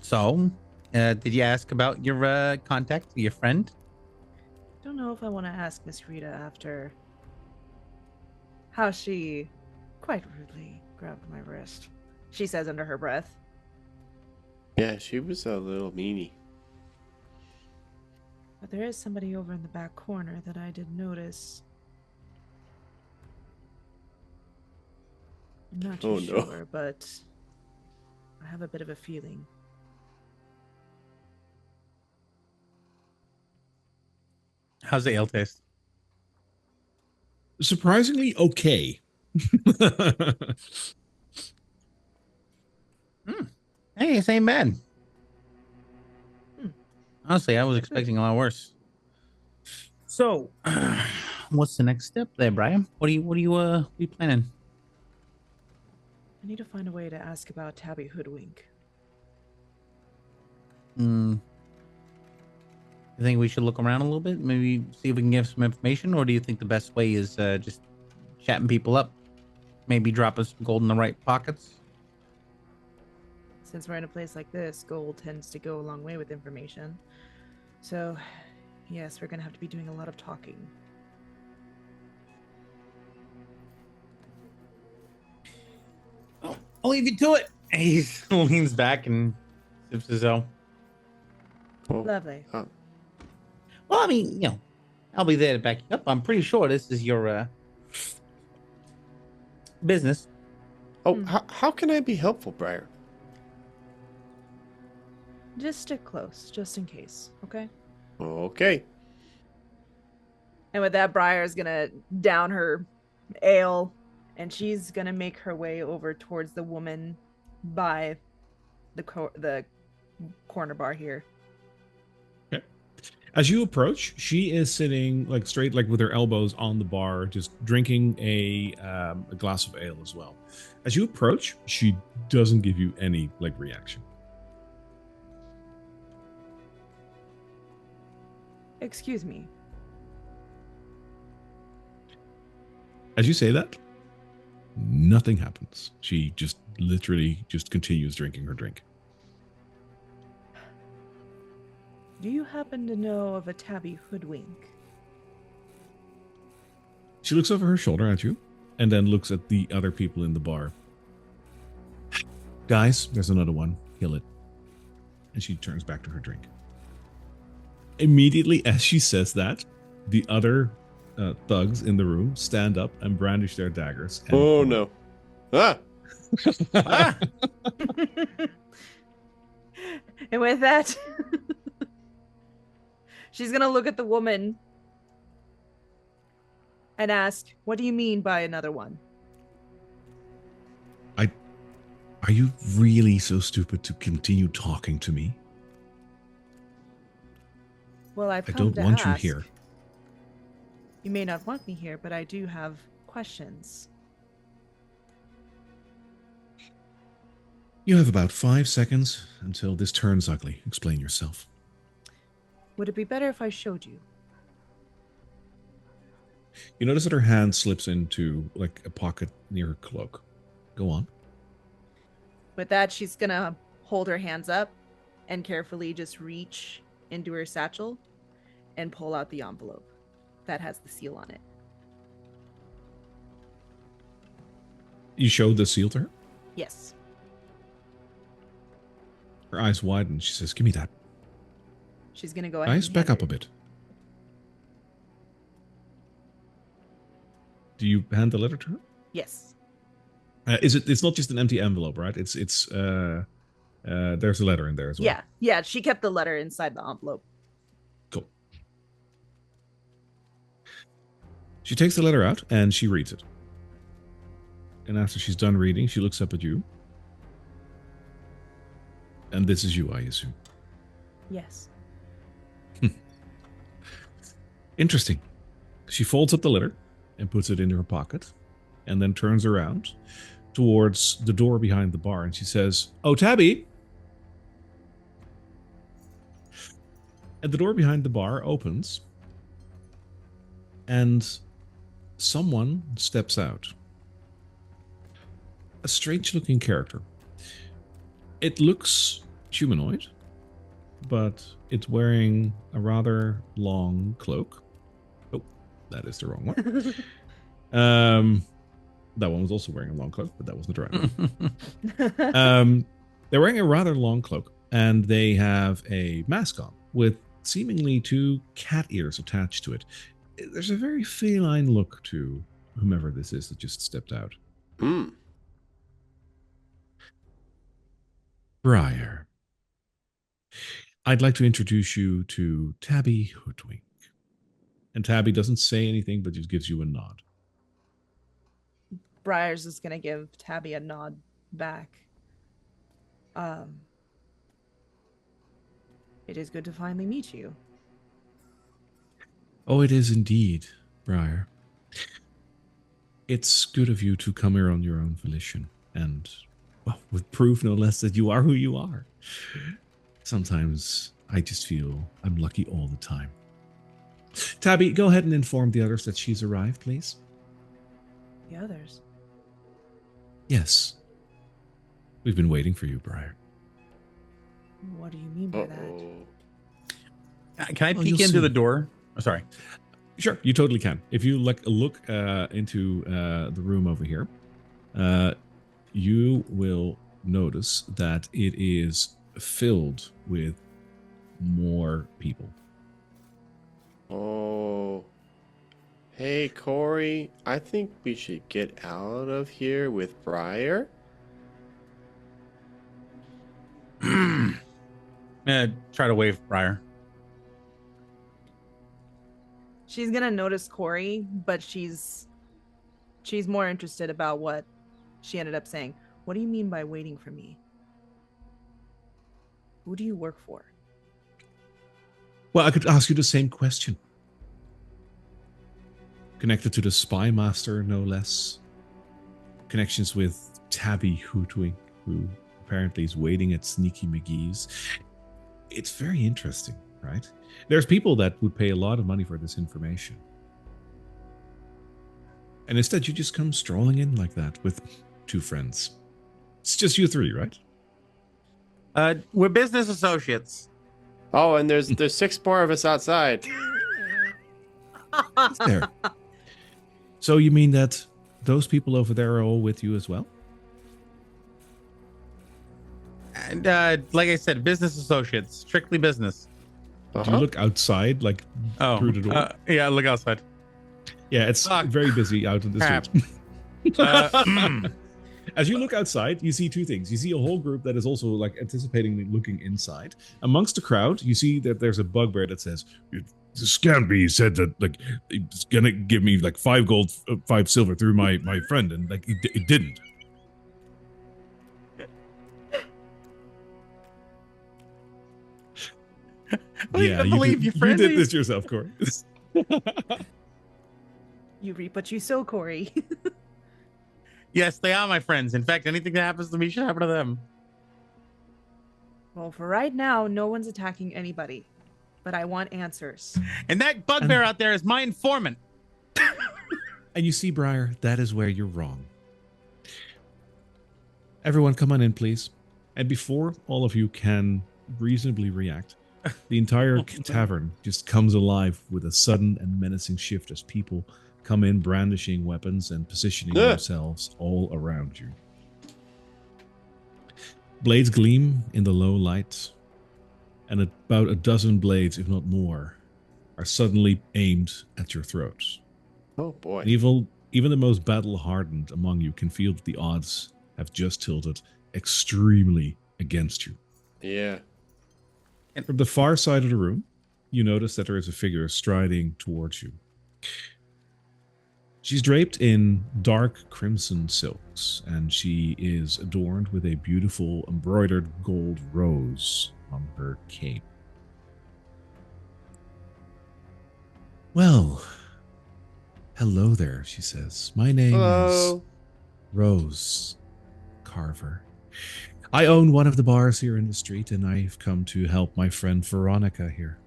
So, did you ask about your contact, your friend? Don't know if I want to ask Miss Rita after how she quite rudely grabbed my wrist. She says under her breath. Yeah, she was a little meanie. But there is somebody over in the back corner that I did notice. I'm not too Oh, no. sure, but I have a bit of a feeling. How's the ale taste? Surprisingly okay. Hey, it ain't bad. Hmm. Honestly, I was expecting a lot worse. So, what's the next step there, Brian? What are you planning? I need to find a way to ask about Tabby Hoodwink. You think we should look around a little bit, maybe see if we can get some information, or do you think the best way is just chatting people up, maybe dropping some gold in the right pockets? Since we're in a place like this, gold tends to go a long way with information. So, yes, we're going to have to be doing a lot of talking. Oh, I'll leave you to it. He leans back and sips his ale. Oh, Lovely. Well, I mean, I'll be there to back you up. I'm pretty sure this is your business. oh, how can I be helpful, Briar? Just stick close, just in case, okay? Okay. And with that, Briar's gonna down her ale, and she's gonna make her way over towards the woman by the corner bar here. As you approach, she is sitting like straight, like with her elbows on the bar, just drinking a glass of ale as well. As you approach, she doesn't give you any like reaction. Excuse me. As you say that, nothing happens. She just literally just continues drinking her drink. Do you happen to know of a tabby hoodwink? She looks over her shoulder at you and then looks at the other people in the bar. Guys, there's another one. Kill it. And she turns back to her drink. Immediately as she says that, the other thugs in the room stand up and brandish their daggers. And Oh no. Ah! Ah! And with that, she's gonna look at the woman and ask, "What do you mean by another one?" Are you really so stupid to continue talking to me? Well, I don't want you here. You may not want me here, but I do have questions. You have about 5 seconds until this turns ugly. Explain yourself. Would it be better if I showed you? You notice that her hand slips into like a pocket near her cloak. Go on. With that, she's gonna hold her hands up and carefully just reach into her satchel and pull out the envelope that has the seal on it. You show the seal to her? Yes. Her eyes widen. She says, give me that. She's gonna go ahead. Guys, and back hand up a it. bit. Do you hand the letter to her? Yes. It's not just an empty envelope, right? It's there's a letter in there as well. Yeah. Yeah. She kept the letter inside the envelope. Cool. She takes the letter out and she reads it. And after she's done reading, she looks up at you. And this is you, I assume. Yes. Interesting. She folds up the letter and puts it in her pocket and then turns around towards the door behind the bar and she says, "Oh, Tabby." And the door behind the bar opens and someone steps out. A strange looking character. It looks humanoid, but it's wearing a rather long cloak. Oh, that is the wrong one. That one was also wearing a long cloak, but that wasn't the right one. They're wearing a rather long cloak, and they have a mask on with seemingly 2 cat ears attached to it. There's a very feline look to whomever this is that just stepped out. Mm. Briar, I'd like to introduce you to Tabby Hoodwink. And Tabby doesn't say anything, but just gives you a nod. Briars is gonna give Tabby a nod back. It is good to finally meet you. Oh, it is indeed, Briar. It's good of you to come here on your own volition, and, well, with proof no less that you are who you are. Sometimes I just feel I'm lucky all the time. Tabby, go ahead and inform the others that she's arrived, please. The others. Yes. We've been waiting for you, Briar. What do you mean by that? Uh-oh. Can I Well, peek you'll into see. the door? Oh, sorry. Sure, you totally can. If you look into the room over here, you will notice that it is filled with more people. Oh. Hey, Corey, I think we should get out of here with Briar. Try to wave Briar. She's gonna notice Corey, but she's more interested about what she ended up saying. What do you mean by waiting for me? Who do you work for? Well, I could ask you the same question. Connected to the spy master, no less. Connections with Tabby Hootwink, who apparently is waiting at Sneaky McGee's. It's very interesting, right? There's people that would pay a lot of money for this information. And instead, you just come strolling in like that with two friends. It's just you three, right? We're business associates. Oh, and there's 6 more of us outside. There. So you mean that those people over there are all with you as well? And like I said, business associates, strictly business. Do you look outside, like through the door? Yeah, look outside. Yeah, it's very busy out in the Crap. street. As you look outside, you see two things. You see a whole group that is also like anticipating looking inside. Amongst the crowd, you see that there's a bugbear that says, Scamby said that like it's gonna give me like 5 gold, 5 silver through my friend, and like it didn't. I believe you, friend. You did this yourself, Corey. You reap what you sow, Corey. Yes, they are my friends. In fact, anything that happens to me should happen to them. Well, for right now, no one's attacking anybody. But I want answers. And that bugbear out there is my informant. And you see, Briar, that is where you're wrong. Everyone, come on in, please. And before all of you can reasonably react, the entire tavern just comes alive with a sudden and menacing shift as people come in brandishing weapons and positioning themselves all around you. Blades gleam in the low light, and about a dozen blades, if not more, are suddenly aimed at your throats. Oh boy. And even the most battle-hardened among you can feel that the odds have just tilted extremely against you. Yeah. And from the far side of the room, you notice that there is a figure striding towards you. She's draped in dark crimson silks, and she is adorned with a beautiful embroidered gold rose on her cape. Well, hello there, she says. My name is Rose Carver. I own one of the bars here in the street, and I've come to help my friend Veronica here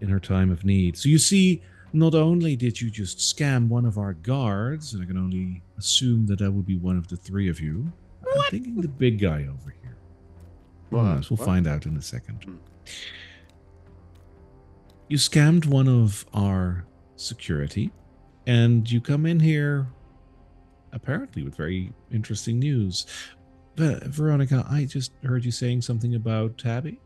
in her time of need. So you see, not only did you just scam one of our guards, and I can only assume that that would be one of the 3 of you, I'm thinking the big guy over here. We'll find out in a second. You scammed one of our security, and you come in here apparently with very interesting news. But Veronica, I just heard you saying something about Tabby.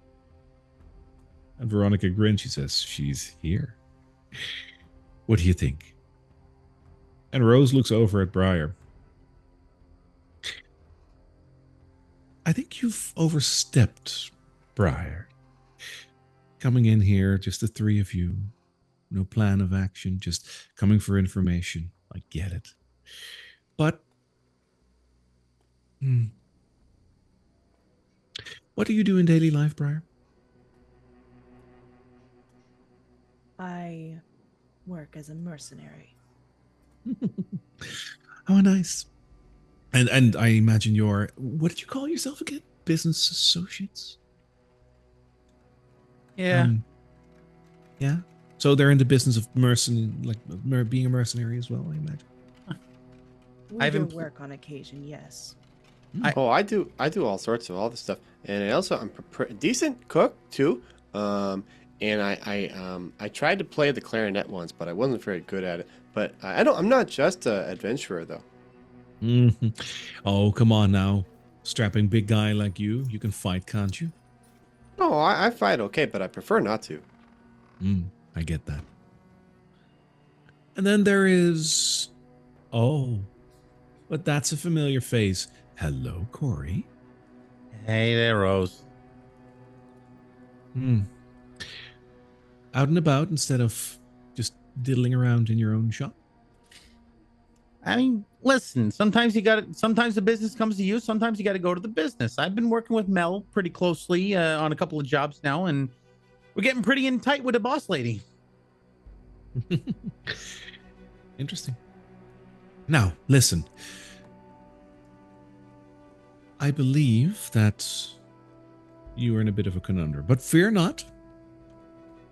And Veronica grins. She says, she's here. What do you think? And Rose looks over at Briar. I think you've overstepped, Briar. Coming in here, just the 3 of you. No plan of action, just coming for information. I get it. But what do you do in daily life, Briar? I work as a mercenary. Oh, nice. And I imagine you're, what did you call yourself again? Business associates? Yeah. Yeah. So they're in the business of being a mercenary as well, I imagine. We do work on occasion, yes. I do all sorts of all this stuff, and I'm a decent cook too. And I tried to play the clarinet once, but I wasn't very good at it. But I'm not just an adventurer though. Mm-hmm. Oh, come on now, strapping big guy like you can fight, can't you? No, I fight okay, but I prefer not to. I get that. And then there is, but that's a familiar face. Hello, Corey. Hey there, Rose. Out and about instead of just diddling around in your own shop? I mean, listen, sometimes the business comes to you. Sometimes you got to go to the business. I've been working with Mel pretty closely on a couple of jobs now. And We're getting pretty in tight with the boss lady. Interesting. Now, listen. I believe that you are in a bit of a conundrum, but fear not.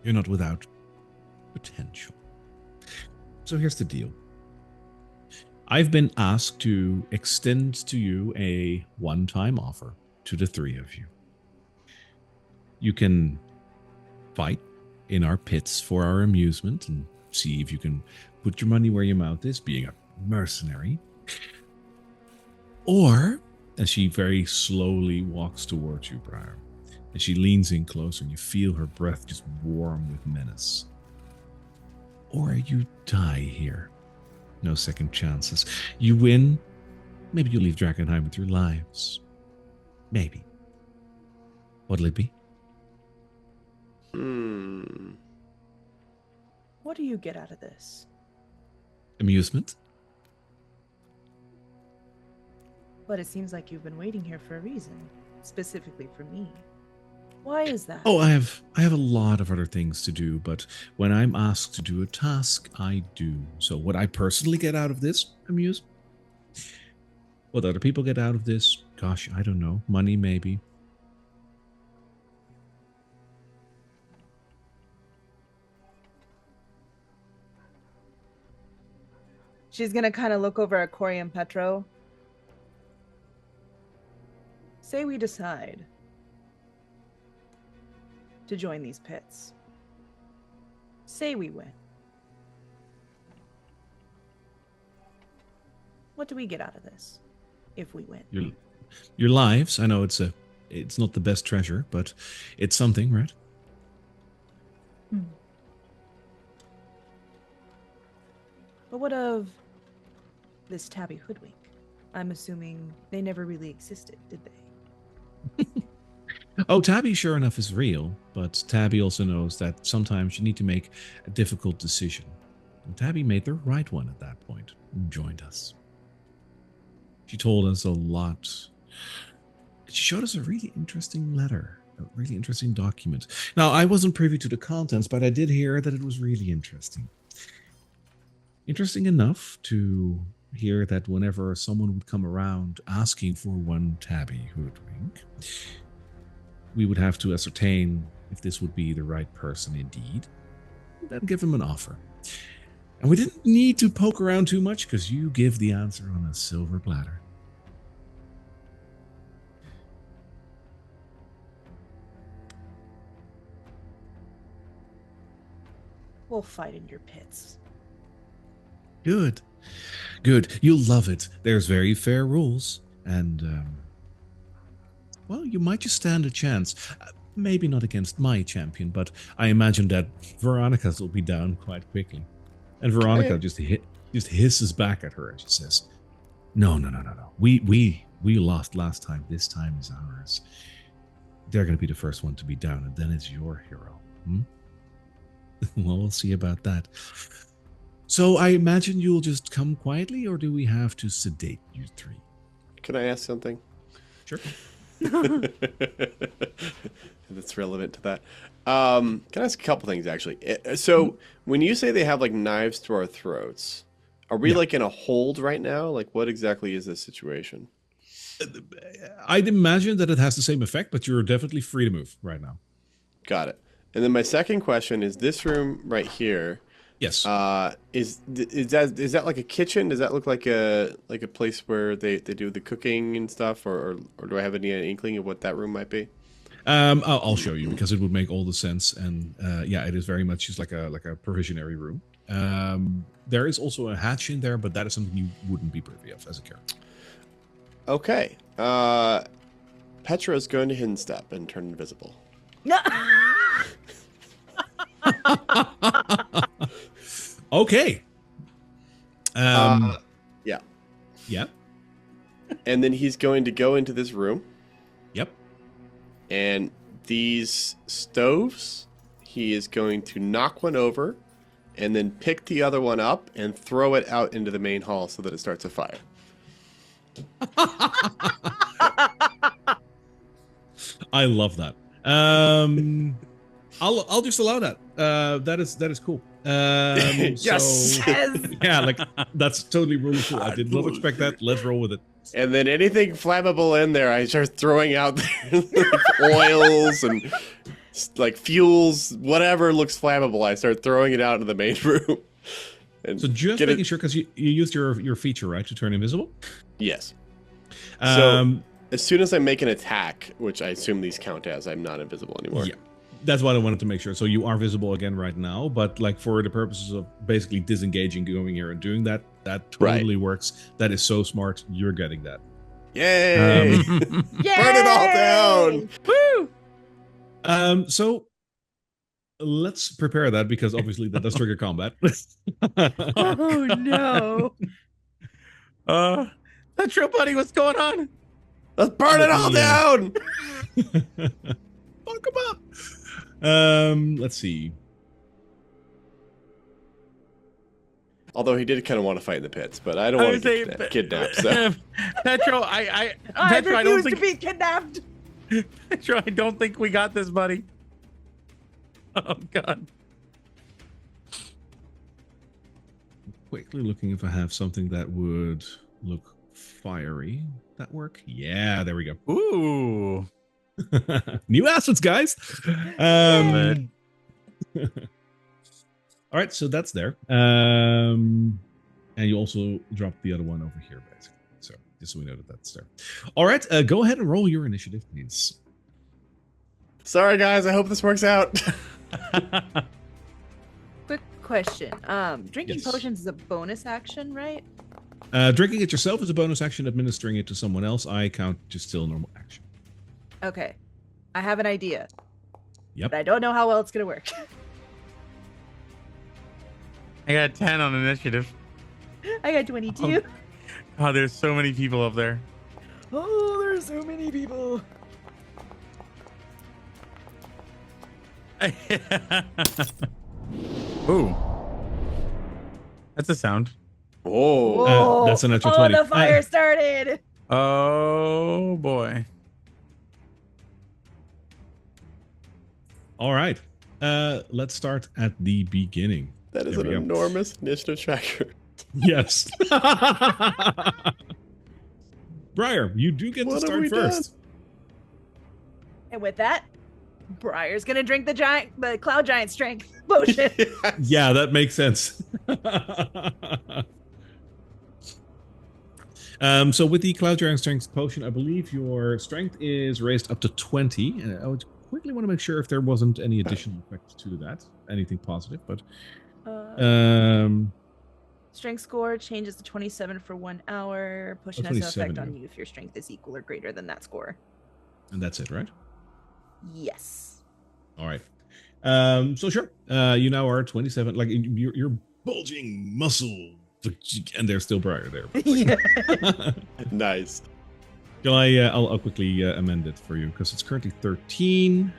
You're not without potential. So here's the deal. I've been asked to extend to you a one-time offer to the three of you. You can fight in our pits for our amusement and see if you can put your money where your mouth is, being a mercenary. Or, as she very slowly walks towards you, Briar, and she leans in closer and you feel her breath just warm with menace. Or you die here. No second chances. You win, maybe you leave Drakkenheim with your lives. Maybe. What'll it be? What do you get out of this? Amusement? But it seems like you've been waiting here for a reason, specifically for me. Why is that? Oh, I have a lot of other things to do, but when I'm asked to do a task, I do. So what I personally get out of this, amusement. What other people get out of this, gosh, I don't know. Money, maybe. She's gonna kind of look over at Corey and Petro. Say we decide to join these pits. Say we win. What do we get out of this if we win? Your lives. I know it's not the best treasure, but it's something, right? But what of this Tabby hoodwink? I'm assuming they never really existed, did they? Oh, Tabby sure enough is real, but Tabby also knows that sometimes you need to make a difficult decision. And Tabby made the right one at that point and joined us. She told us a lot. She showed us a really interesting letter, a really interesting document. Now, I wasn't privy to the contents, but I did hear that it was really interesting. Interesting enough to hear that whenever someone would come around asking for one Tabby hoodwink, we would have to ascertain if this would be the right person indeed, and then give him an offer. And we didn't need to poke around too much because you give the answer on a silver platter. We'll fight in your pits. Good. Good. You'll love it. There's very fair rules. And, well, you might just stand a chance. Maybe not against my champion, but I imagine that Veronica's will be down quite quickly. And Veronica just hisses back at her and she says, No. We lost last time. This time is ours. They're going to be the first one to be down, and then it's your hero. Well, we'll see about that. So I imagine you'll just come quietly, or do we have to sedate you three? Can I ask something? Sure. That's relevant to that. Can I ask a couple things, actually? So when you say they have like knives to our throats, are we like in a hold right now? Like, what exactly is this situation? I'd imagine that it has the same effect, but you're definitely free to move right now. Got it. And then my second question is this room right here. Yes. Is that like a kitchen? Does that look like a place where they do the cooking and stuff, or do I have any inkling of what that room might be? I'll show you because it would make all the sense, and yeah, it is very much just like a provisionary room. There is also a hatch in there, but that is something you wouldn't be privy of as a character. Okay. Petra's going to hidden step and turn invisible. Okay. Yeah. Yep. And then he's going to go into this room. Yep. And these stoves, he is going to knock one over and then pick the other one up and throw it out into the main hall so that it starts a fire. I love that. I'll just allow that. That is cool. Yes. So, yeah, like that's totally really cool. I did not expect that. Let's roll with it. And then anything flammable in there, I start throwing out there, like oils and like fuels, whatever looks flammable. I start throwing it out into the main room. And So just making sure, because you used your feature, right, to turn invisible? Yes. Um, So as soon as I make an attack, which I assume these count as, I'm not invisible anymore. Yeah, that's what I wanted to make sure. So you are visible again right now, but like for the purposes of basically disengaging, going here and doing that, that totally works. That is so smart. You're getting that. Yay! Burn it all down! Woo! So let's prepare that, because obviously that does trigger combat. Oh no. Metro Buddy, what's going on? Let's burn it all down! Fuck him up. Let's see. Although he did kind of want to fight in the pits, but I don't want to get kidnapped. So. Petro, I Petro, I don't refuse to think be kidnapped. Petro, I don't think we got this, buddy. Oh God. Quickly looking if I have something that would look fiery. That work? Yeah, there we go. Ooh. New assets, guys. All right, so that's there. And you also dropped the other one over here, basically. So just so we know that that's there. All right, go ahead and roll your initiative, please. Sorry, guys. I hope this works out. Quick question. Drinking Yes. potions is a bonus action, right? Drinking it yourself is a bonus action. Administering it to someone else, I count just still normal action. Okay. I have an idea. Yep. But I don't know how well it's gonna work. I got 10 on initiative. I got 22. Oh, there's so many people up there. Oh, there's so many people. Ooh. That's a sound. Oh. That's a natural Oh, 20. the fire started. Oh boy. All right. Let's start at the beginning. That is There an we go. enormous initiative tracker. Yes. Briar, you do get What to have we start first. And with that, Briar's gonna drink the cloud giant strength potion. Yeah, that makes sense. So with the Cloud Giant Strength Potion, I believe your strength is raised up to 20. I would quickly want to make sure if there wasn't any additional effect to that. Anything positive, but... Strength score changes to 27 for 1 hour. Potion has no effect 27, on yeah. you if your strength is equal or greater than that score. And that's it, right? Yes. All right. So sure. You now are 27. Like, you're bulging muscle. And there's still Briar there. Yeah. Nice. I'll quickly amend it for you, because it's currently 13.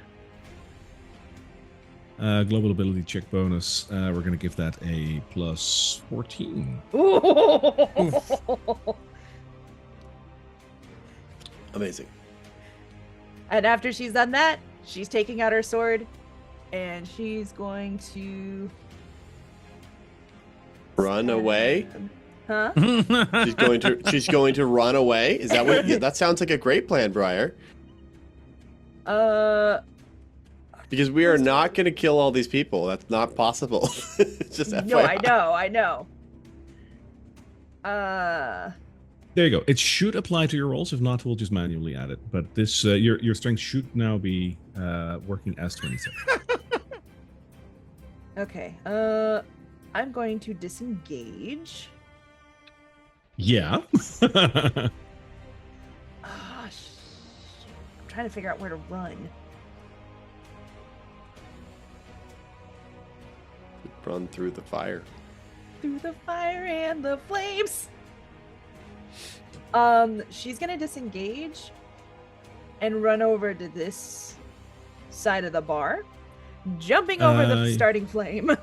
Global ability check bonus. We're going to give that a plus 14. Amazing. And after she's done that, she's taking out her sword and she's going to Run away. Huh? She's going to run away. Is that what? Yeah, that sounds like a great plan, Briar. Because we are not going to kill all these people. That's not possible. Just FYI. No, I know. There you go. It should apply to your rolls. If not, we'll just manually add it. But this, your strength should now be working as 27. Okay. I'm going to disengage. Yeah. Ah, shit. I'm trying to figure out where to run. Run through the fire. Through the fire and the flames. She's gonna disengage and run over to this side of the bar, jumping over the starting flame.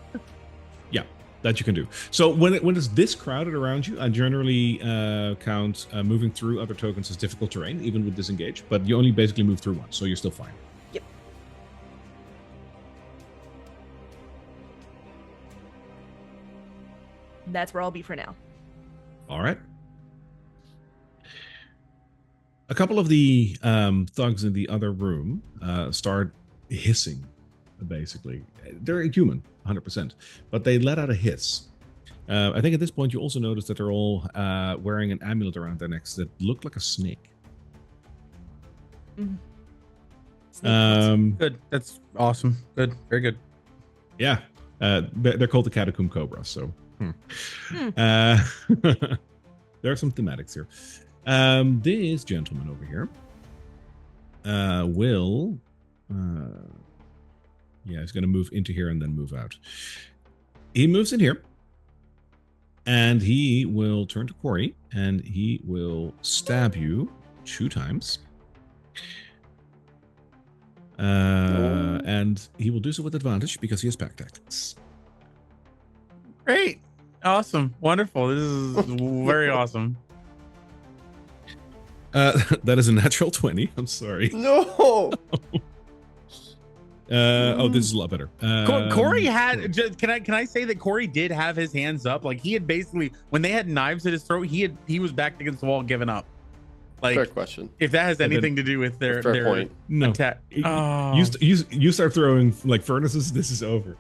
Yeah, that you can do. So when it's this crowded around you, I generally count moving through other tokens as difficult terrain, even with disengage. But you only basically move through one, so you're still fine. Yep. That's where I'll be for now. All right. A couple of the thugs in the other room start hissing, basically. They're human, 100%, but they let out a hiss. I think at this point you also notice that they're all wearing an amulet around their necks that look like a snake. Good. That's awesome. Good. Very good. Yeah. They're called the Catacomb Cobra, so there are some thematics here. This gentleman over here will he's going to move into here and then move out. He moves in here and he will turn to Corey and he will stab you 2 times. And he will do so with advantage because he has pack tactics. Great. Awesome. Wonderful. This is very awesome. That is a natural 20. I'm sorry. No. This is a lot better. Corey had. Can I say that Corey did have his hands up? Like he had basically, when they had knives at his throat, he was backed against the wall, giving up. Like, fair question. If that has anything to do with their point. No. attack. You start throwing like furnaces. This is over.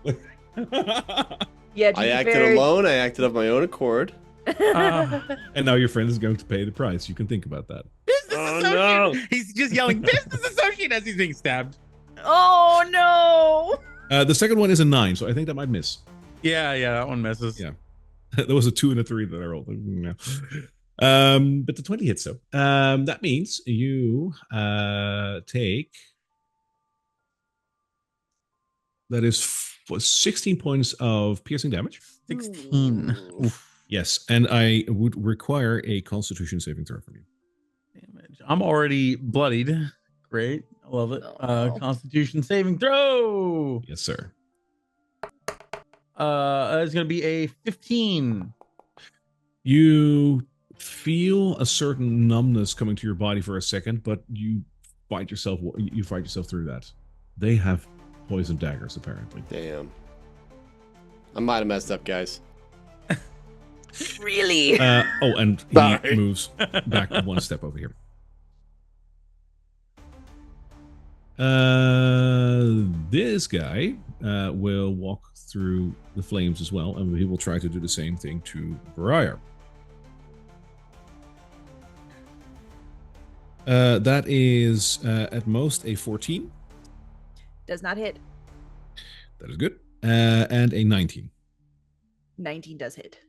Yeah, I acted alone. I acted of my own accord. And now your friend is going to pay the price. You can think about that. Business associate. No. He's just yelling business associate as he's being stabbed. Oh no! The second one is a 9, so I think that might miss. Yeah, that one misses. Yeah, there was a 2 and a 3 that I rolled. No. But the 20 hits though. That means you take. That is 16 points of piercing damage. 16. Yes, and I would require a Constitution saving throw from you. Damage. I'm already bloodied. Great. I love it. Constitution saving throw. Yes, sir. It's going to be a 15. You feel a certain numbness coming to your body for a second, but you fight yourself through that. They have poison daggers, apparently. Damn. I might have messed up, guys. Really? And he moves back 1 step over here. This guy will walk through the flames as well, and he will try to do the same thing to Briar. That is at most a 14. Does not hit. That is good. And a 19. 19 does hit.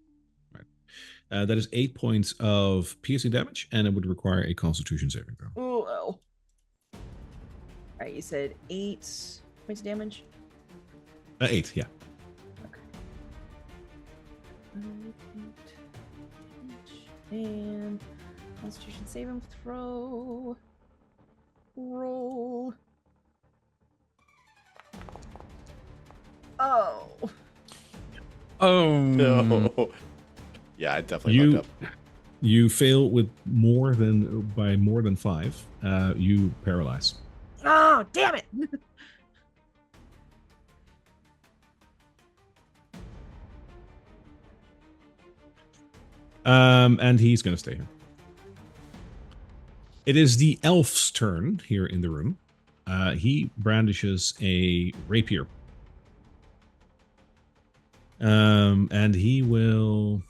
Right. That is 8 points of piercing damage, and it would require a Constitution saving throw. Oh. All right, you said 8 points of damage? 8, yeah. Okay. And Constitution saving throw. Roll. Oh. Oh no. Yeah, I definitely fucked up. You fail with more than 5. You paralyze. Oh, damn it. And he's going to stay here. It is the elf's turn here in the room. He brandishes a rapier. And he will...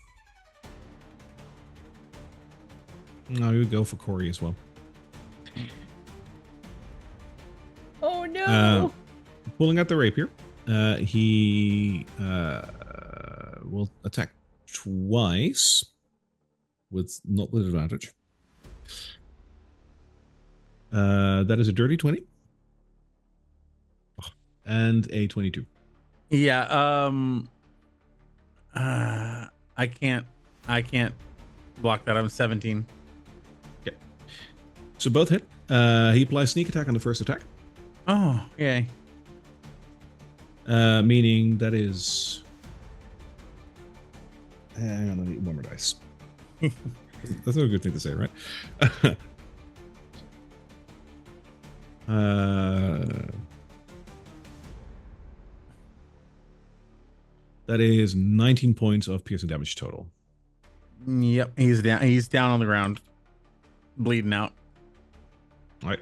No, he would go for Corey as well. Oh, no. Pulling out the rapier, he will attack twice, not with advantage. That is a dirty 20 and a 22. Yeah. I can't block that. I'm 17. Okay. So both hit. He applies sneak attack on the first attack. Oh, yay. Meaning that is... Hang on, I need 1 more dice. That's not a good thing to say, right? That is 19 points of piercing damage total. Yep, he's down. He's down on the ground, bleeding out. All right.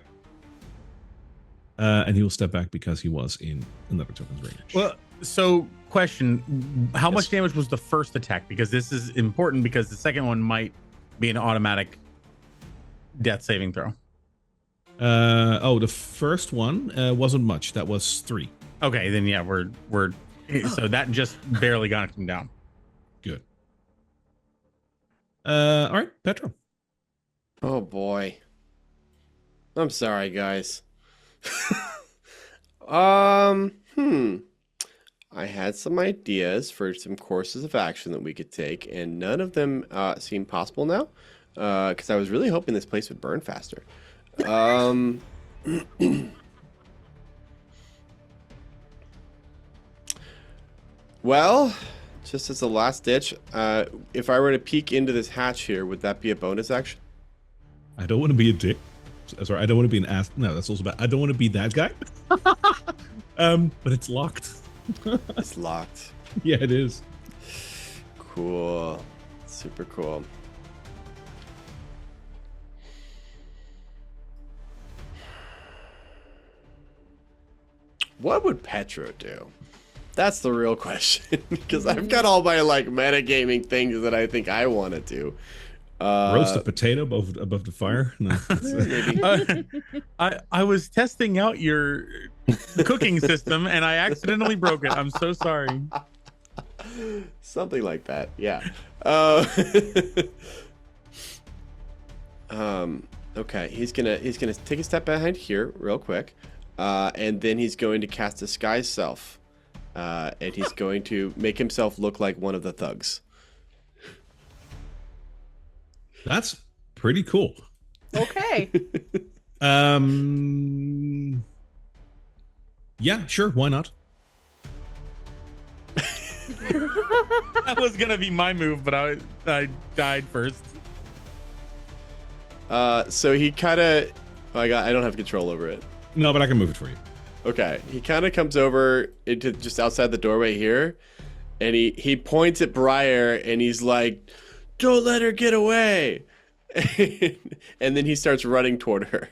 And he will step back because he was in another token's range. Well, so question: how Yes. much damage was the first attack? Because this is important because the second one might be an automatic death saving throw. The first one wasn't much. That was 3. Okay, then yeah, we're so that just barely got him down. Good. All right, Petro. Oh boy. I'm sorry, guys. I had some ideas for some courses of action that we could take, and none of them seem possible now. Because I was really hoping this place would burn faster. Well, just as a last ditch, if I were to peek into this hatch here, would that be a bonus action? I don't want to be a dick. Sorry, I don't want to be an ass. No, that's also bad. I don't want to be that guy. But it's locked. It's locked. Yeah, it is. Cool. Super cool. What would Petro do? That's the real question. Because I've got all my like metagaming things that I think I want to do. Roast a potato above the fire. No, Maybe. I was testing out your cooking system and I accidentally broke it. I'm so sorry. Something like that. Yeah. Okay. He's gonna take a step behind here real quick, and then he's going to cast Disguise Self, and he's going to make himself look like one of the thugs. that's pretty cool. Okay. Yeah, sure. Why not? That was gonna be my move, but I died first. So he kind of, I don't have control over it. No, but I can move it for you. Okay, he kind of comes over into just outside the doorway here, and he points at Briar, and he's like, "Don't let her get away!" And then he starts running toward her.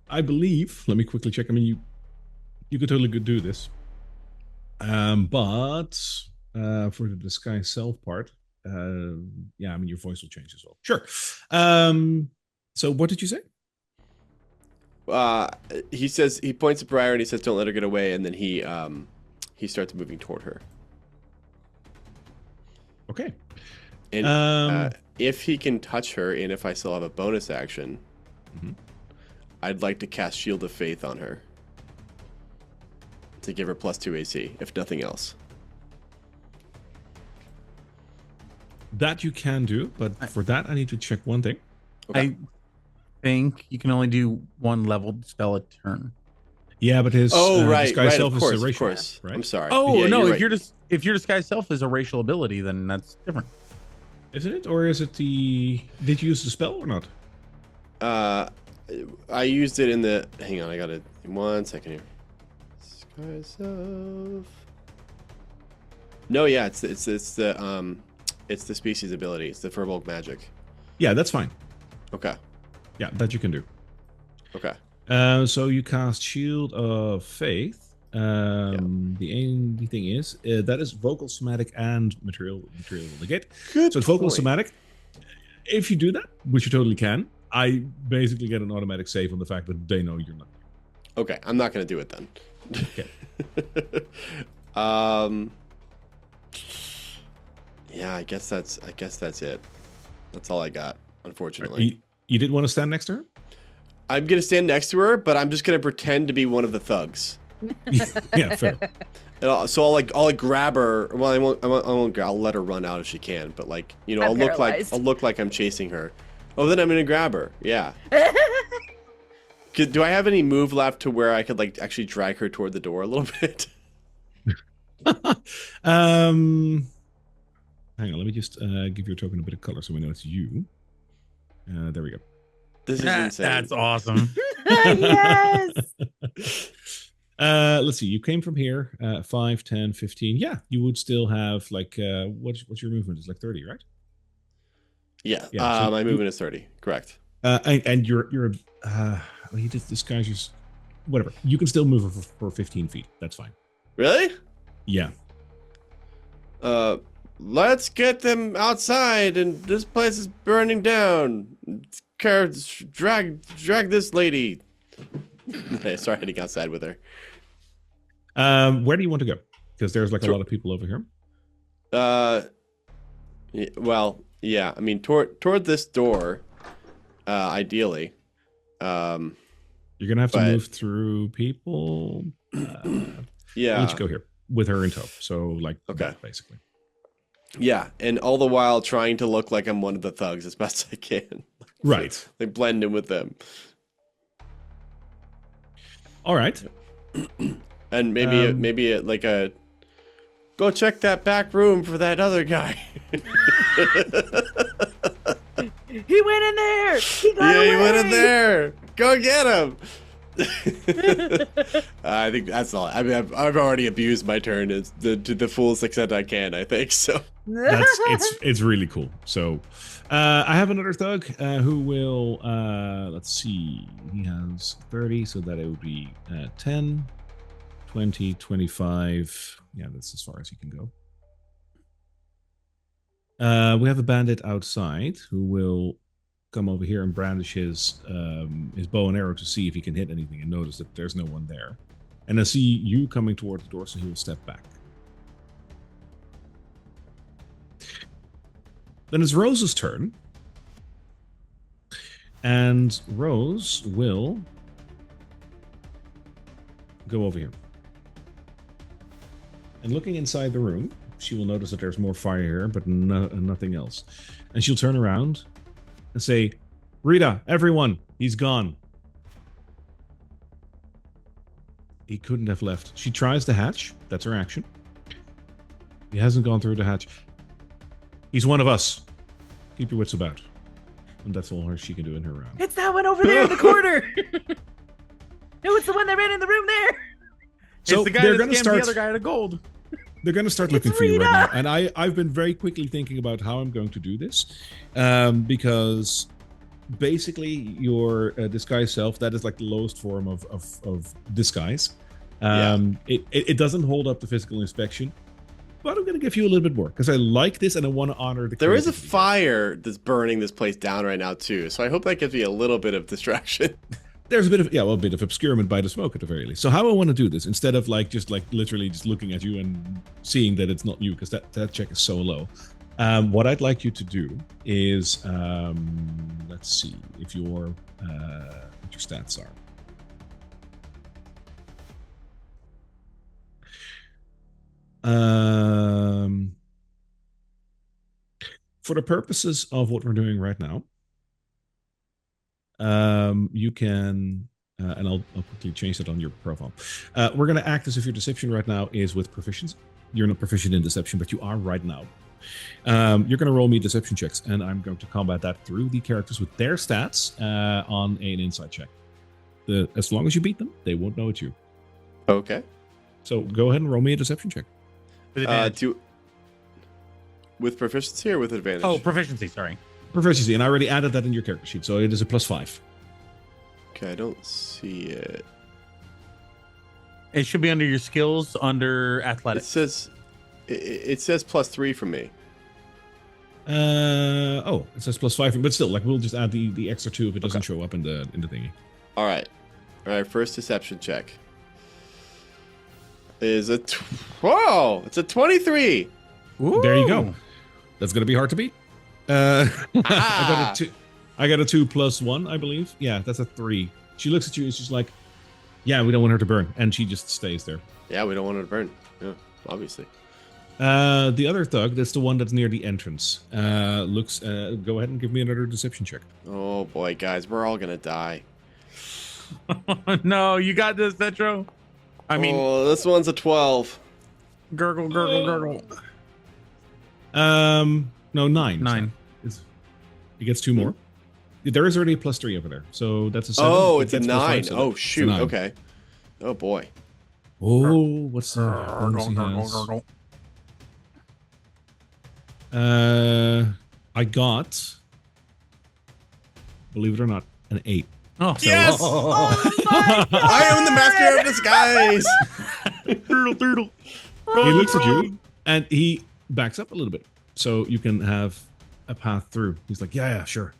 I believe. Let me quickly check. I mean, you could totally do this. But for the disguise self part, yeah, I mean, your voice will change as well. Sure. So what did you say? He says, he points at Briar and he says, "Don't let her get away," and then he starts moving toward her. Okay. And if he can touch her, and if I still have a bonus action, I'd like to cast Shield of Faith on her to give her +2 AC, if nothing else. That you can do, but for that I need to check one thing. Okay. I think you can only do one leveled spell a turn. Yeah, but his right, disguise right, self of is course, a racial, of course. right? I'm sorry. Oh Yeah, no, you're if right. you're just if your disguise self is a racial ability, then that's different. Isn't it, or is it the? Did you use the spell or not? I used it in the. Hang on, I got it. 1 second here. Disguise self. No, yeah, it's the species ability. It's the Firbolg magic. Yeah, that's fine. Okay. Yeah, that you can do. Okay. So you cast Shield of Faith. The only thing is that is vocal, somatic, and material will negate. Good So it's vocal, point. somatic. If you do that, which you totally can, I basically get an automatic save on the fact that they know you're not. Okay, I'm not gonna do it then. Okay. Yeah, I guess that's it. That's all I got, unfortunately. You didn't want to stand next to her? I'm gonna stand next to her, but I'm just gonna pretend to be one of the thugs. Yeah, fair. And I'll like grab her. Well, I won't. I'll let her run out if she can. But like, you know, I'm I'll look like I'm chasing her. Oh, then I'm gonna grab her. Yeah. Do I have any move left to where I could like actually drag her toward the door a little bit? Hang on, let me just give your token a bit of color so we know it's you. There we go. This is insane. That's awesome. Yes. Let's see. You came from here. 5, 10, 15. Yeah, you would still have like what's your movement? It's like 30, right? Yeah. Yeah, so My you- movement is 30. Correct. and you're well, you did this guy's just whatever. You can still move for 15 feet. That's fine. Really? Yeah. Let's get them outside, and this place is burning down. Drag this lady. Start heading outside with her. Where do you want to go? Because there's like a lot of people over here. Well, yeah. I mean, toward this door, ideally. You're gonna have to move through people. Yeah. I'll let you go here with her in tow. So like, okay, basically. Yeah, and all the while trying to look like I'm one of the thugs as best I can. Right. Like blend in with them. All right. And maybe like a go check that back room for that other guy. He went in there. He got away. He went in there. Go get him. I think that's all. I mean, I've already abused my turn to the fullest extent I can. I think so. It's really cool. So, I have another thug who will. Let's see. He has 30, so that it would be 10, 20, 25. Yeah, that's as far as he can go. We have a bandit outside who will come over here and brandish his bow and arrow to see if he can hit anything and notice that there's no one there. And I see you coming toward the door, so he will step back. Then it's Rose's turn. And Rose will go over here. And looking inside the room, she will notice that there's more fire here, but nothing else. And she'll turn around and say, Rita, everyone, he's gone. He couldn't have left. She tries the hatch. That's her action. He hasn't gone through the hatch. He's one of us. Keep your wits about. And that's all she can do in her round. It's that one over there in the corner. No, it's the one that ran in the room there. So it's the guy they're that going to scammed start. the other guy out of gold. They're going to start looking for you right now. And I've been very quickly thinking about how I'm going to do this. Because basically your disguise self, that is like the lowest form of disguise. It doesn't hold up to physical inspection. But I'm going to give you a little bit more because I like this and I want to honor the. There is a fire that's burning this place down right now too, so I hope that gives me a little bit of distraction. There's a bit of obscurement by the smoke at the very least. So how I want to do this, instead of like literally just looking at you and seeing that it's not you, because that check is so low. What I'd like you to do is, let's see if what your stats are. For the purposes of what we're doing right now, you can, and I'll quickly change that on your profile. We're going to act as if your deception right now is with proficiency. You're not proficient in deception, but you are right now. You're going to roll me deception checks, and I'm going to combat that through the characters with their stats on an insight check. As long as you beat them, they won't know it's you. Okay. So go ahead and roll me a deception check. With proficiency or with advantage? Oh, proficiency, sorry. Proficiency, and I already added that in your character sheet, so it is a +5. Okay, I don't see it. It should be under your skills, under athletics. It says +3 for me. It says +5, but still, like we'll just add the extra 2 if it doesn't show up in the thingy. All right, first deception check is a it's a 23. Ooh. There you go. That's gonna be hard to beat. I got a 2 + 1, I believe. Yeah, that's a 3. She looks at you. It's just like, yeah, we don't want her to burn, and she just stays there. Yeah, we don't want her to burn. Yeah, obviously. The other thug, that's the one that's near the entrance. Go ahead and give me another deception check. Oh boy, guys, we're all gonna die. No, you got this, Petro. I mean, this one's a 12. Gurgle, gurgle, gurgle. No, 9. 9. It gets 2 more. There is already a +3 over there, so that's a 7. Oh, it's a 9. +5, so oh shoot. 9. Okay. Oh boy. Oh, what's the bonus he has? I got, believe it or not, an 8. Oh, Yes! I am the master of disguise. He looks at you and he backs up a little bit so you can have a path through. He's like, yeah, sure.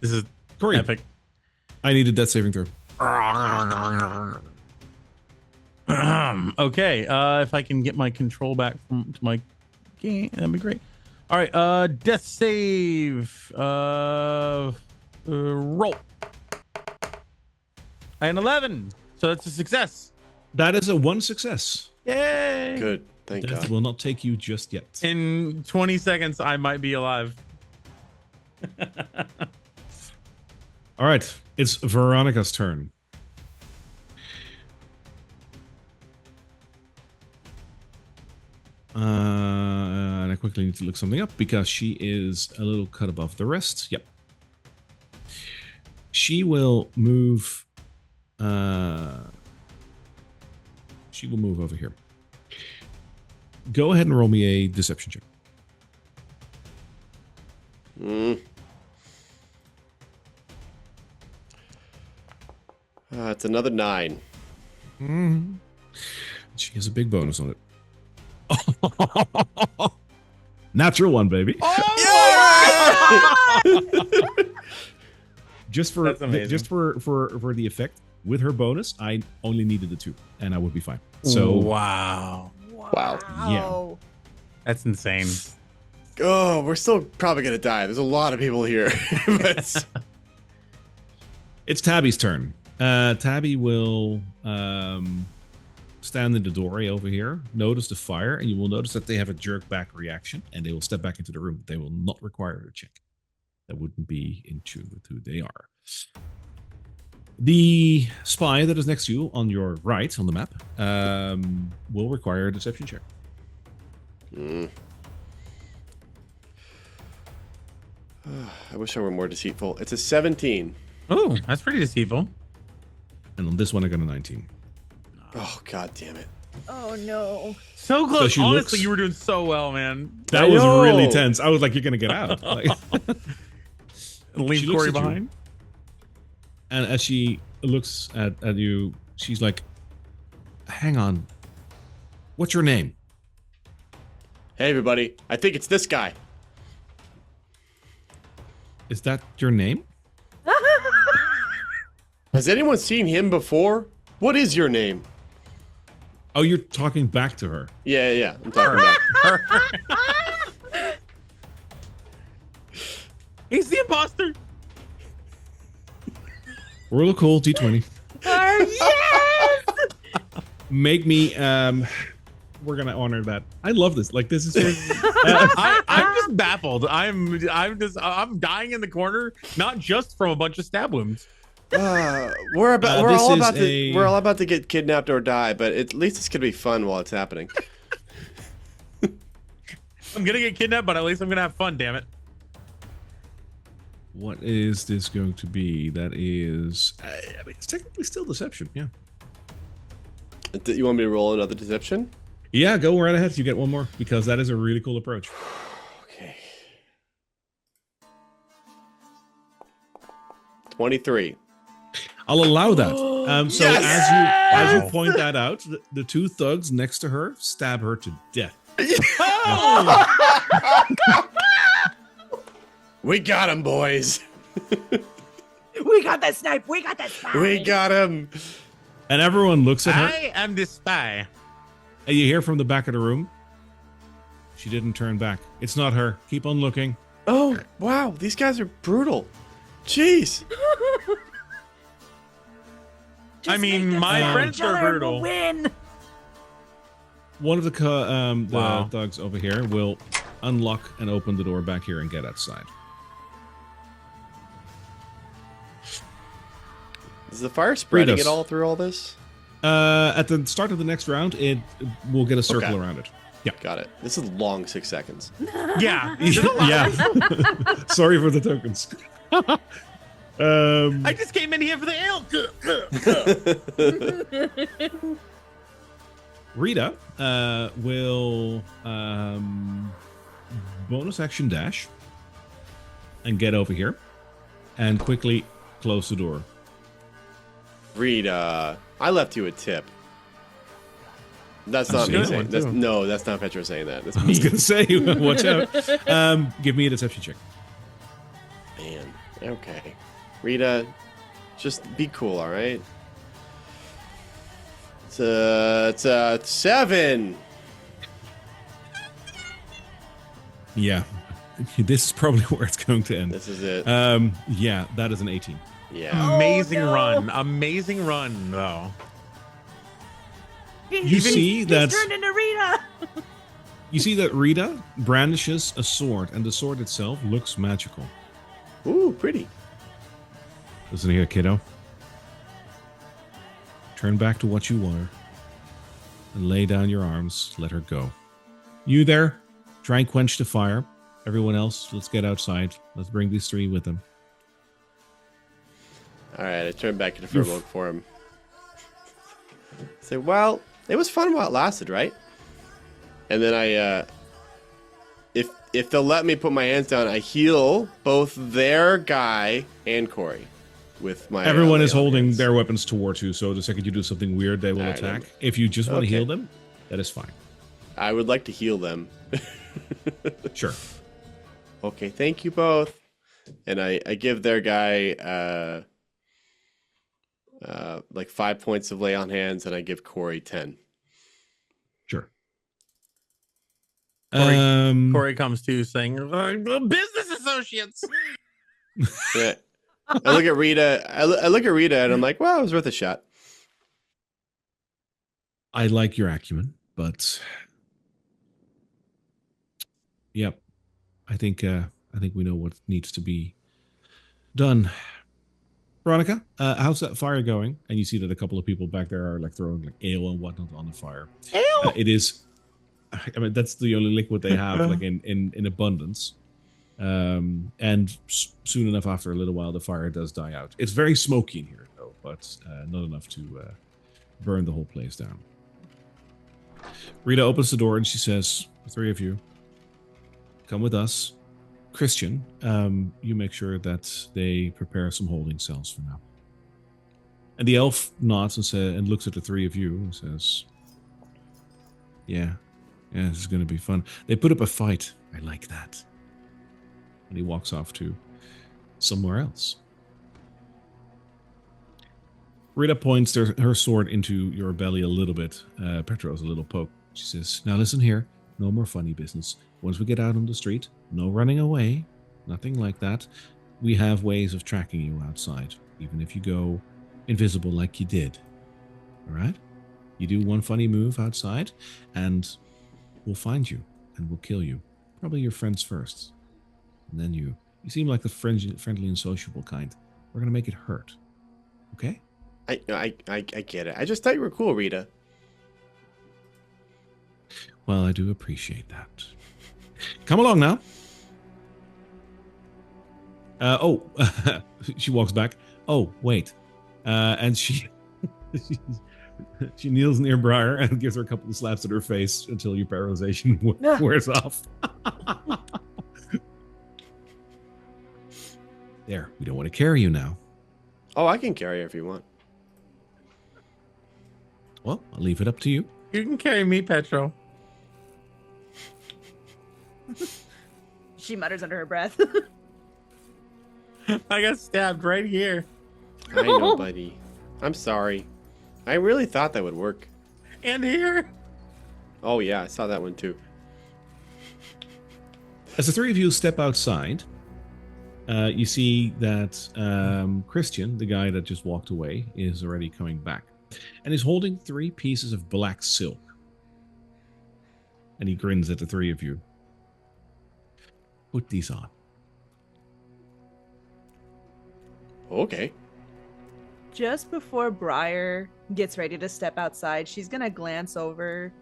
This is Corey, epic. I needed that saving throw. Okay, if I can get my control back to my game, that'd be great. All right, death save. Roll. An 11, so that's a success. That is a 1 success. Yay! Good. Thank Death God. will not take you just yet. In 20 seconds, I might be alive. All right, it's Veronica's turn. And I quickly need to look something up because she is a little cut above the rest. Yep. She will move. She will move over here. Go ahead and roll me a deception check. It's another 9. She has a big bonus on it. Natural 1, baby. Just for That's amazing. just for the effect with her bonus, I only needed a 2, and I would be fine. So wow, Wow. that's insane. Oh, we're still probably gonna die. There's a lot of people here. But it's Tabby's turn. Tabby will stand in the doorway over here, notice the fire, and you will notice that they have a jerk back reaction, and they will step back into the room. They will not require a check. That wouldn't be in tune with who they are. The spy that is next to you on your right on the map will require a deception check. I wish I were more deceitful. It's a 17. Oh, that's pretty deceitful. And on this one, I got a 19. Oh, God damn it. Oh no. So close. she Honestly, looks- you were doing so well, man. That I was know. really tense. I was like, you're going to get out. Like, Leave She looks Corey at you. behind. and as she looks at you, she's like, hang on. What's your name? Hey, everybody. I think it's this guy. Is that your name? Has anyone seen him before? What is your name? Oh, you're talking back to her. Yeah. I'm talking about. He's the imposter. Roll a cool D20. Yes! Make me. We're gonna honor that. I love this. Like this is. I'm just baffled. I'm dying in the corner, not just from a bunch of stab wounds. We're this all is about to a- we're all about to get kidnapped or die, but at least it's gonna be fun while it's happening. I'm gonna get kidnapped, but at least I'm gonna have fun. Damn it! What is this going to be? That is. I mean, it's technically still deception. Yeah. You want me to roll another deception? Yeah. Go right ahead. You get one more because that is a really cool approach. Okay. 23. I'll allow that. So Yes! as you point that out, the two thugs next to her stab her to death. We got him, boys. We got that snipe. We got that snipe. We got him. And everyone looks at her. I am the spy. And you hear from the back of the room. She didn't turn back. It's not her. Keep on looking. Oh, wow. These guys are brutal. Jeez. I mean, my friends are brutal. Win. One of the Wow. thugs over here will unlock and open the door back here and get outside. Is the fire spreading Read us. at all through all this? At the start of the next round, it will get a circle Okay. around it. Yeah. Got it. This is long 6 seconds. Yeah. Yeah. Sorry for the tokens. I just came in here for the ale. Rita will bonus action dash and get over here and quickly close the door. Rita, I left you a tip. That's not me saying. That's not Petro saying that. That's I me. was gonna say, watch out. Give me a deception check. Man, okay. Rita, just be cool, all right? It's a 7. Yeah, this is probably where it's going to end. This is it. Yeah, that is an 18. Yeah. Amazing no. amazing run though. You see that turned into Rita. you see that Rita brandishes a sword, and the sword itself looks magical. Ooh, pretty. Listen here, kiddo. Turn back to what you were, and lay down your arms. Let her go. You there? Try and quench the fire. Everyone else, let's get outside. Let's bring these 3 with them. All right, I turned back into furlough for him. Say, well, it was fun while it lasted, right? And then I, if they'll let me put my hands down, I heal both their guy and Corey with my. Everyone is lay on holding hands. their weapons towards you, so the second you do something weird, they will Alright, attack. then. If you just want to Okay. heal them, that is fine. I would like to heal them. Sure. Okay, thank you both. And I give their guy like 5 points of lay on hands, and I give Corey 10. Sure. Corey comes to saying, "Business associates." Yeah. I look at Rita. I look at Rita, and I'm like, "Well, it was worth a shot." I like your acumen, but yep, I think we know what needs to be done. Veronica, how's that fire going? And you see that a couple of people back there are like throwing like ale and whatnot on the fire. Ale. It is, I mean, that's the only liquid they have, like in abundance. And soon enough, after a little while, the fire does die out. It's very smoky in here, though, but not enough to burn the whole place down. Rita opens the door and she says, "The 3 of you, come with us. Christian, you make sure that they prepare some holding cells for now." And the elf nods and looks at the 3 of you and says, Yeah, this is going to be fun. They put up a fight. I like that." And he walks off to somewhere else. Rita points her sword into your belly a little bit. Petro's a little poke. She says, "Now listen here. No more funny business. Once we get out on the street, no running away. Nothing like that. We have ways of tracking you outside, even if you go invisible like you did. All right? You do one funny move outside, and we'll find you, and we'll kill you. Probably your friends first. And then you seem like the friendly and sociable kind. We're going to make it hurt. Okay?" I get it. I just thought you were cool, Rita. Well, I do appreciate that. Come along now. She walks back. Oh, wait. And she kneels near Briar and gives her a couple of slaps at her face until your paralyzation wears off. There, we don't want to carry you now. Oh, I can carry her if you want. Well, I'll leave it up to you. You can carry me, Petro. She mutters under her breath. I got stabbed right here. I know, buddy. I'm sorry. I really thought that would work. And here. Oh, yeah, I saw that one too. As the 3 of you step outside, you see that Christian, the guy that just walked away, is already coming back. And he's holding 3 pieces of black silk. And he grins at the 3 of you. Put these on. Okay. Just before Briar gets ready to step outside, she's gonna glance over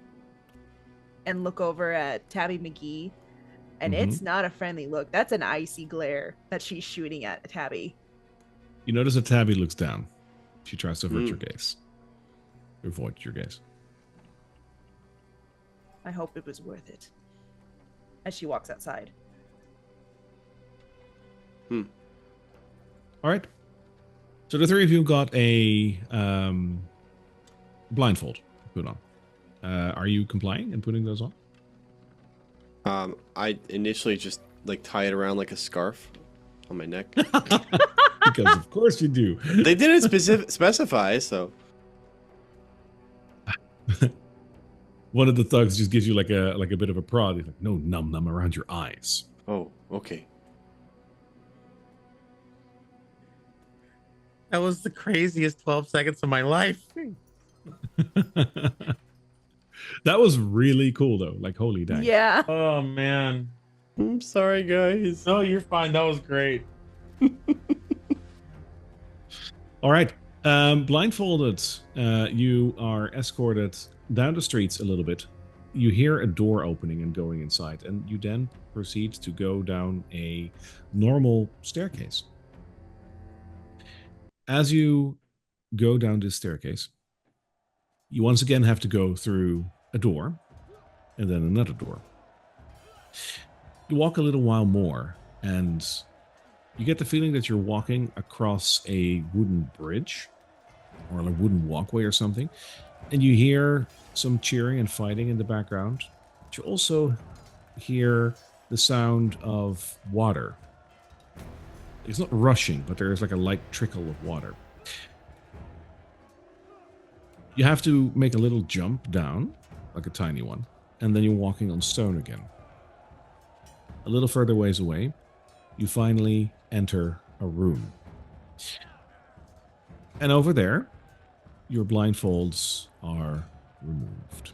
and look over at Tabby McGee. And it's not a friendly look. That's an icy glare that she's shooting at Tabby. You notice that Tabby looks down. She tries to avert your gaze. Avoid your gaze. I hope it was worth it. As she walks outside. All right. So the three of you got a blindfold put on. Are you complying and putting those on? I initially just like tie it around like a scarf on my neck. Because of course you do. They didn't specify, so. One of the thugs just gives you like a bit of a prod. He's like, no, num around your eyes. Oh, okay. That was the craziest 12 seconds of my life. That was really cool though. Like, holy dang. Yeah. Oh man. I'm sorry, guys. No, you're fine. That was great. All right. Blindfolded, you are escorted down the streets a little bit. You hear a door opening and going inside, and you then proceed to go down a normal staircase. As you go down this staircase, you once again have to go through a door and then another door. You walk a little while more, and you get the feeling that you're walking across a wooden bridge or a wooden walkway or something, and you hear some cheering and fighting in the background. But you also hear the sound of water. It's not rushing, but there is like a light trickle of water. You have to make a little jump down, like a tiny one, and then you're walking on stone again. A little further ways away, you finally enter a room. And over there, your blindfolds are removed.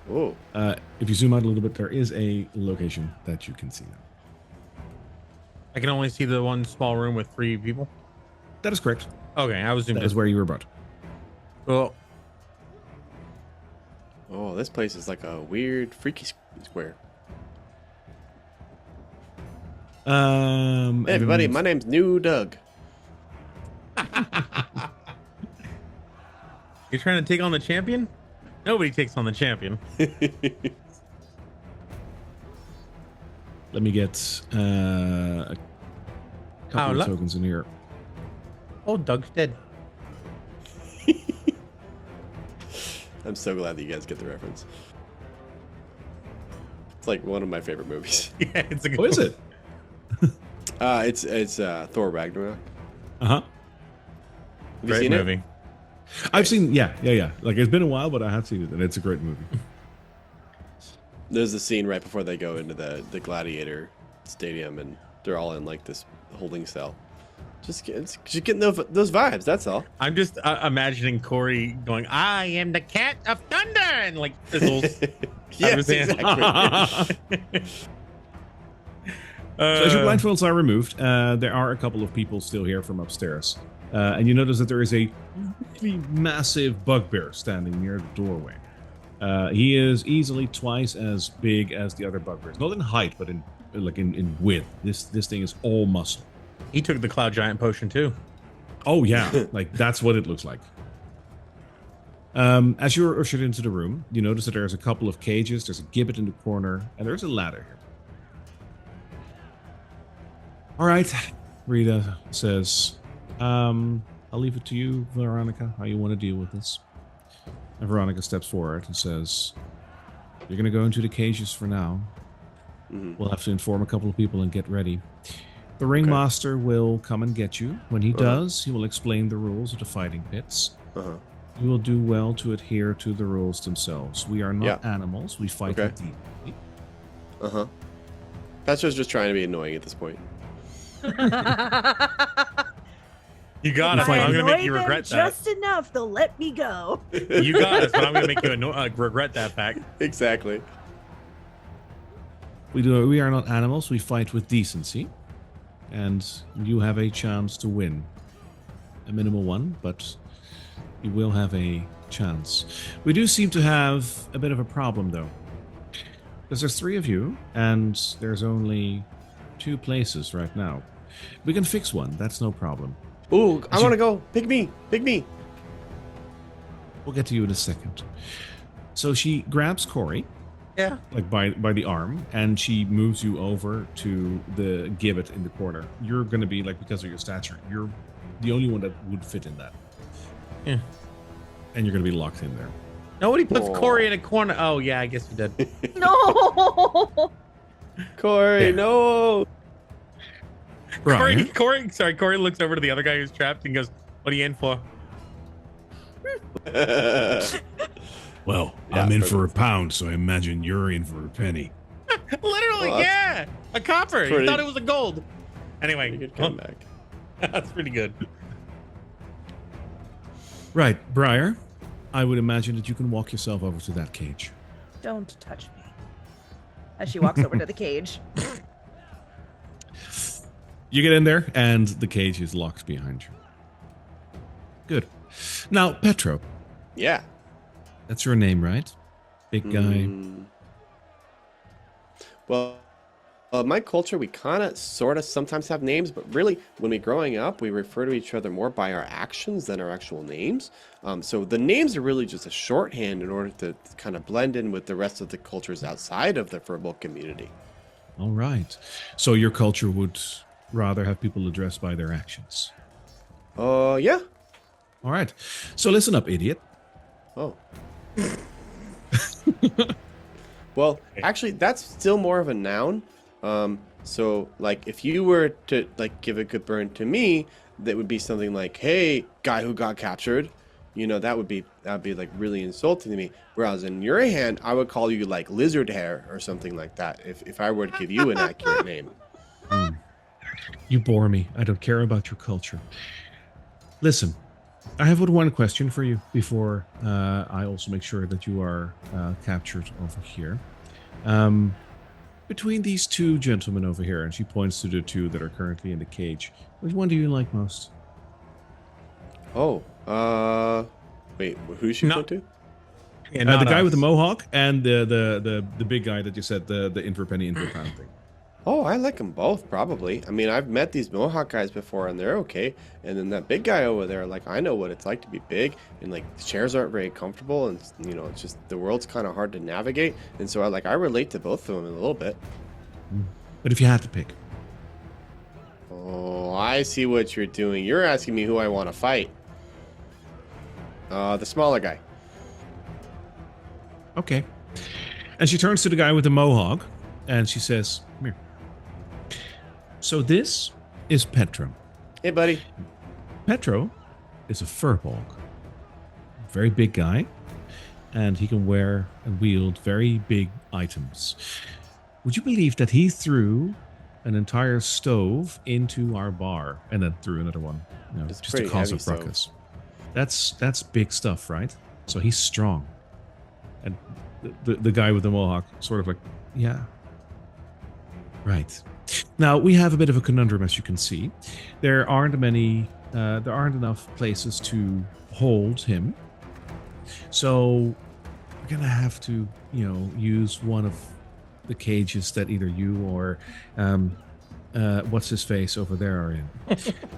Oh. If you zoom out a little bit, there is a location that you can see now. I can only see the one small room with 3 people. That is correct. Okay, I was zoomed That is in. where you were about. Well, Oh, this place is like a weird, freaky square. Hey, everybody, my name's New Doug. you're trying to take on the champion? Nobody takes on the champion. Let me get a couple of tokens in here. Oh, Doug's dead. I'm so glad that you guys get the reference. It's like one of my favorite movies. Yeah, it's a good Oh, is it? It's Thor Ragnarok. Uh-huh. Have you Great seen movie. it? I've seen, yeah. Like, it's been a while, but I have seen it, and it's a great movie. There's the scene right before they go into the gladiator stadium, and they're all in like this holding cell. Just getting those vibes. That's all. I'm just imagining Corey going, "I am the cat of thunder," and like fizzles. Yes, exactly. So as your blindfolds are removed, there are a couple of people still here from upstairs. And you notice that there is a really massive bugbear standing near the doorway. He is easily twice as big as the other bugbears. Not in height, but in width. This thing is all muscle. He took the Cloud Giant potion too. Oh yeah, like that's what it looks like. As you're ushered into the room, you notice that there's a couple of cages, there's a gibbet in the corner, and there's a ladder here. All right, Rita says, I'll leave it to you, Veronica, how you want to deal with this. And Veronica steps forward and says, you're going to go into the cages for now. Mm-hmm. We'll have to inform a couple of people and get ready. The ringmaster will come and get you. When he does, he will explain the rules of the fighting pits. You will do well to adhere to the rules themselves. We are not animals. We fight with decency. Petra's just trying to be annoying at this point. You got us. I'm going to make you regret that. Just enough. They'll let me go. You got us, but I'm going to make you regret that fact. Exactly. We are not animals. We fight with decency. And you have a chance to win. A minimal one, but you will have a chance. We do seem to have a bit of a problem, though. Because there's 3 of you, and there's only 2 places right now. We can fix one. That's no problem. Ooh, I want to go. Pick me. Pick me. We'll get to you in a second. So she grabs Corey, Yeah. like by the arm, and she moves you over to the gibbet in the corner. You're going to be, like, because of your stature, you're the only one that would fit in that. Yeah. And you're going to be locked in there. Nobody puts Aw. Corey in a corner. Oh yeah, I guess you did. No. Corey, Yeah. no. Brian, Corey looks over to the other guy who's trapped and goes, "What are you in for?" well, Yeah, I'm in perfect. for a pound, so I imagine you're in for a penny. Literally, Well, yeah, a copper. He pretty- thought it was a gold. Anyway, Good comeback. that's pretty good. Right, Briar, I would imagine that you can walk yourself over to that cage. Don't touch me. As she walks over to the cage. You get in there, and the cage is locked behind you. Good. Now, Petro, Yeah. that's your name, right? Big guy. Well, my culture, we kind of, sort of, sometimes have names, but really, when we're growing up, we refer to each other more by our actions than our actual names. So the names are really just a shorthand in order to kind of blend in with the rest of the cultures outside of the Furbolg community. All right. So your culture would rather have people addressed by their actions. Yeah. All right. So listen up, idiot. Oh. Well, actually, that's still more of a noun. So, like, if you were to, like, give a good burn to me, that would be something like, hey, guy who got captured. You know, that'd be like really insulting to me. Whereas in your hand, I would call you like lizard hair or something like that if I were to give you an accurate name. You bore me. I don't care about your culture. Listen, I have one question for you before I also make sure that you are captured over here. Between these 2 gentlemen over here, and she points to the 2 that are currently in the cage, which one do you like most? Oh, wait, who's she No. going to? Yeah, The guy with the mohawk and the big guy that you said, the inver penny, inver pound thing. Oh, I like them both, probably. I mean, I've met these Mohawk guys before, and they're okay. And then that big guy over there, like, I know what it's like to be big, and, like, the chairs aren't very comfortable, and, you know, it's just, the world's kind of hard to navigate. And so, I relate to both of them in a little bit. But if you had to pick, Oh, I see what you're doing. You're asking me who I want to fight. The smaller guy. okay. And she turns to the guy with the mohawk, and she says, "Come here. So this is Petro. Hey, buddy. Petro is a furbolg. Very big guy, and he can wear and wield very big items. Would you believe that he threw an entire stove into our bar and then threw another one, It's just to pretty cause a heavy stove. ruckus? That's big stuff, right? So he's strong. And the guy with the mohawk sort of like, yeah. Right. Now, we have a bit of a conundrum, as you can see. There aren't enough places to hold him. So we're going to have to, use one of the cages that either you or what's his face over there are in.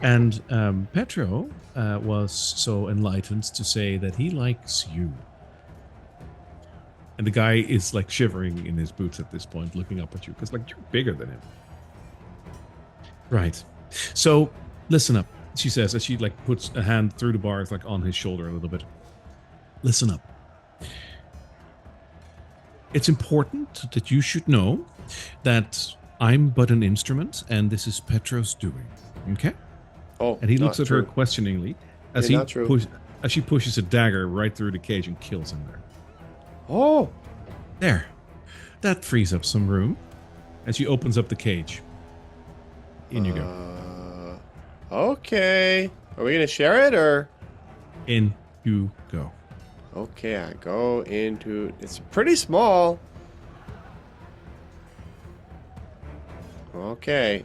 And Petro was so enlightened to say that he likes you. And the guy is like shivering in his boots at this point, looking up at you, because like you're bigger than him. Right. So listen up, she says, as she like puts a hand through the bars, like on his shoulder a little bit. Listen up. It's important that you should know that I'm but an instrument, and this is Petro's doing. Okay? Oh, And he looks not at her true. questioningly as Yeah, not true. as she pushes a dagger right through the cage and kills him there. Oh, There. That frees up some room as she opens up the cage. In you go. Okay. Are we going to share it, or? In you go. Okay, I go into... It's pretty small. Okay.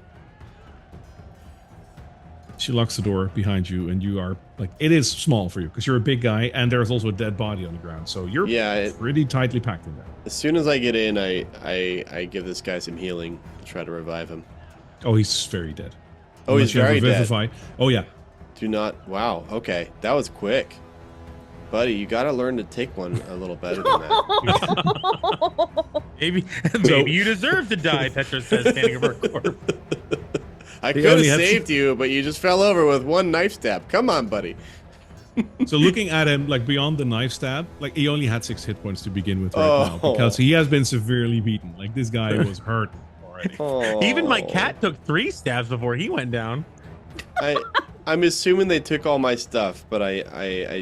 She locks the door behind you, and you are like, it is small for you because you're a big guy, and there's also a dead body on the ground. So you're pretty tightly packed in there. As soon as I get in, I give this guy some healing to try to revive him. Oh, he's very dead. Oh, he's very dead. Oh, yeah. Do not. Wow. Okay, that was quick, buddy. You got to learn to take one a little better than that. maybe you deserve to die. Petra says, standing over a corpse. I could have saved you, but you just fell over with one knife stab. Come on, buddy. So looking at him, like beyond the knife stab, like he only had 6 hit points to begin with now because he has been severely beaten. Like this guy was hurt already. Even my cat took 3 stabs before he went down. I'm assuming they took all my stuff, but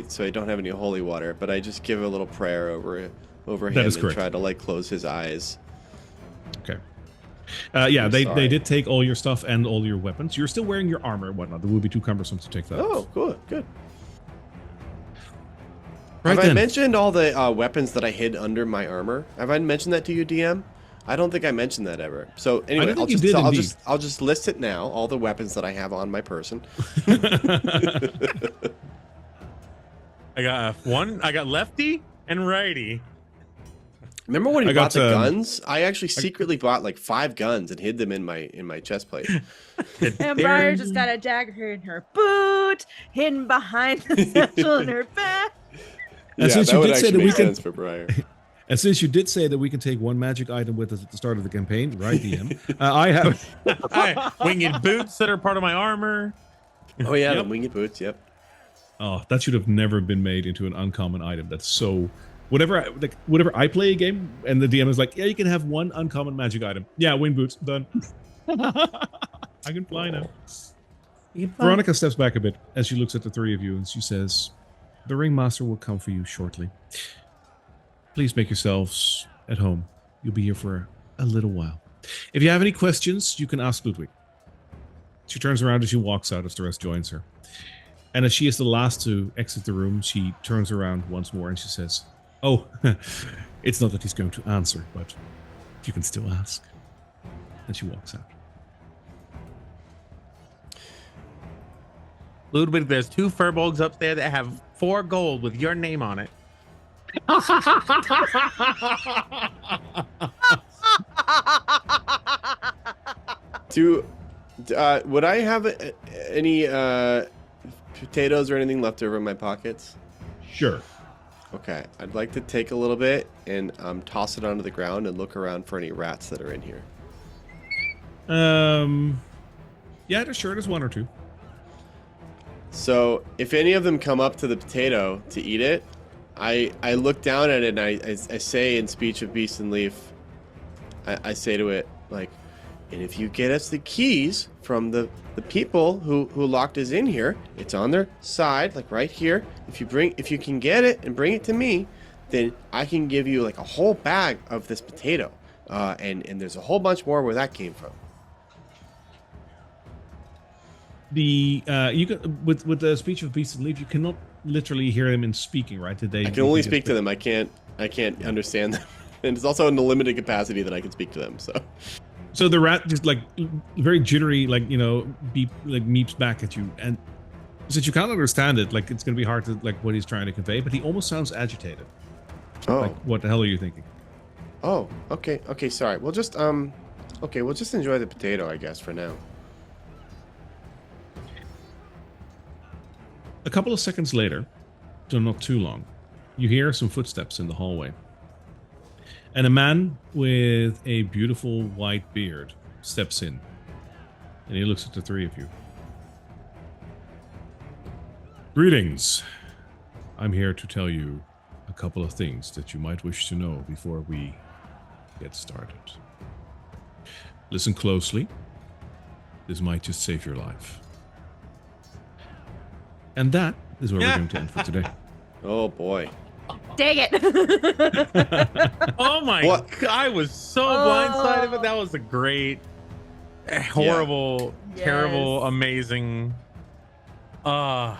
so I don't have any holy water. But I just give a little prayer over him and try to like close his eyes. Okay. Yeah, they did take all your stuff and all your weapons. You're still wearing your armor and whatnot. It would be too cumbersome to take that. Oh, good. Right Have I mentioned all the weapons that I hid under my armor? Have I mentioned that to you, DM? I don't think I mentioned that ever. So anyway, I'll just list it now. All the weapons that I have on my person. I got I got lefty and righty. Remember when he bought the guns? I actually secretly bought like 5 guns and hid them in my chest plate. And Briar just got a dagger in her boot, hidden behind the satchel in her back. And since you did say that we can, for Briar. And since you did say that we can take one magic item with us at the start of the campaign, right, DM? I have winged boots that are part of my armor. Oh yeah, the winged boots. Yep. Oh, that should have never been made into an uncommon item. That's so. Whenever I play a game and the DM is like, yeah, you can have one uncommon magic item. Yeah, winged boots, done. I can fly now. Veronica steps back a bit as she looks at the 3 of you and she says, "The ringmaster will come for you shortly. Please make yourselves at home. You'll be here for a little while. If you have any questions, you can ask Ludwig." She turns around as she walks out as the rest joins her. And as she is the last to exit the room, she turns around once more and she says, "Oh, it's not that he's going to answer, but you can still ask." And she walks out. Ludwig, there's 2 furbolgs up there that have 4 gold with your name on it. Would I have any potatoes or anything left over in my pockets? Sure. Okay, I'd like to take a little bit and toss it onto the ground and look around for any rats that are in here. Yeah, there's 1 or 2. So if any of them come up to the potato to eat it, I look down at it and I say in speech of beast and leaf, I say to it like, "And if you get us the keys from the people who locked us in here, it's on their side, like right here. If you can get it and bring it to me, then I can give you like a whole bag of this potato. And there's a whole bunch more where that came from." You can with the speech of beast and leaf, you cannot literally hear them in speaking, right? I can only speak to them. I can't understand them, and it's also in a limited capacity that I can speak to them. So the rat just like very jittery, like meeps back at you, and since you can't understand it, like it's gonna be hard to like what he's trying to convey. But he almost sounds agitated. Oh, like, what the hell are you thinking? Oh, okay, sorry. We'll just enjoy the potato, I guess, for now. A couple of seconds later, so not too long, you hear some footsteps in the hallway. And a man with a beautiful white beard steps in. And he looks at the 3 of you. "Greetings. I'm here to tell you a couple of things that you might wish to know before we get started. Listen closely. This might just save your life." And that is where we're going to end for today. Oh boy. Dang it. Oh my God. I was so blindsided, but that was a great, horrible, terrible, amazing. I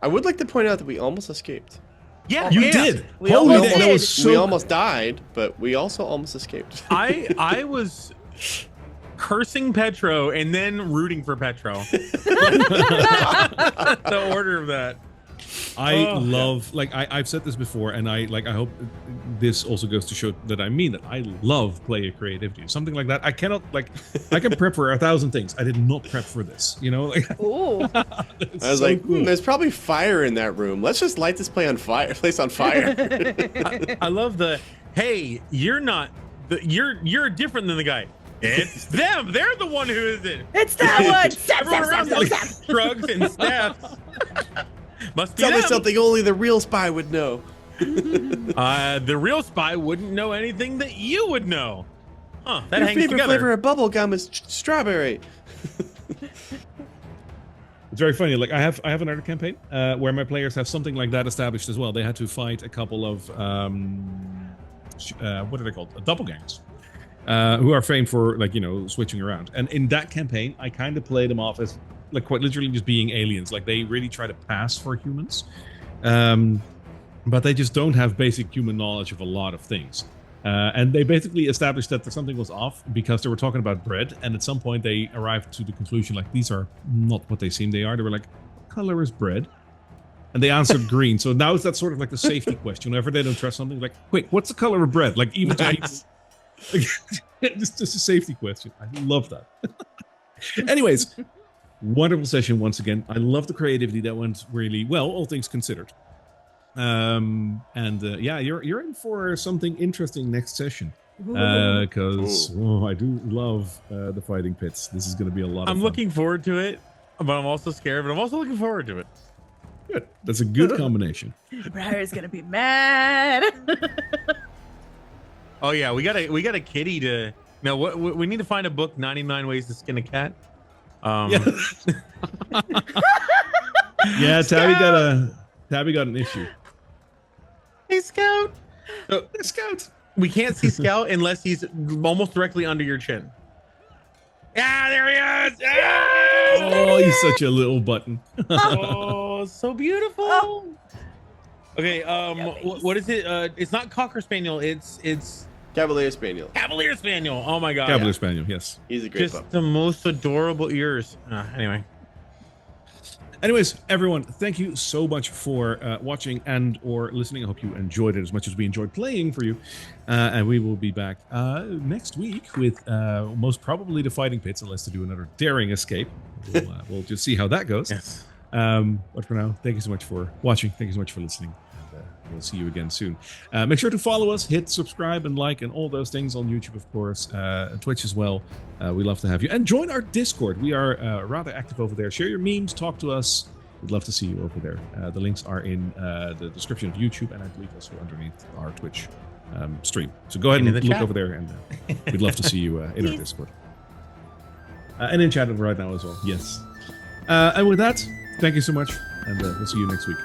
would like to point out that we almost escaped. Yeah, you did. We almost did. That was so... We almost died, but we also almost escaped. I was cursing Petro and then rooting for Petro. The order of that. I love, like I've said this before, and I hope this also goes to show that I mean that. I love player creativity. Something like that. I cannot, like, I can prep for 1,000 things. I did not prep for this, you know? Like, Ooh. I was like, there's probably fire in that room. Let's just light this place on fire. I love the, hey, you're not, you're different than the guy. It's them. They're the one who isn't. It's that one. Everyone around shrugs and snaps. Must be Tell me them. something only the real spy would know. The real spy wouldn't know anything that you would know. Huh, that Your hangs favorite together. flavor of bubble gum is strawberry. it's very funny. Like I have another campaign where my players have something like that established as well. They had to fight a couple of what are they called? Doppelgangers. Who are famed for, like, you know, switching around. And in that campaign, I kind of play them off as, like, quite literally just being aliens. Like, they really try to pass for humans. But they just don't have basic human knowledge of a lot of things. And they basically established that something was off because they were talking about bread. And at some point, they arrived to the conclusion, like, these are not what they seem they are. They were like, what color is bread? And they answered green. So now it's that sort of like the safety question. Whenever they don't trust something, like, quick, what's the color of bread? Like, even to just a safety question. I love that. Anyways, wonderful session once again. I love the creativity that went really well, all things considered. Yeah, you're in for something interesting next session. Because I do love the fighting pits. This is going to be a lot of fun. I'm looking forward to it, but I'm also scared, but I'm also looking forward to it. Good. That's a good combination. Briar's gonna be mad. Oh yeah, we got a kitty to. No, what we need to find a book, 99 Ways to Skin a Cat. Yeah, Tabby got an issue. Hey, Scout. Scout. We can't see Scout unless he's almost directly under your chin. Yeah, there he is. Yeah! Oh, he's such a little button. Oh, so beautiful. Oh. Okay, what is it? It's not Cocker Spaniel. It's Cavalier Spaniel. Cavalier Spaniel. Oh my god. Cavalier Spaniel, yes. He's a great Just pup. the most adorable ears. Anyways, everyone, thank you so much for watching and or listening. I hope you enjoyed it as much as we enjoyed playing for you. And we will be back next week with most probably the fighting pits, unless to do another daring escape. We'll just see how that goes. Yes. But for now, thank you so much for watching. Thank you so much for listening. We'll see you again soon. Make sure to follow us, hit subscribe and like and all those things on YouTube, of course, Twitch as well. We love to have you. And join our Discord. We are rather active over there. Share your memes, talk to us. We'd love to see you over there. The links are in the description of YouTube and I believe also underneath our Twitch stream. So go ahead and look over there and we'd love to see you in our Discord. And in chat right now as well. Yes. And with that, thank you so much and we'll see you next week.